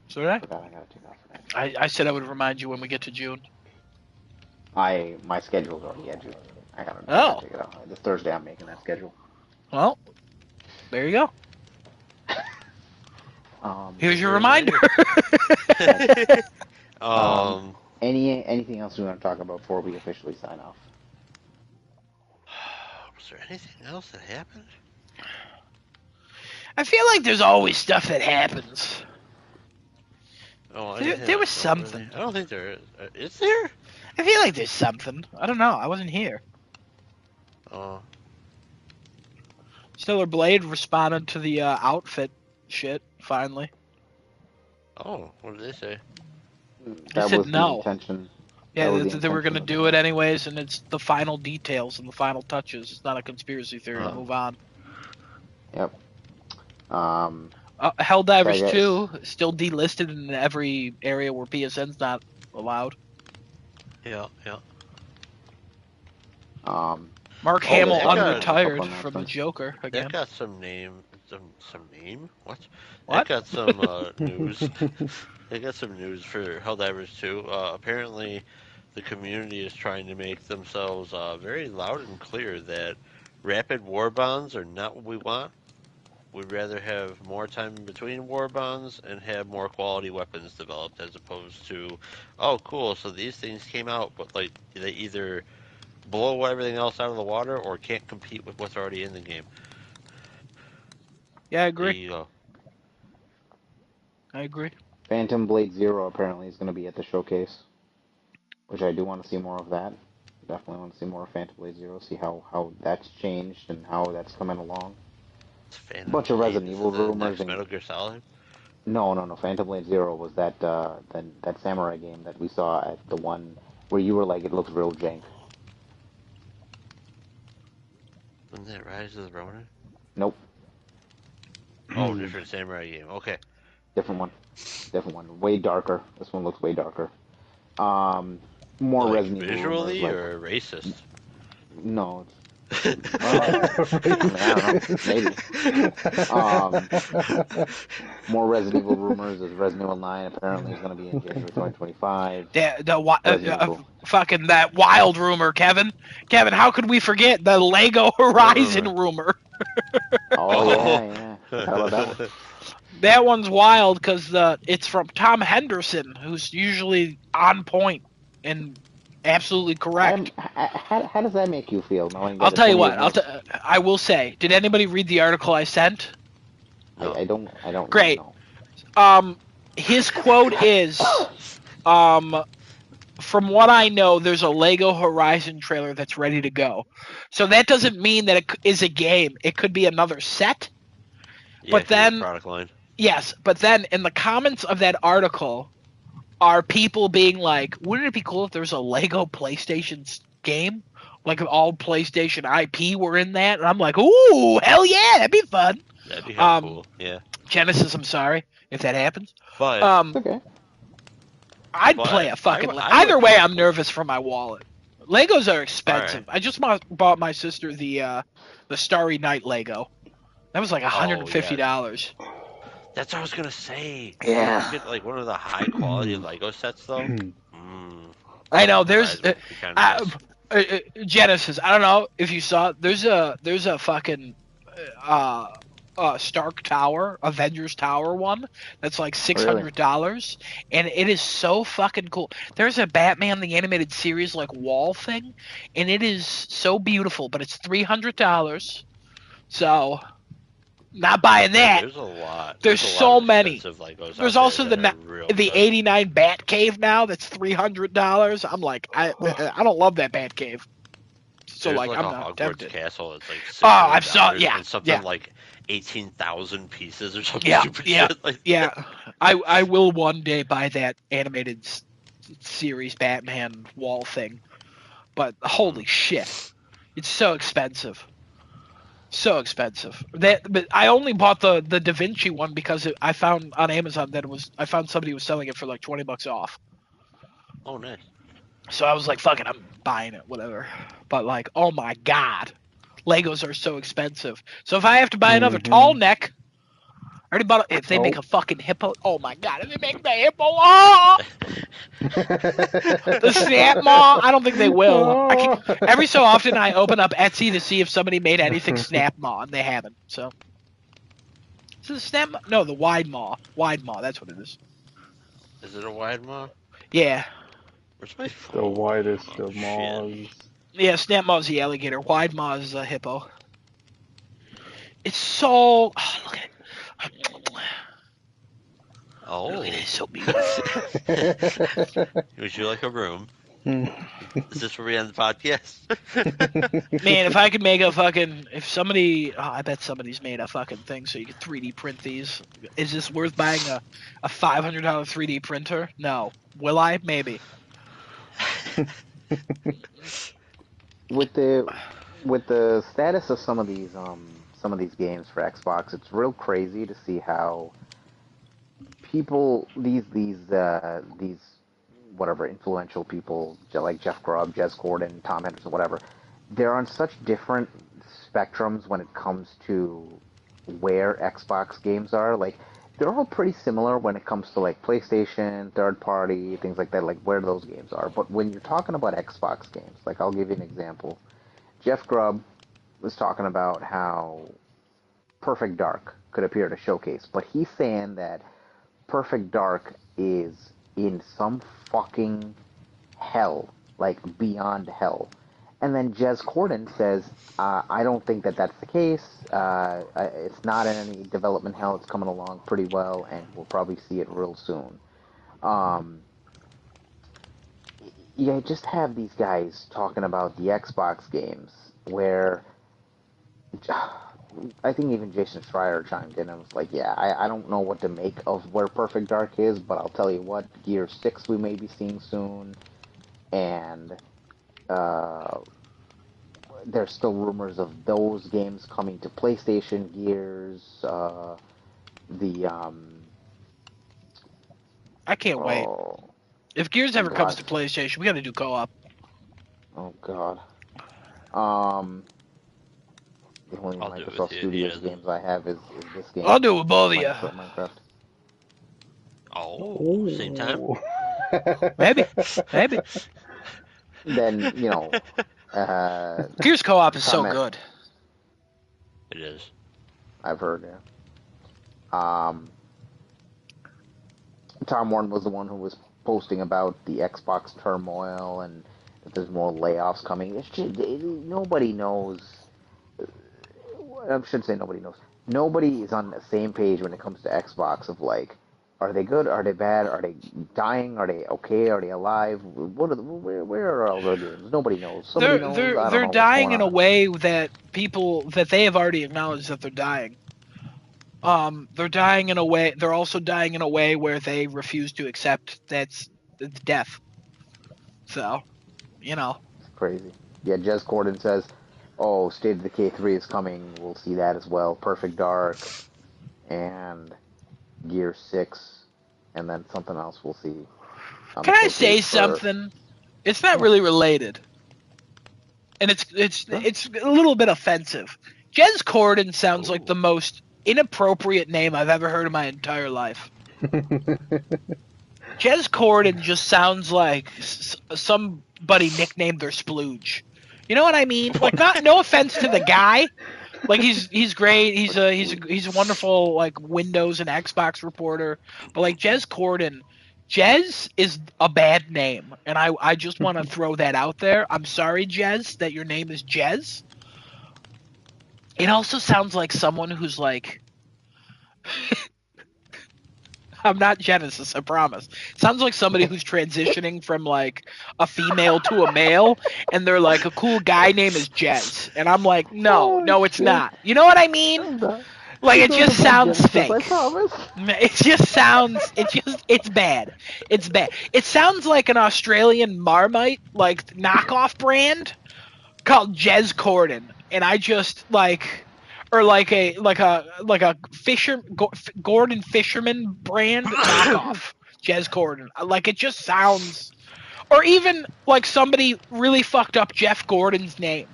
So did I. I gotta take off for that. I said I would remind you when we get to June. My schedule's already at June. I gotta take it off. This Thursday I'm making that schedule. Well, there you go. Here's your reminder. Anything else we want to talk about before we officially sign off? Was there anything else that happened? I feel like there's always stuff that happens. Oh, there was something. I don't think there is. Is there? I feel like there's something. I don't know. I wasn't here. Oh. Stellar Blade responded to the outfit shit, finally. Oh, what did they say? They said no. Intention. Yeah, they were going to do it anyways, and it's the final details and the final touches. It's not a conspiracy theory. Move on. Yep. Helldivers 2 still delisted in every area where PSN's not allowed. Yeah. Mark Hamill unretired from the Joker again. That got some name. Some name? What? What? That got some news. They got some news for Helldivers 2. Apparently, the community is trying to make themselves very loud and clear that rapid war bonds are not what we want. We'd rather have more time in between war bonds and have more quality weapons developed, as opposed to, oh, cool, so these things came out, but like they either blow everything else out of the water or can't compete with what's already in the game. Yeah, I agree. There you go. I agree. Phantom Blade Zero apparently is going to be at the showcase, which I do want to see more of that. Definitely want to see more of Phantom Blade Zero, see how that's changed and how that's coming along. A bunch of Resident Evil rumors. Metal Gear Solid? No. Phantom Blade Zero was that samurai game that we saw at the one where you were like, it looks real jank. Isn't that Rise of the Ronin? Nope, Oh, different samurai game. Okay. different one. Different one. Way darker. This one looks way darker. More Like Resident Evil rumors. visually Like or racist? no, well, I mean, I don't know. Maybe. More Resident Evil rumors as Resident Evil 9 apparently is going to be in January 2025. Resident Evil. Fucking that wild rumor, Kevin. Kevin, how could we forget the Lego Horizon rumor? Oh, yeah. How about that one? That one's wild because it's from Tom Henderson, who's usually on point and absolutely correct. How does that make you feel, knowing that I'll tell you what. advanced? I will say. Did anybody read the article I sent? No. I don't. Great. Know. His quote is, from what I know, there's a Lego Horizon trailer that's ready to go. So that doesn't mean that it is a game. It could be another set. Yeah, But then, product line. yes, but then in the comments of that article are people being like, wouldn't it be cool if there was a Lego PlayStation game? Like if all PlayStation IP were in that? And I'm like, ooh, hell yeah, that'd be fun. That'd be kind of cool. Yeah. Genesis, I'm sorry if that happens. But Okay. I'd play a fucking. Either way, I'm nervous for my wallet. Legos are expensive. Right. I just bought my sister the Starry Night Lego. That was like $150. that's what I was gonna say. Yeah. You get like one of the high quality Lego sets though. I know. There's Nice. Genesis. I don't know if you saw. There's a fucking Stark Tower, Avengers Tower one that's like $600, and it is so fucking cool. There's a Batman the Animated Series like wall thing, and it is so beautiful, but it's $300. So, not buying that. There's a lot. There's so a lot of many. Legos There's out also there the that are real the good. 89 Bat Cave now that's $300. I'm like, I don't love that Bat Cave. So There's like I'm a not Hogwarts tempted. castle. It's like I've saw $600 and something like 18,000 pieces or something stupid shit. Like yeah. I will one day buy that animated series Batman wall thing, but holy shit, it's so expensive. So expensive. But I only bought the Da Vinci one because I found on Amazon that I found somebody was selling it for like $20 off. Oh, nice. So I was like, fuck it, I'm buying it, whatever. But like, oh my god, Legos are so expensive. So if I have to buy another tall neck, I already bought. If they make a fucking hippo, oh my god, if they make the hippo, the snap maw, I don't think they will. Every so often I open up Etsy to see if somebody made anything snap maw, and they haven't. So, is it a snap maw? No, the wide maw. Wide maw, that's what it is. Is it a wide maw? Yeah. Where's my The phone? widest of shit. maws. Yeah, snap maw is the alligator. Wide maw is the hippo. It's so. Oh, look at it. Oh. Look at it, it's so beautiful. Would you like a room? Is this where we end the podcast? Man, if I could make a fucking, if somebody, I bet somebody's made a fucking thing so you could 3D print these. Is this worth buying a $500 3D printer? No. Will I? Maybe. With the status of some of these games for Xbox, it's real crazy to see how people these whatever influential people like Jeff Grubb, Jez Corden, Tom Henderson, whatever, they're on such different spectrums when it comes to where Xbox games are. Like they're all pretty similar when it comes to like PlayStation, third party, things like that, like where those games are. But when you're talking about Xbox games, like I'll give you an example. Jeff Grubb was talking about how Perfect Dark could appear at a showcase, but he's saying that Perfect Dark is in some fucking hell, like beyond hell. And then Jez Corden says, I don't think that that's the case. It's not in any development hell. It's coming along pretty well, and we'll probably see it real soon. Yeah, just have these guys talking about the Xbox games where I think even Jason Schreier chimed in and was like, yeah, I don't know what to make of where Perfect Dark is, but I'll tell you what, Gear 6 we may be seeing soon, and there's still rumors of those games coming to PlayStation, Gears, the I can't wait. oh, If Gears ever comes to Last- PlayStation, we gotta do co-op. oh god, the only I'll do it with Microsoft you, Studios yeah. games I have is this game. I'll do it with both of you. Minecraft. Oh, same time? Maybe. Maybe. Then Gears co-op is so Comment. good. It is. I've heard. Yeah. Tom Warren was the one who was posting about the Xbox turmoil and that there's more layoffs coming. It's just, nobody knows. I should say nobody knows. Nobody is on the same page when it comes to Xbox of like, are they good? Are they bad? Are they dying? Are they okay? Are they alive? Where are all their games? Nobody knows. Somebody knows. I don't know They're what's dying going in a on. way that they have already acknowledged that they're dying. They're dying in a way. They're also dying in a way where they refuse to accept that's death. So, It's crazy. Yeah, Jez Corden says, "Oh, State of Decay 3 is coming. We'll see that as well. Perfect Dark and Gear 6, and then something else we'll see." can I Showcase say for- something? It's not really related, and it's a little bit offensive. Jez Corden sounds like the most inappropriate name I've ever heard in my entire life. Jez Corden just sounds like somebody nicknamed their splooge. You know what I mean? Like, no offense to the guy. Like, he's great. He's a wonderful like Windows and Xbox reporter. But like Jez Corden, Jez is a bad name, and I just want to throw that out there. I'm sorry, Jez, that your name is Jez. It also sounds like someone who's like. I'm not Genesis, I promise. Sounds like somebody who's transitioning from like a female to a male, and they're like, a cool guy name is Jez, and I'm like, no, it's shit. not. You know what I mean? Like, it just sounds fake. I promise. It just sounds. It's bad. It's bad. It sounds like an Australian Marmite like knockoff brand called Jez Corden, and I just like. Or like a Gordon Fisherman brand knockoff, Jez Corden. Like, it just sounds, or even like somebody really fucked up Jeff Gordon's name,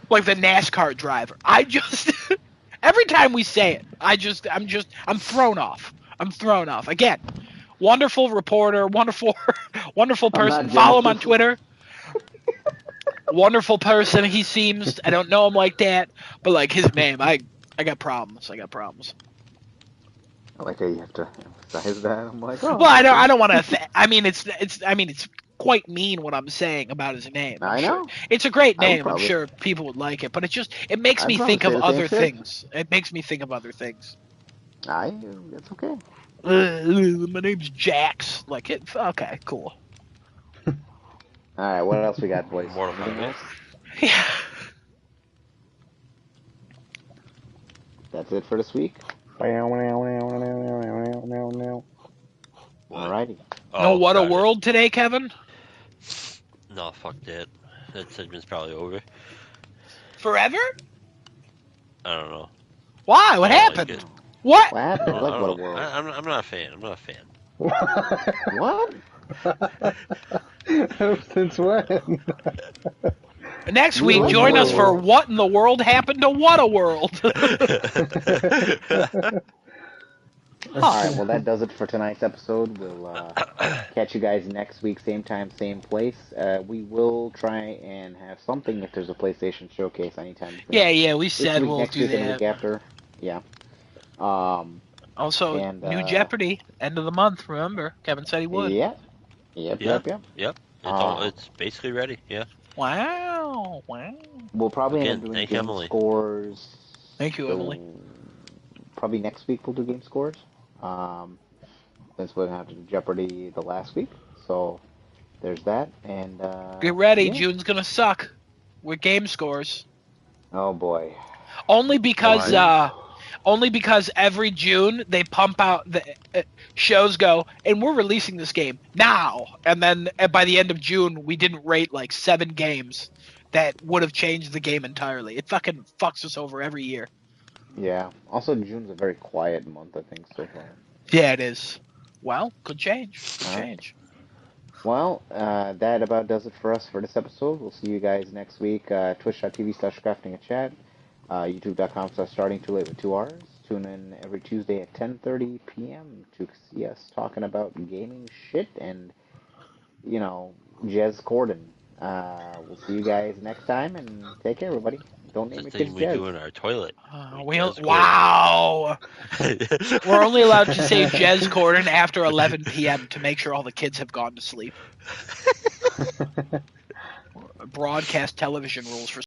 like the NASCAR driver. I just every time we say it, I'm thrown off. I'm thrown off again. Wonderful reporter, wonderful person. not Follow him on Genesis. Twitter. Wonderful person he seems. I don't know him like that, but like his name, I got problems. I like how you have to emphasize that. I'm like, oh, well, I don't want to. I mean, it's quite mean what I'm saying about his name. I know. It's a great I would name. I'm probably- sure people would like it, but it makes I'd me probably think say of the same other shit. things. It makes me think of other things. It's okay. My name's Jax. Like it. Okay, cool. All right, what else we got, boys? Mortal Anything Kombat. else? Yeah. That's it for this week. What? Alrighty. No, what a got it. world today, Kevin. No, fuck that. That segment's probably over. Forever? I don't know. Why? What I don't like happened? it. What? What happened? I Like don't what a know. world. I'm not a fan. I'm not a fan. What? Since when? Next week, What join us for world? What in the World Happened to What a World. All right, well, that does it for tonight's episode. We'll catch you guys next week, same time, same place. We will try and have something if there's a PlayStation showcase anytime soon. Yeah, we This said week, we'll next do week, and the that. week after. Yeah. Also, And, New Jeopardy, end of the month, remember? Kevin said he would. Yeah. Yep. Yep. Ah. It's basically ready. Yeah. Wow. We'll probably end Again, up doing thank game Emily. scores. Thank you, Emily. Probably next week we'll do game scores. Since we're gonna have to do Jeopardy the last week, so there's that. And Get ready, yeah. June's gonna suck with game scores. Oh boy. Only because Why? every June they pump out the shows go, and we're releasing this game now, and then by the end of June we didn't rate like 7 games that would have changed the game entirely. It fucking fucks us over every year. Yeah. Also, June's a very quiet month, I think, so far. Yeah, it is. Well, could change. Could All right. change. Well, that about does it for us for this episode. We'll see you guys next week. Twitch.tv/craftingachat. YouTube.com/starting too late with 2 R's. Tune in every Tuesday at 10:30 p.m. to see us talking about gaming shit and, Jez Corden. We'll see you guys next time, and take care, everybody. Don't name The your kids thing we do Jez. in our toilet. Wow. We're only allowed to say Jez Corden after 11 p.m. to make sure all the kids have gone to sleep. Broadcast television rules for